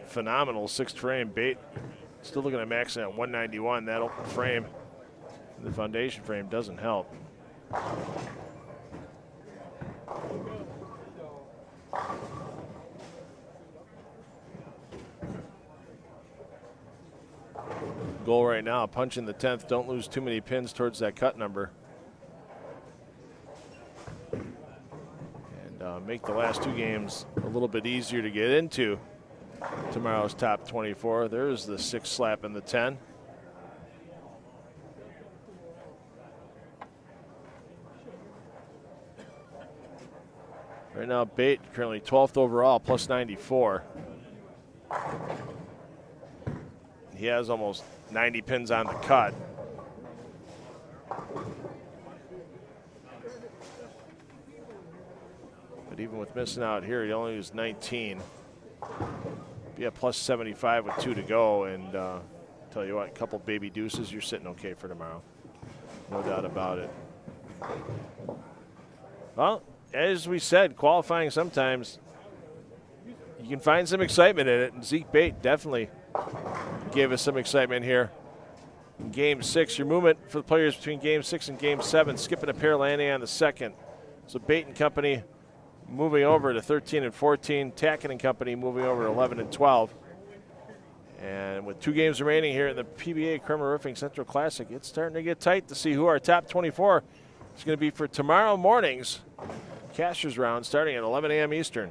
phenomenal 6th frame, Bait still looking at maxing at 191. That open frame, the foundation frame doesn't help. Goal right now, punch in the 10th. Don't lose too many pins towards that cut number. And make the last 2 games a little bit easier to get into tomorrow's top 24. There's the 6 slap in the 10. Right now, Bait currently 12th overall, plus 94. He has almost 90 pins on the cut. But even with missing out here, he only used 19. Be at plus 75 with 2 to go. And tell you what, a couple baby deuces, you're sitting okay for tomorrow. No doubt about it. Well, as we said, qualifying sometimes you can find some excitement in it. And Zeke Bait definitely gave us some excitement here. In Game 6, your movement for the players between Game 6 and Game 7, skipping a pair, landing on the second. So Bait and company moving over to 13 and 14. Tackett and company moving over to 11 and 12. And with 2 games remaining here in the PBA Kremer Roofing Central Classic, it's starting to get tight to see who our top 24 is going to be for tomorrow morning's Cashers round starting at 11 a.m. Eastern.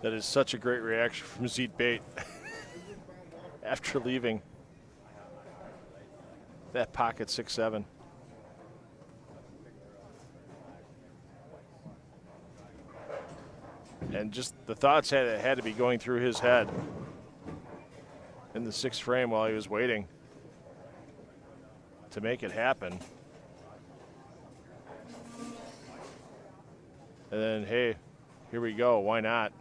That is such a great reaction from Zeke Bait after leaving that pocket 6-7. And just the thoughts had to be going through his head in the 6th frame while he was waiting to make it happen. And then, hey, here we go. Why not?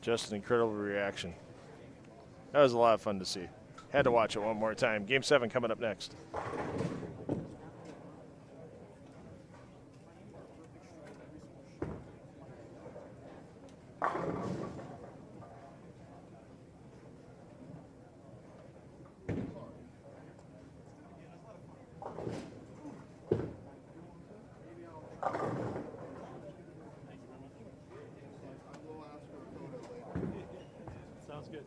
Just an incredible reaction. That was a lot of fun to see. Had to watch it one more time. Game 7 coming up next. Sounds good.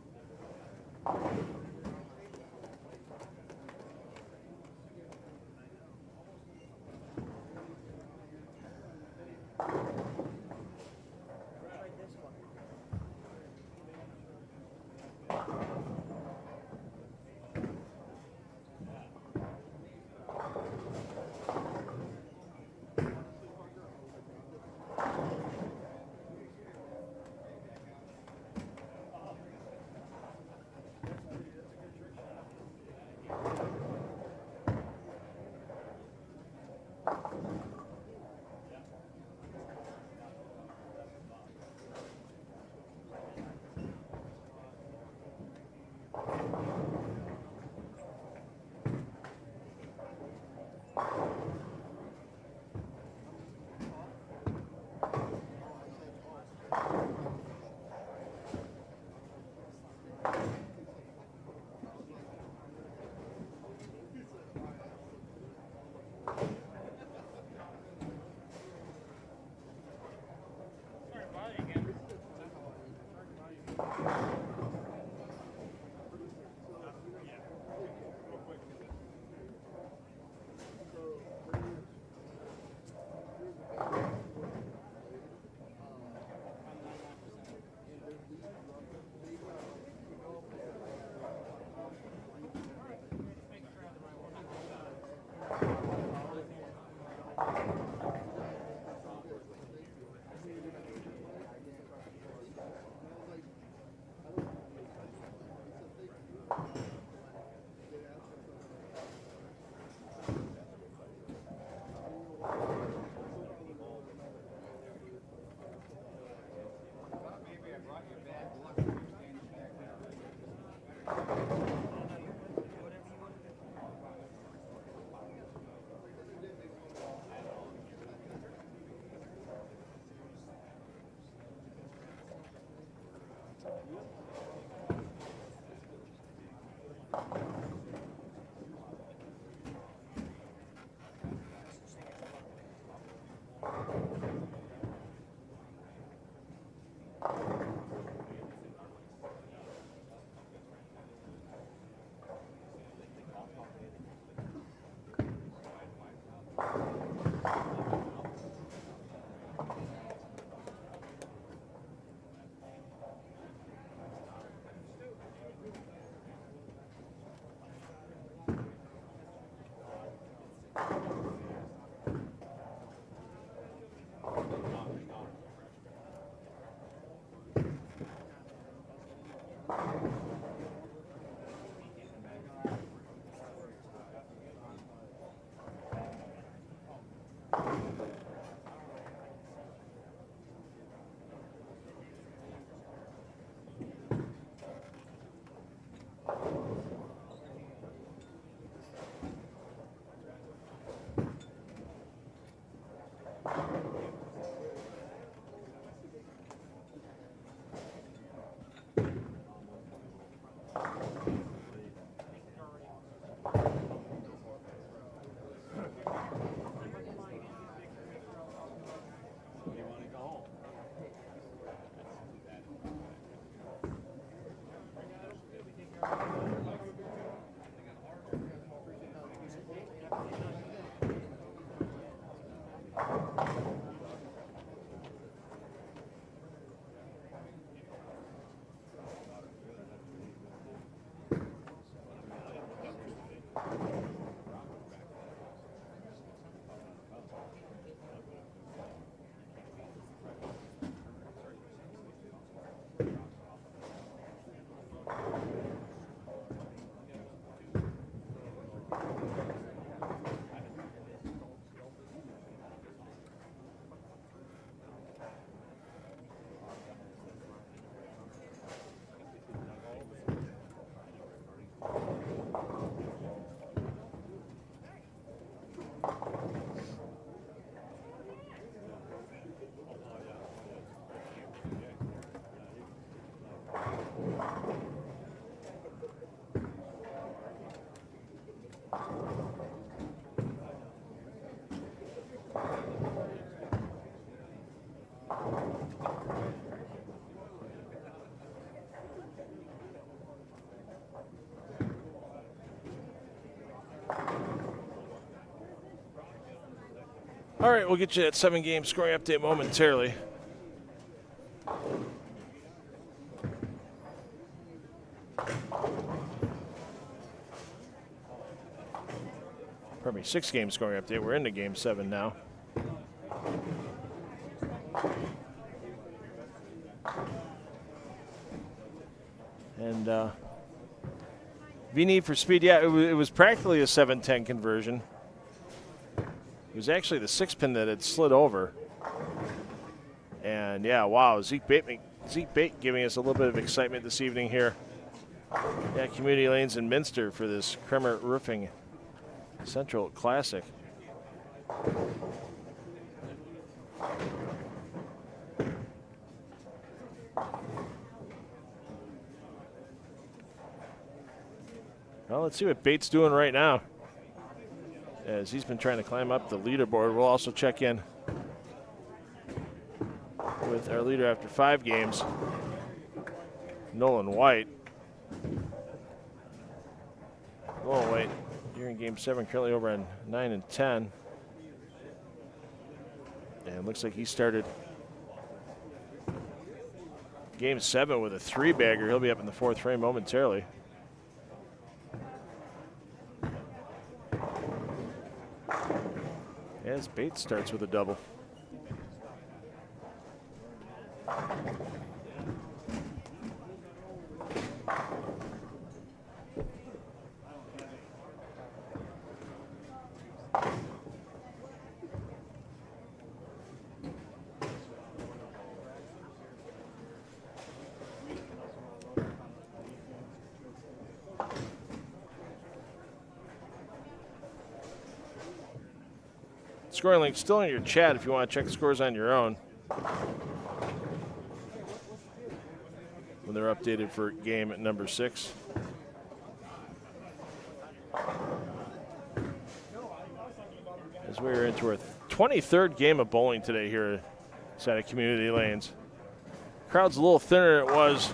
All right, we'll get you that 7-game scoring update momentarily. Pardon me, 6-game scoring update. We're into Game 7 now. And V-Need for Speed, yeah, it was practically a 7-10 conversion. It was actually the 6-pin that had slid over. And yeah, wow, Zeke Bait giving us a little bit of excitement this evening here at Community Lanes in Minster for this Kremer Roofing Central Classic. Well, let's see what Bait's doing right now, as he's been trying to climb up the leaderboard. We'll also check in with our leader after 5 games, Nolan White. Nolan White, here in Game 7, currently over on 9 and 10. And looks like he started Game 7 with a 3-bagger. He'll be up in the 4th frame momentarily. As Bait starts with a double. Scoring link still in your chat if you want to check the scores on your own when they're updated for game number 6. As we're into our 23rd game of bowling today here inside of Community Lanes. Crowd's a little thinner than it was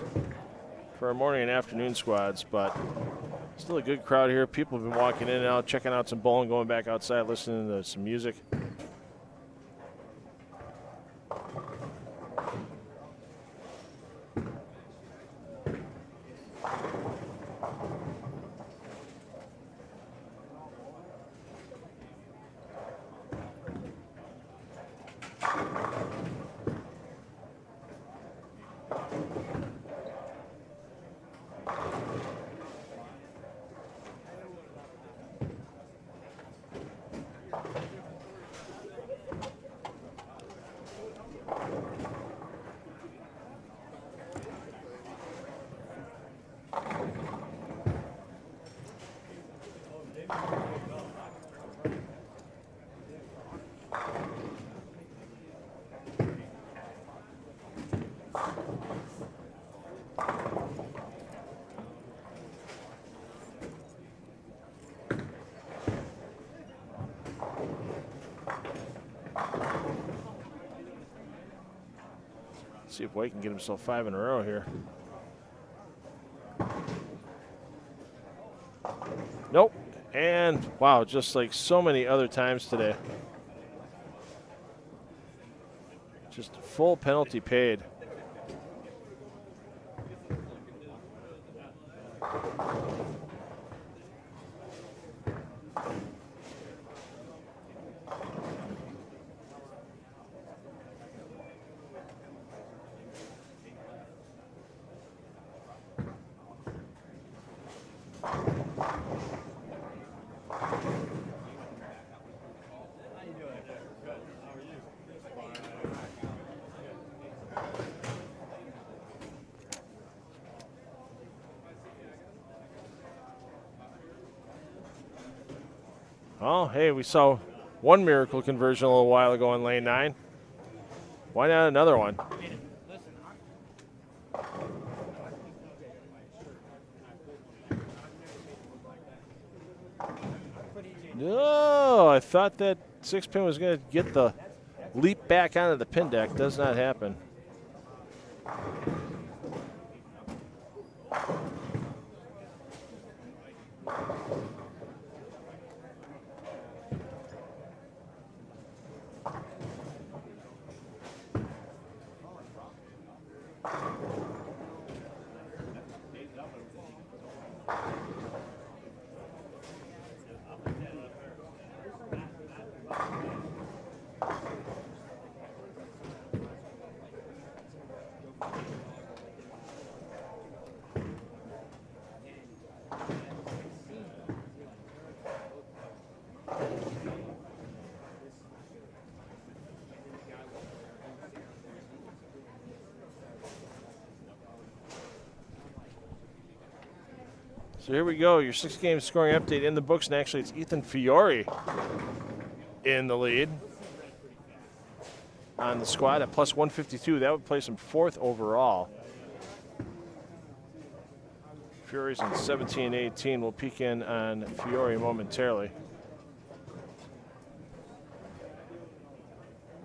for our morning and afternoon squads, but still a good crowd here. People have been walking in and out, checking out some bowling, going back outside, listening to some music. See if White can get himself 5 in a row here. Nope. And wow, just like so many other times today. Just full penalty paid. Oh, hey, we saw one miracle conversion a little while ago in lane 9. Why not another one? No, I thought that 6-pin was going to get the leap back onto the pin deck. Does not happen. So here we go, your 6-game scoring update in the books, and actually it's Ethan Fiore in the lead on the squad at plus 152. That would place him 4th overall. Fiore's in 17-18. We'll peek in on Fiore momentarily.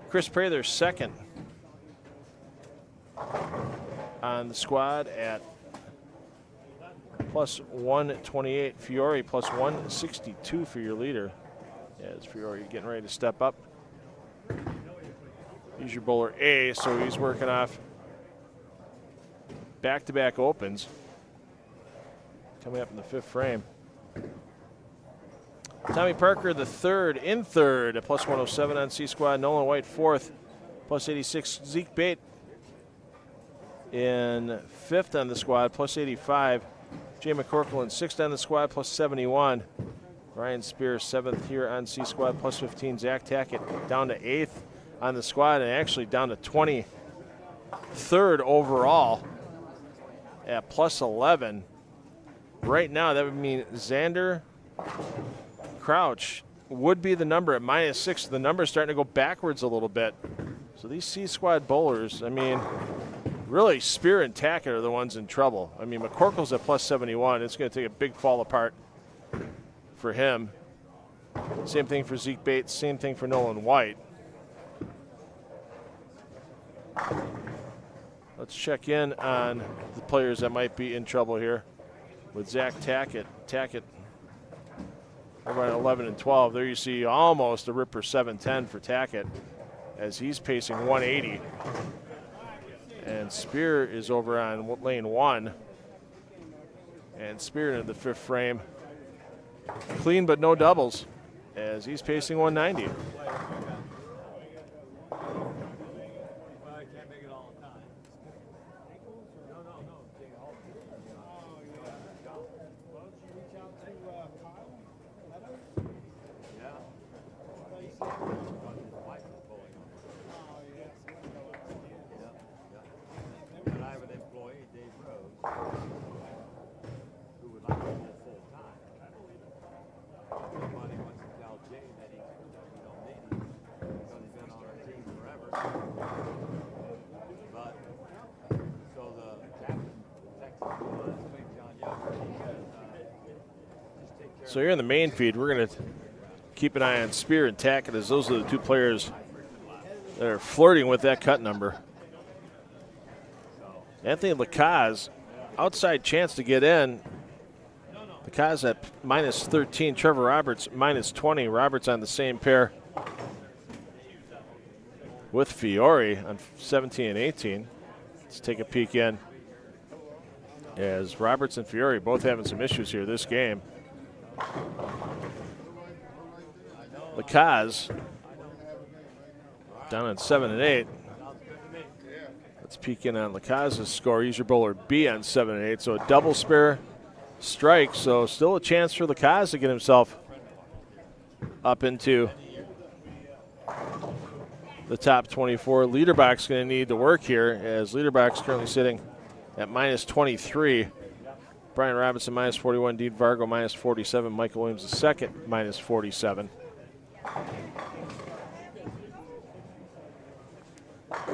Chris Prather 2nd on the squad at plus 128. Fiore plus 162 for your leader. As Fiore getting ready to step up. He's your bowler A, so he's working off back-to-back opens. Coming up in the 5th frame. Tommy Parker the 3rd in 3rd at plus 107 on C squad. Nolan White 4th, plus 86. Zeke Bait in 5th on the squad, plus 85. Jay McCorkle in 6th on the squad, plus 71. Ryan Spears 7th here on C squad, plus 15. Zach Tackett down to 8th on the squad, and actually down to 23rd overall at plus 11. Right now, that would mean Xander Crouch would be the number at -6. The number is starting to go backwards a little bit. So these C squad bowlers, I mean, really Spear and Tackett are the ones in trouble. I mean, McCorkle's at plus 71. It's going to take a big fall apart for him. Same thing for Zeke Bates. Same thing for Nolan White. Let's check in on the players that might be in trouble here with Zach Tackett. Tackett over at 11 and 12. There you see almost a ripper 710 for Tackett as he's pacing 180. And Spear is over on lane 1. And Spear into the 5th frame. Clean but no doubles as he's pacing 190. So here in the main feed, we're going to keep an eye on Spear and Tackett as those are the 2 players that are flirting with that cut number. Anthony Lacaze, outside chance to get in. Lacaze at -13. Trevor Roberts -20. Roberts on the same pair with Fiore on 17 and 18. Let's take a peek in as Roberts and Fiore both having some issues here this game. Lacaze down at 7 and 8. Let's peek in on Lacaze's score. He's your bowler B on 7 and 8. So a double spare strike. So still a chance for Lacaze to get himself up into the top 24. Leaderbox going to need to work here as Leaderbox currently sitting at -23. Brian Robinson -41, Dean Vargo -47, Michael Williams II -47.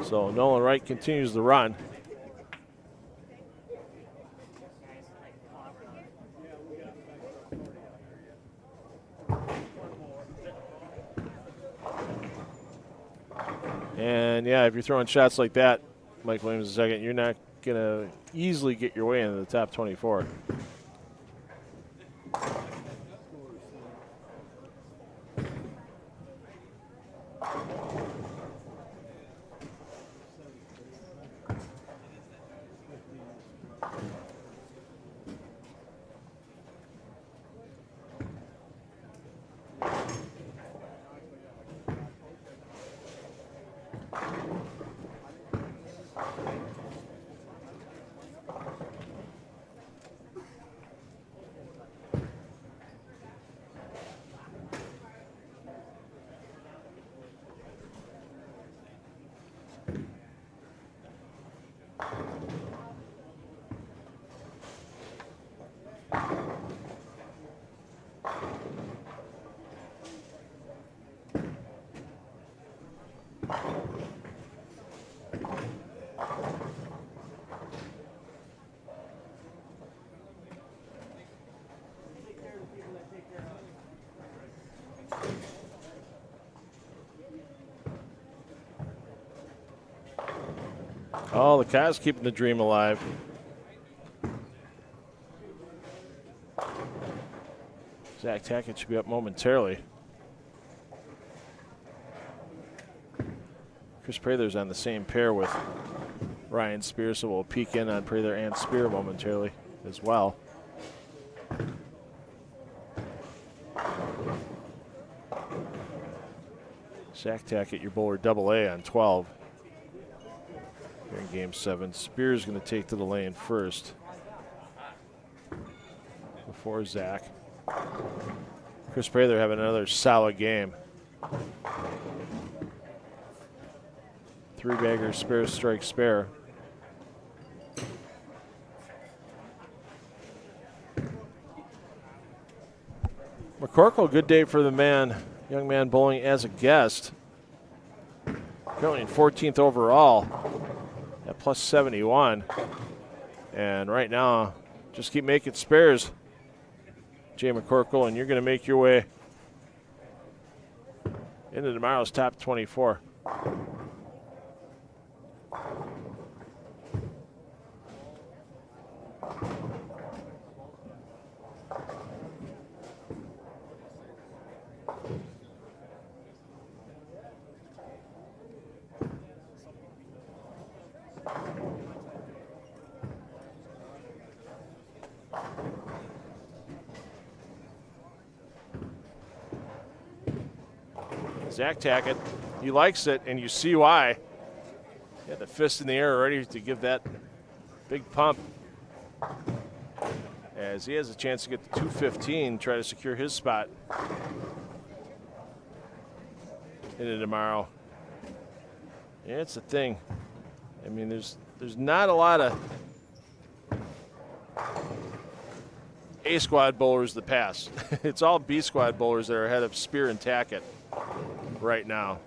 So Nolan Wright continues the run. And yeah, if you're throwing shots like that, Mike Williams II, you're not going to easily get your way into the top 24. Oh, the Cows keeping the dream alive. Zach Tackett should be up momentarily. Chris Prather's on the same pair with Ryan Spear, so we'll peek in on Prather and Spear momentarily as well. Zach Tackett, your bowler AA on 12. Here in game 7. Spear's going to take to the lane first before Zach. Chris Prather having another solid game. 3-bagger, spare, strike, spare. McCorkle, good day for the man, young man bowling as a guest. Currently in 14th overall at plus 71. And right now, just keep making spares, Jay McCorkle, and you're going to make your way into tomorrow's top 24. Zach Tackett, he likes it, and you see why. He had the fist in the air ready to give that big pump, as he has a chance to get to 215, try to secure his spot into tomorrow. Yeah, it's the thing. I mean, there's not a lot of A squad bowlers that pass. It's all B squad bowlers that are ahead of Spear and Tackett right now.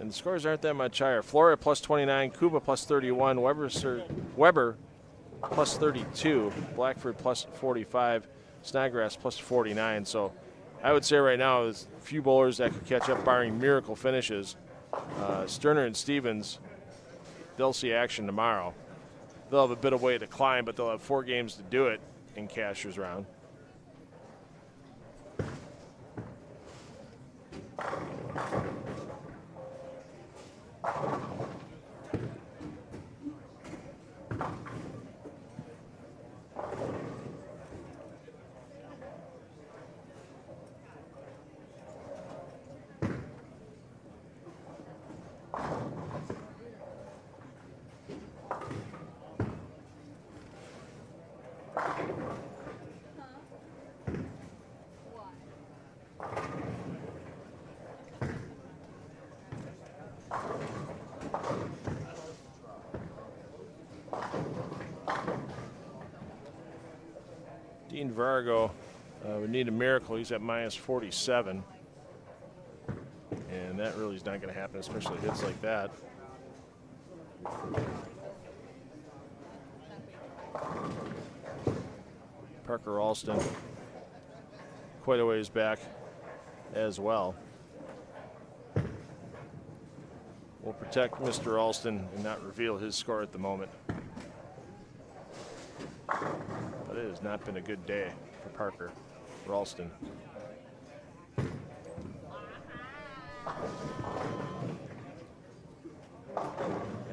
And the scores aren't that much higher. Flora plus 29, Kuba plus 31, Weber plus 32, Blackford plus 45, Snodgrass plus 49. So I would say right now there's a few bowlers that could catch up, barring miracle finishes. Sterner and Stevens, they'll see action tomorrow. They'll have a bit of way to climb, but they'll have 4 games to do it in Cashier's round. Dean Vargo would need a miracle. He's at minus 47. And that really is not going to happen, especially hits like that. Parker Alston, quite a ways back as well. We'll protect Mr. Alston and not reveal his score at the moment. But it has not been a good day for Parker Ralston.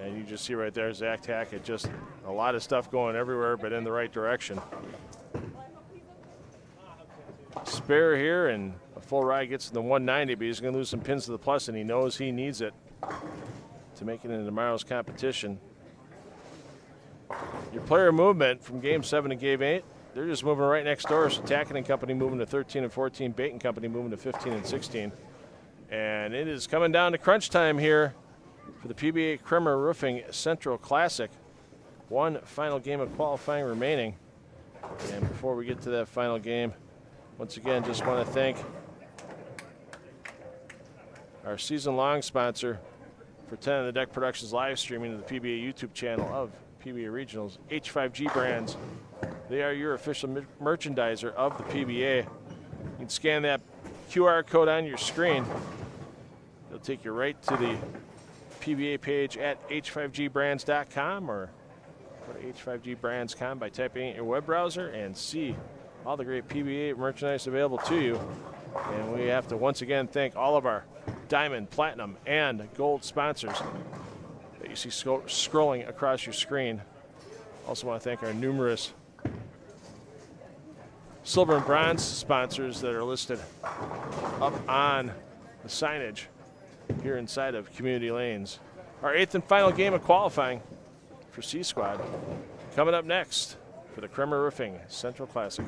And you just see right there, Zach Tackett, just a lot of stuff going everywhere but in the right direction. Spare here, and a full ride gets to the 190, but he's going to lose some pins to the plus, and he knows he needs it to make it into tomorrow's competition. Your player movement from game 7 to game 8, they're just moving right next door. So Tackett and Company moving to 13 and 14, Bait and Company moving to 15 and 16. And it is coming down to crunch time here for the PBA Kremer Roofing Central Classic. One final game of qualifying remaining. And before we get to that final game, once again, just want to thank our season-long sponsor for 10 on the Deck Productions live streaming to the PBA YouTube channel of PBA Regionals, H5G Brands. They are your official merchandiser of the PBA. You can scan that QR code on your screen. It'll take you right to the PBA page at h5gbrands.com or go to h5gbrands.com by typing in your web browser and see all the great PBA merchandise available to you. And we have to once again thank all of our diamond, platinum, and gold sponsors that you see scrolling across your screen. Also want to thank our numerous silver and bronze sponsors that are listed up on the signage here inside of Community Lanes. Our 8th and final game of qualifying for C Squad coming up next for the Kremer Roofing Central Classic.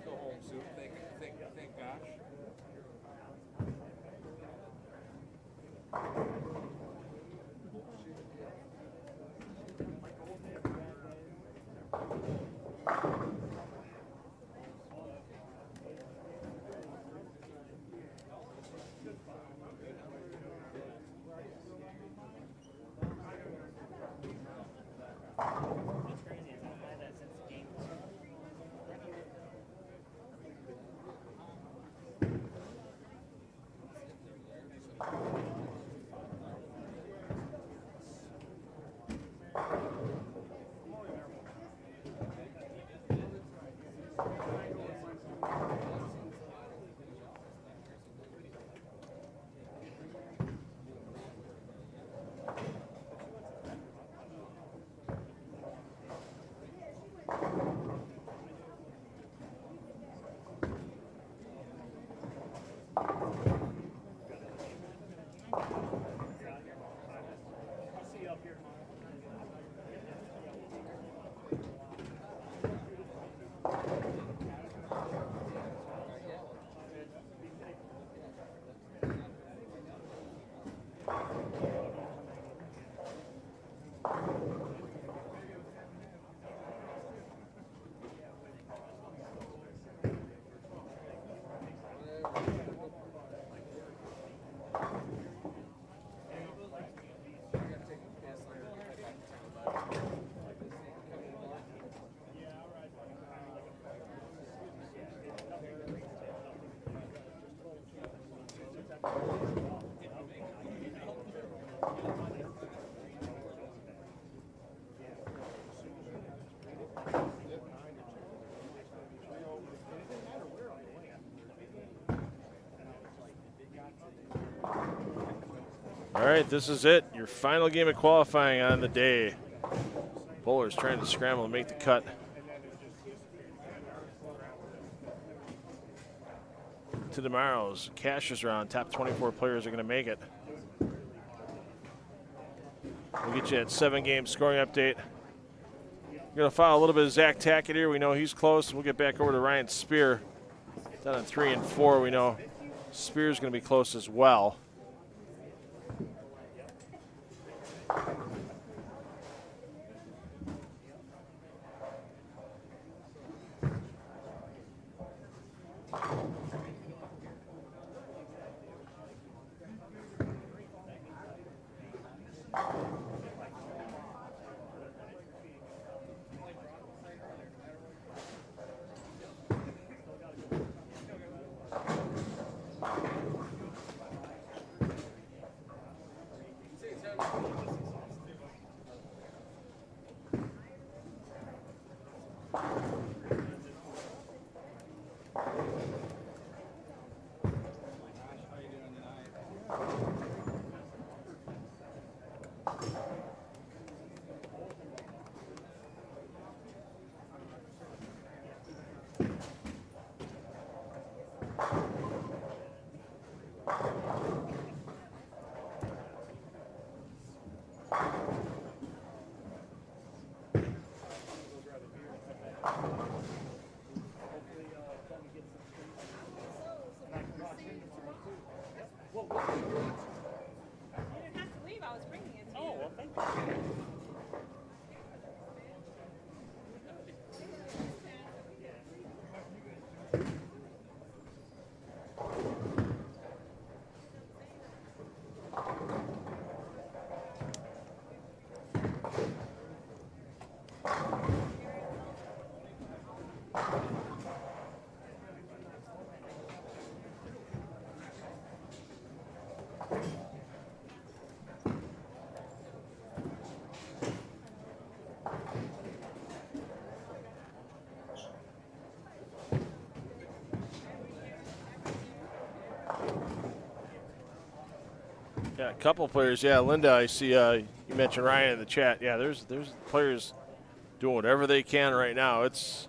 Go home soon. Thank gosh. All right, this is it. Your final game of qualifying on the day. Bowlers trying to scramble and make the cut to tomorrow's Cashers round. Top 24 players are going to make it. We'll get you that 7-game scoring update. We're going to follow a little bit of Zach Tackett here. We know he's close. We'll get back over to Ryan Spear. Down on 3 and 4, we know Spear's going to be close as well. Yeah, a couple players. Yeah, Linda, I see you mentioned Ryan in the chat. Yeah, there's players doing whatever they can right now. It's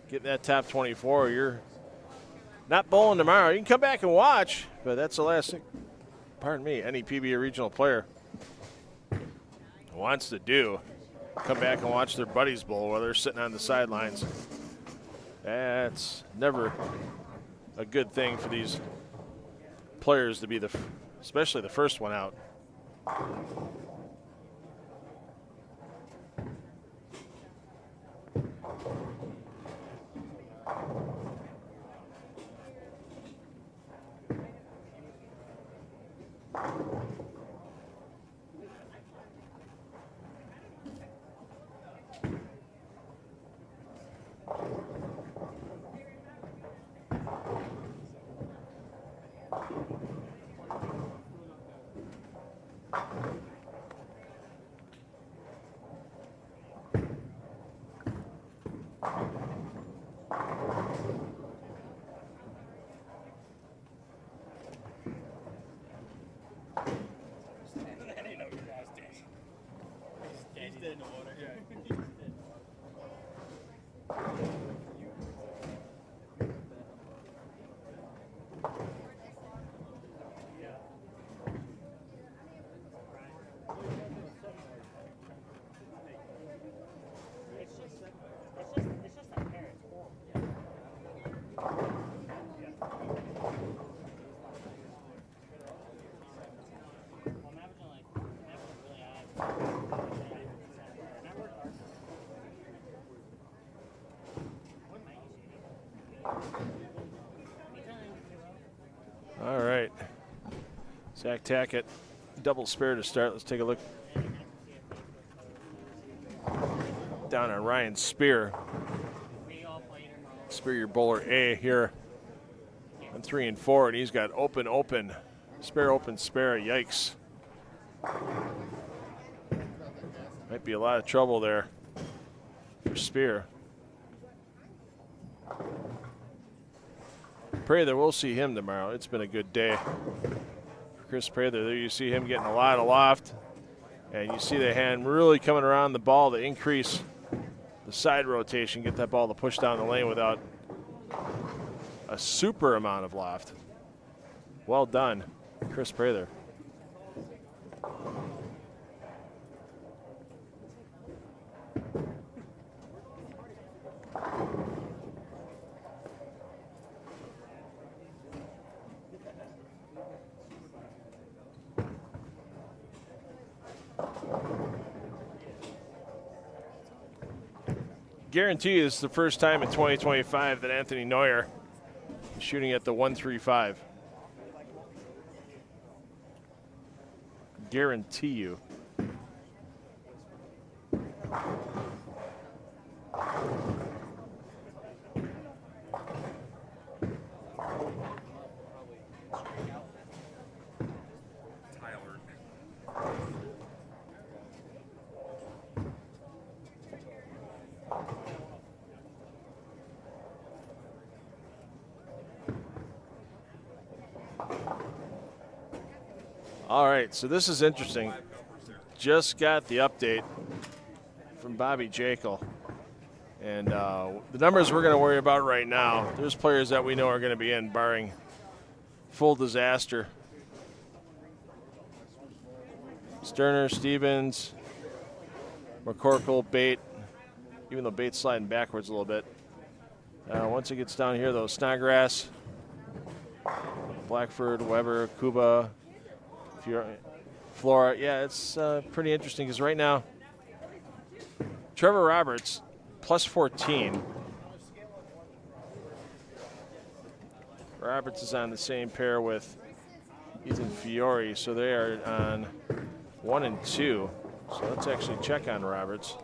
getting that top 24. You're not bowling tomorrow. You can come back and watch, but that's the last thing, pardon me, any PBA regional player wants to do. Come back and watch their buddies bowl while they're sitting on the sidelines. That's never a good thing for these players to be especially the first one out. All right. Zach Tackett, double spare to start. Let's take a look down on Ryan Spear. Spear, your bowler A here on 3 and 4, and he's got open, spare, spare. Yikes. Might be a lot of trouble there for Spear. Prather, we'll see him tomorrow. It's been a good day for Chris Prather. There you see him getting a lot of loft, and you see the hand really coming around the ball to increase the side rotation, get that ball to push down the lane without a super amount of loft. Well done, Chris Prather. Guarantee it's the first time in 2025 that Anthony Neuer is shooting at the 135. Guarantee you. All right, so this is interesting. Just got the update from Bobby Jekyll. And the numbers we're going to worry about right now, there's players that we know are going to be in, barring full disaster. Sterner, Stevens, McCorkle, Bait, even though Bait's sliding backwards a little bit. Once it gets down here, though, Snodgrass, Blackford, Weber, Kuba, Flora. Yeah, it's pretty interesting because right now, Trevor Roberts, plus 14. Roberts is on the same pair with Ethan Fiore, so they are on 1 and 2. So let's actually check on Roberts.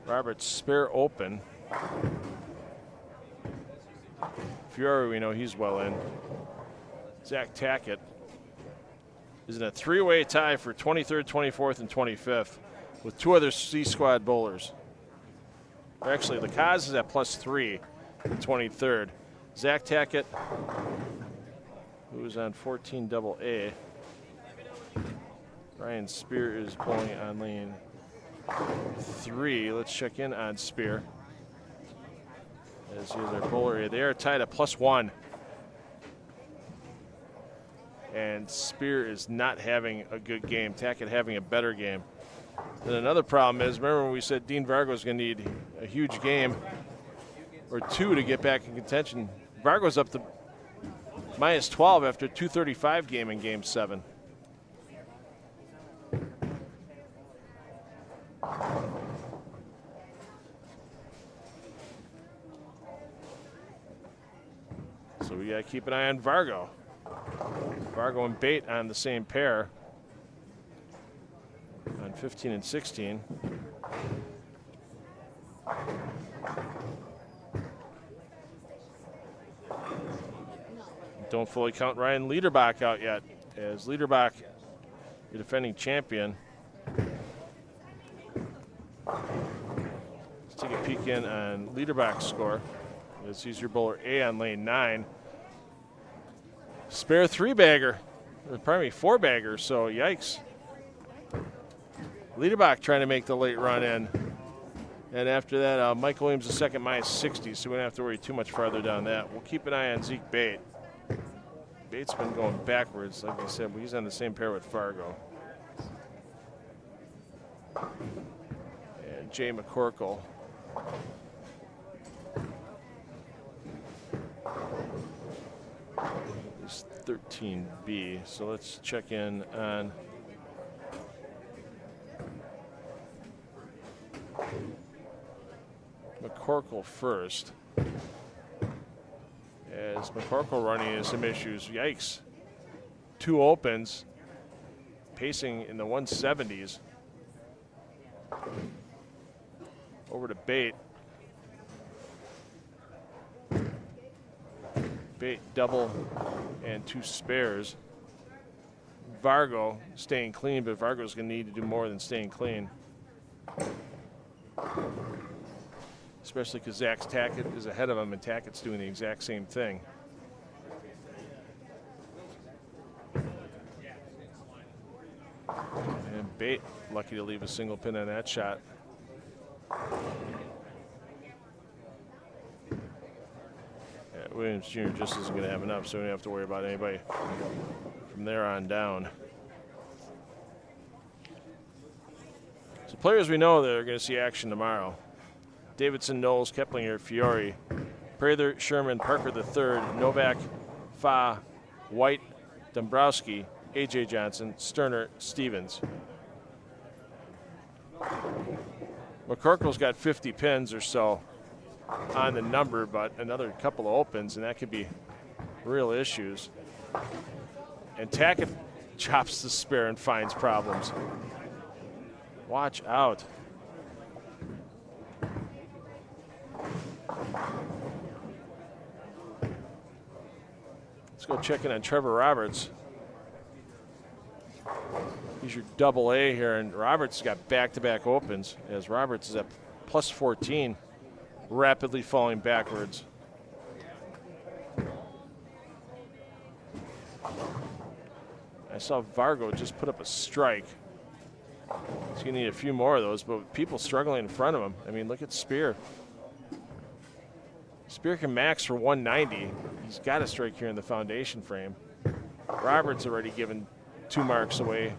Roberts spare open. Fiore, we know he's well in. Zach Tackett is in a three-way tie for 23rd, 24th, and 25th with two other C squad bowlers. Or actually, Lacaz is at +3 in 23rd. Zach Tackett, who is on 14 double A. Ryan Spear is bowling on lane 3. Let's check in on Spear. As he is our bowler. They are tied at +1. And Spear is not having a good game. Tackett having a better game. Then another problem is, remember when we said Dean Vargo is going to need a huge game or two to get back in contention. Vargo's up to -12 after a 235 game in Game 7. So we got to keep an eye on Vargo. Vargo and Bait on the same pair on 15 and 16. Don't fully count Ryan Liederbach out yet, as Liederbach, your defending champion. Let's take a peek in on Liederbach's score, as he's your bowler A on lane 9. Spare 3-bagger, or pardon me, 4-bagger, so yikes. Liederbach trying to make the late run in. And after that, Mike Williams the second -60, so we don't have to worry too much farther down that. We'll keep an eye on Zeke Bait. Bait's been going backwards, like I said, but he's on the same pair with Fargo. And Jay McCorkle. Is 13B, so let's check in on McCorkle first. As McCorkle running into some issues. Yikes. 2 opens, pacing in the 170s. Over to Bait. Bait double and 2 spares. Vargo staying clean, but Vargo's going to need to do more than staying clean. Especially because Zach Tackett is ahead of him, and Tackett's doing the exact same thing. And Bait lucky to leave a single pin on that shot. Yeah, Williams Jr. just isn't going to have enough, so we don't have to worry about anybody from there on down. So players we know that are going to see action tomorrow. Davidson, Knowles, Keplinger, Fiore, Prather, Sherman, Parker III, Novak, Fa, White, Dombrowski, A.J. Johnson, Sterner, Stevens. McCorkle's got 50 pins or so on the number, but another couple of opens, and that could be real issues. And Tackett chops the spare and finds problems. Watch out. Let's go check in on Trevor Roberts. He's your double A here, and Roberts got back-to-back opens, as Roberts is at +14, rapidly falling backwards. I saw Vargo just put up a strike. He's going to need a few more of those, but people struggling in front of him. I mean, look at Spear. Spear can max for 190. He's got a strike here in the foundation frame. Roberts already given 2 marks away,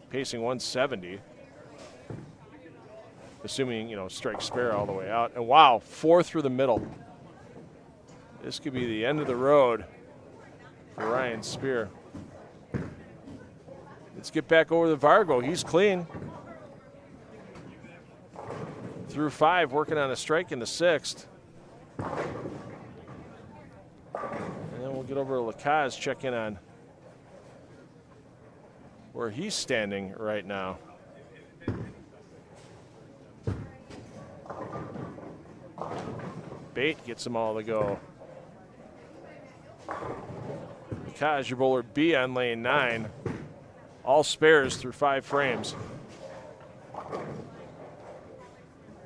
pacing 170. Assuming, strike spare all the way out. And wow, 4 through the middle. This could be the end of the road for Ryan Spear. Let's get back over to Vargo. He's clean. Through 5, working on a strike in the 6th. And then we'll get over to Lacaz, check in on where he's standing right now. Bait gets them all to go. Lacage, your bowler B on lane 9. All spares through 5 frames.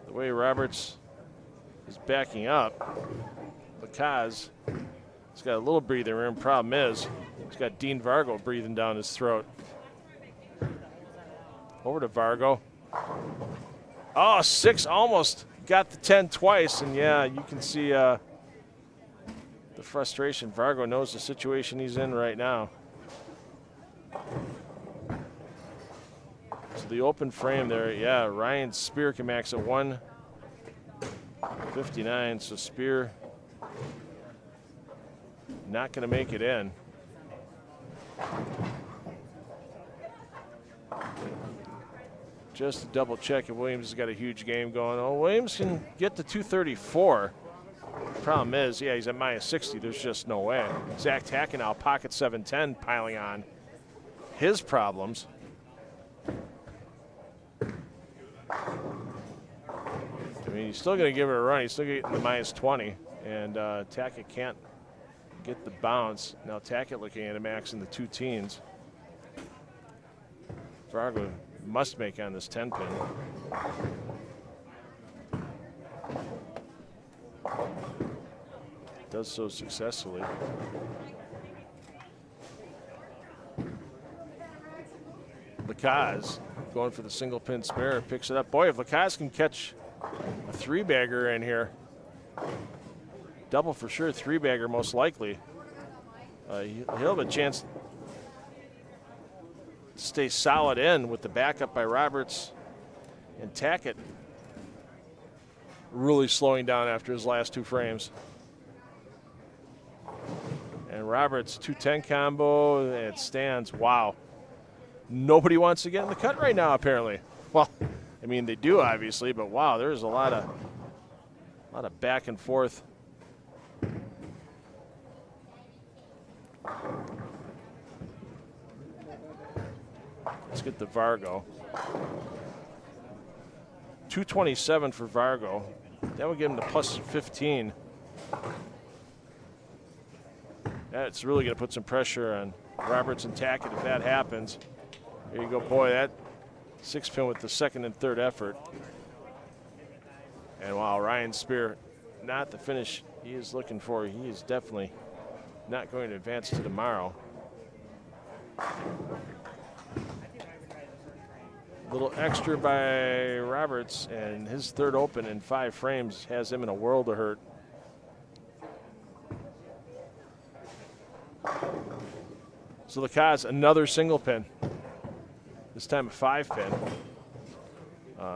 The way Roberts is backing up, Lacage has got a little breathing room. Problem is, he's got Dean Vargo breathing down his throat. Over to Vargo. Oh, 6 almost got the 10 twice, and yeah, you can see the frustration. Vargo knows the situation he's in right now. So the open frame there, yeah, Ryan Spear can max at 159, so Spear not going to make it in. Just to double check if Williams has got a huge game going. Oh, Williams can get to 234. Problem is, yeah, he's at minus 60. There's just no way. Zach Tacken now, pocket 710, piling on his problems. I mean, he's still going to give it a run. He's still getting the minus 20. And Tackett can't get the bounce. Now Tackett looking at a max in the 2 teens. Vargo must make on this 10 pin. Does so successfully. Lacaz going for the single pin spare, picks it up. Boy, if Lacaz can catch a 3-bagger in here, double for sure, 3-bagger most likely, he'll have a chance to stay solid in with the backup by Roberts and Tackett really slowing down after his last 2 frames. And Roberts 210 combo, it stands. Wow. Nobody wants to get in the cut right now, apparently. Well, I mean, they do, obviously, but wow, there's a lot of back and forth. Let's get the Vargo. 227 for Vargo. That would give him the plus 15. That's really going to put some pressure on Roberts and Tackett if that happens. There you go, boy, that 6-pin with the second and third effort. And wow, Ryan Spear, not the finish he is looking for. He is definitely not going to advance to tomorrow. Little extra by Roberts, and his third open in 5 frames has him in a world of hurt. So Lacaz, another single pin. This time a 5-pin.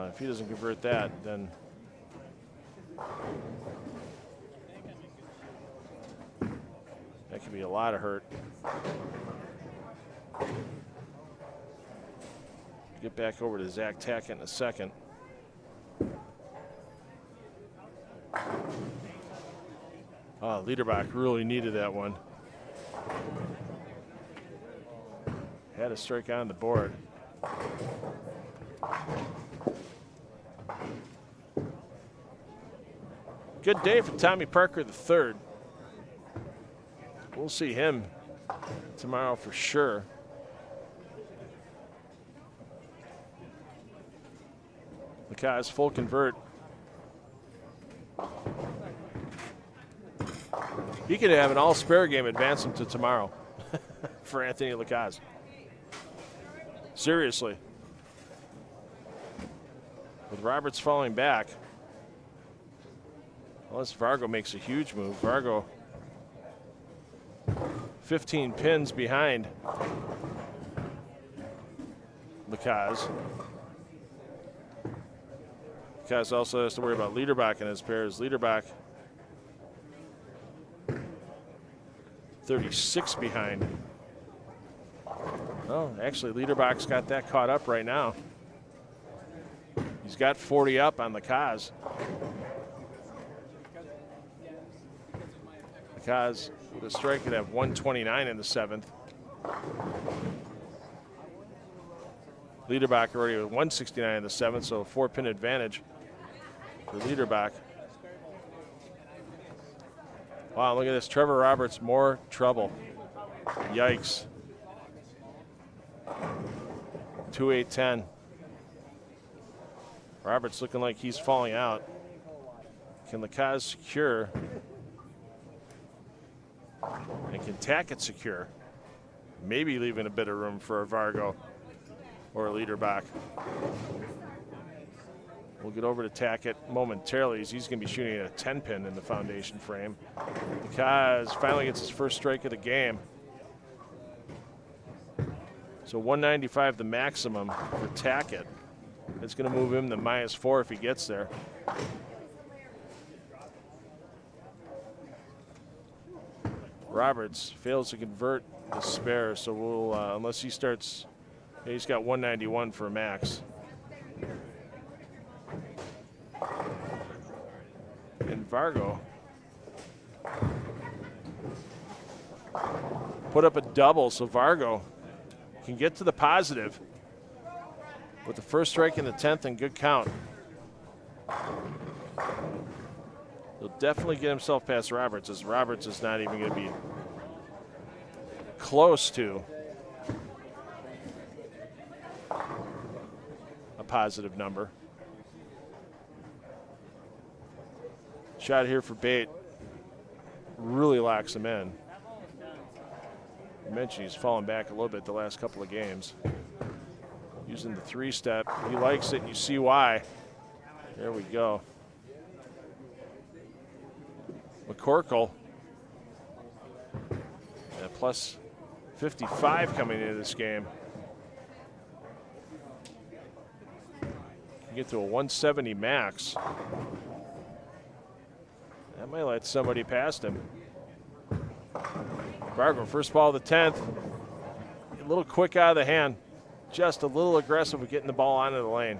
If he doesn't convert that, then that could be a lot of hurt. Get back over to Zach Tackett in a second. Liederbach really needed that one. Had a strike on the board. Good day for Tommy Parker III. We'll see him tomorrow for sure. Lacaz full convert. He could have an all-spare game advance him to tomorrow for Anthony Lacaz. Seriously. With Roberts falling back, unless Vargo makes a huge move. Vargo 15 pins behind Lacaz. Lacaz also has to worry about Liederbach in his pairs. Liederbach 36 behind. Oh, actually, Liederbach's got that caught up right now. He's got 40 up on Lacaz. Lacaz with a strike could have 129 in the 7th. Liederbach already with 169 in the 7th, so a 4-pin advantage for Liederbach. Wow, look at this. Trevor Roberts, more trouble. Yikes. 2-8-10. Roberts looking like he's falling out. Can Lacaz secure? And can Tackett secure? Maybe leaving a bit of room for a Vargo or a leader back. We'll get over to Tackett momentarily as he's going to be shooting a 10-pin in the foundation frame. Lacaz finally gets his first strike of the game. So 195 the maximum for Tackett. It's going to move him to -4 if he gets there. Roberts fails to convert the spare, so we'll, unless he starts, yeah, he's got 191 for a max. And Vargo put up a double, so Vargo can get to the positive with the first strike in the 10th and good count. He'll definitely get himself past Roberts, as Roberts is not even going to be close to a positive number. Shot here for Bait. Really locks him in. I mentioned he's fallen back a little bit the last couple of games. Using the 3-step. He likes it, and you see why. There we go. McCorkle at plus 55 coming into this game. Can get to a 170 max. That might let somebody past him. Vargo, first ball of the 10th. A little quick out of the hand. Just a little aggressive with getting the ball onto the lane.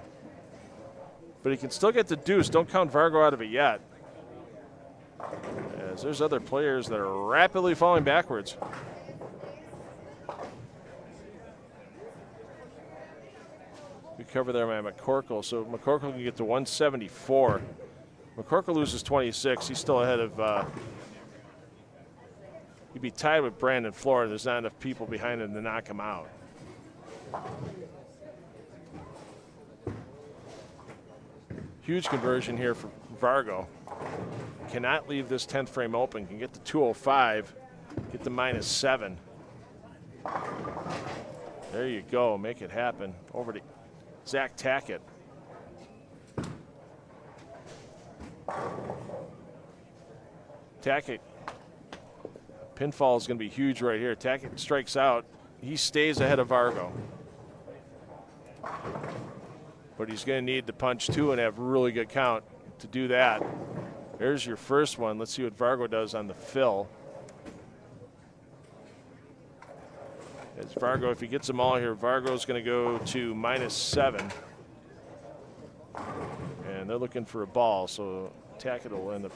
But he can still get the deuce. Don't count Vargo out of it yet, as there's other players that are rapidly falling backwards. We cover there by McCorkle, so McCorkle can get to 174. McCorkle loses 26. He's still ahead of, he'd be tied with Brandon Flora. There's not enough people behind him to knock him out. Huge conversion here for Vargo. Cannot leave this 10th frame open. Can get to 205, get to -7. There you go, make it happen. Over to Zach Tackett. Tackett, pinfall is going to be huge right here. Tackett strikes out. He stays ahead of Vargo. But he's going to need to punch 2 and have really good count to do that. There's your first one. Let's see what Vargo does on the fill. As Vargo, if he gets them all here, Vargo's going to go to -7. And they're looking for a ball, so Tackett will end up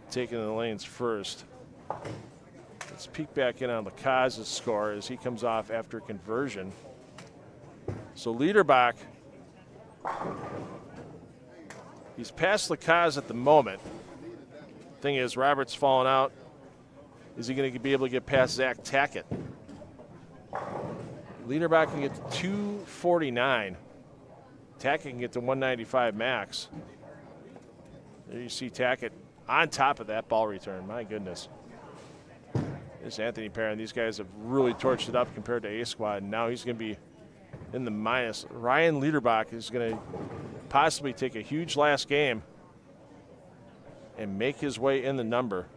taking the lanes first. Let's peek back in on Lacaz's score as he comes off after conversion. So Liederbach, he's past Lacaz at the moment. Thing is, Roberts falling out. Is he going to be able to get past Zach Tackett? Liederbach can get to 249. Tackett can get to 195 max. There you see Tackett on top of that ball return. My goodness. This Anthony Perrin, these guys have really torched it up compared to A squad. And now he's going to be in the minus. Ryan Liederbach is going to possibly take a huge last game and make his way in the number.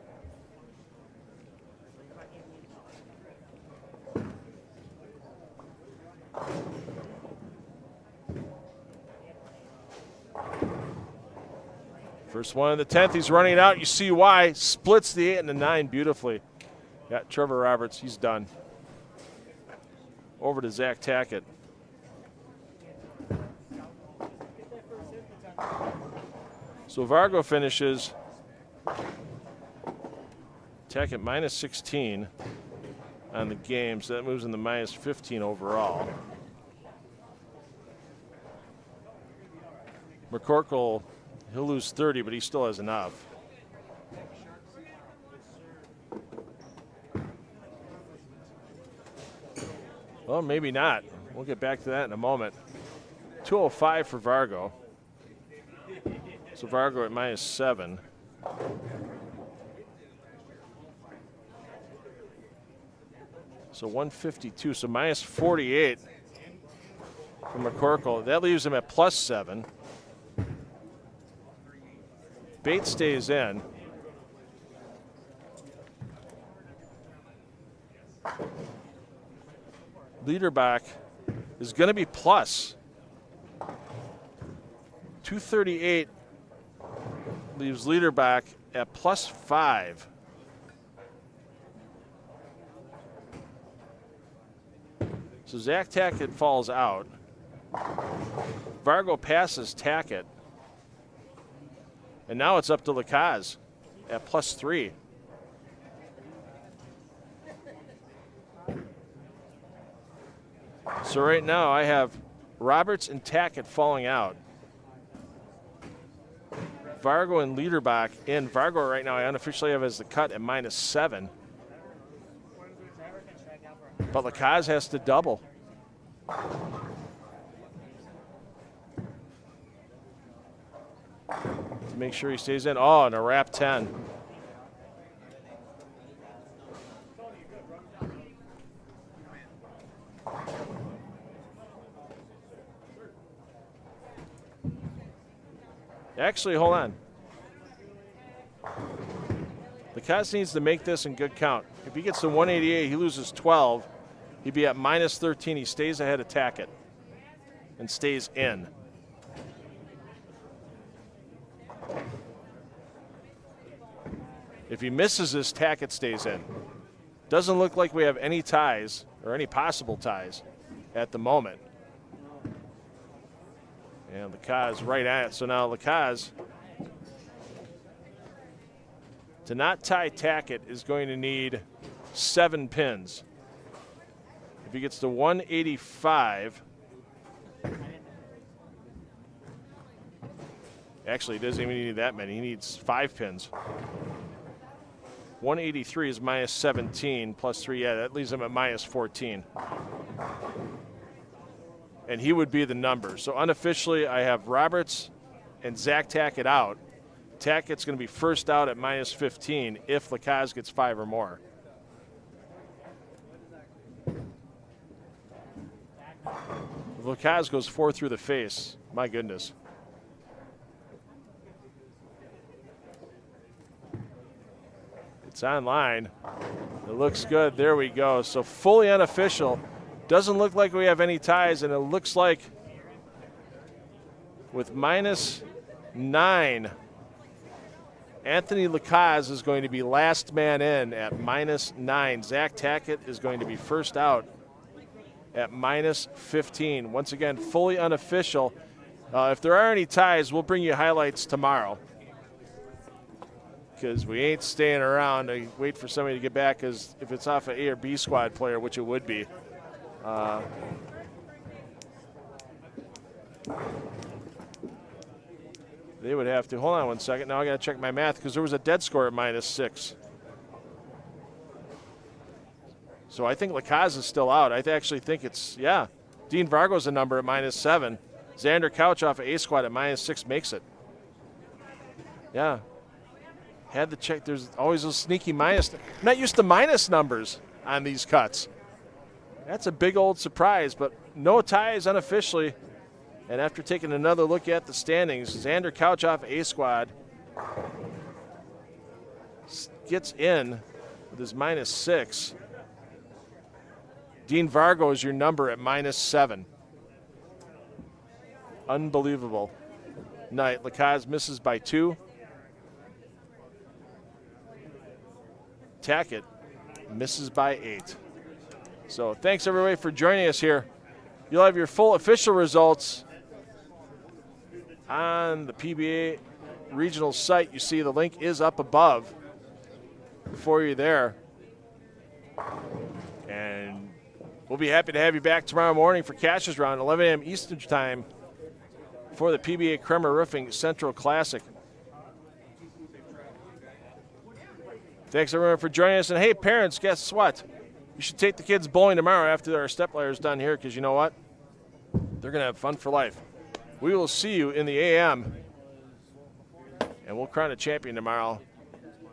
First one in the 10th, he's running it out. You see why. Splits the 8 and the 9 beautifully. Got Trevor Roberts, he's done. Over to Zach Tackett. So Vargo finishes. Tackett -16 on the game, so that moves in the -15 overall. McCorkle, he'll lose 30, but he still has enough. Well, maybe not. We'll get back to that in a moment. 205 for Vargo. So Vargo at -7. So 152. So -48 for McCorkle. That leaves him at +7. Bait stays in. Liederbach is going to be plus. 238 leaves Liederbach at +5. So Zach Tackett falls out. Vargo passes Tackett. And now it's up to Lacaz at +3. So right now I have Roberts and Tackett falling out. Vargo and Liederbach in. Vargo right now I unofficially have as the cut at -7. But Lacaz has to double. To make sure he stays in. Oh, and a wrap 10. Actually, hold on. Lacaz needs to make this in good count. If he gets to 188, he loses 12. He'd be at -13. He stays ahead of Tackett and stays in. If he misses this, Tackett stays in. Doesn't look like we have any ties or any possible ties at the moment. And Lacaz right at it. So now Lacaz, to not tie Tackett, is going to need 7 pins. If he gets to 185, actually he doesn't even need that many. He needs 5 pins. 183 is -17 +3. Yeah, that leaves him at -14. And he would be the number. So unofficially, I have Roberts and Zach Tackett out. Tackett's going to be first out at -15 if Lacaz gets 5 or more. If Lacaz goes 4 through the face, my goodness. It's online. It looks good. There we go. So fully unofficial. Doesn't look like we have any ties, and it looks like with -9, Anthony Lacaz is going to be last man in at -9. Zach Tackett is going to be first out at -15. Once again, fully unofficial. If there are any ties, we'll bring you highlights tomorrow, because we ain't staying around to wait for somebody to get back, because if it's off an A or B squad player, which it would be, they would have to. Hold on one second. Now I got to check my math, because there was a dead score at -6. So I think Lacaz is still out. I actually think it's, yeah. Dean Vargo's a number at -7. Xander Couch off of A squad at -6 makes it. Yeah. Had to check. There's always those sneaky minus. I'm not used to minus numbers on these cuts. That's a big old surprise, but no ties unofficially. And after taking another look at the standings, Xander Couch off A squad gets in with his -6. Dean Vargo is your number at -7. Unbelievable night. Lacaz misses by 2. Tackett misses by 8. So thanks everybody for joining us here. You'll have your full official results on the PBA regional site. You see the link is up above for you there. And we'll be happy to have you back tomorrow morning for Cash's Round, 11 a.m. Eastern Time, for the PBA Kremer Roofing Central Classic. Thanks everyone for joining us. And hey, parents, guess what? You should take the kids bowling tomorrow after our stepladder is done here, because you know what? They're going to have fun for life. We will see you in the AM, and we'll crown a champion tomorrow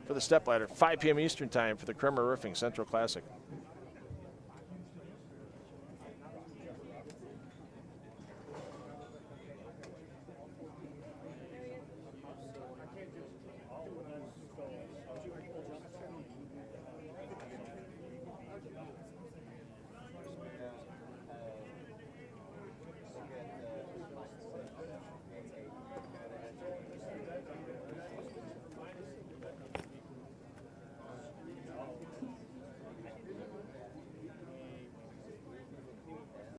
for the stepladder, 5 p.m. Eastern time for the Kremer Roofing Central Classic.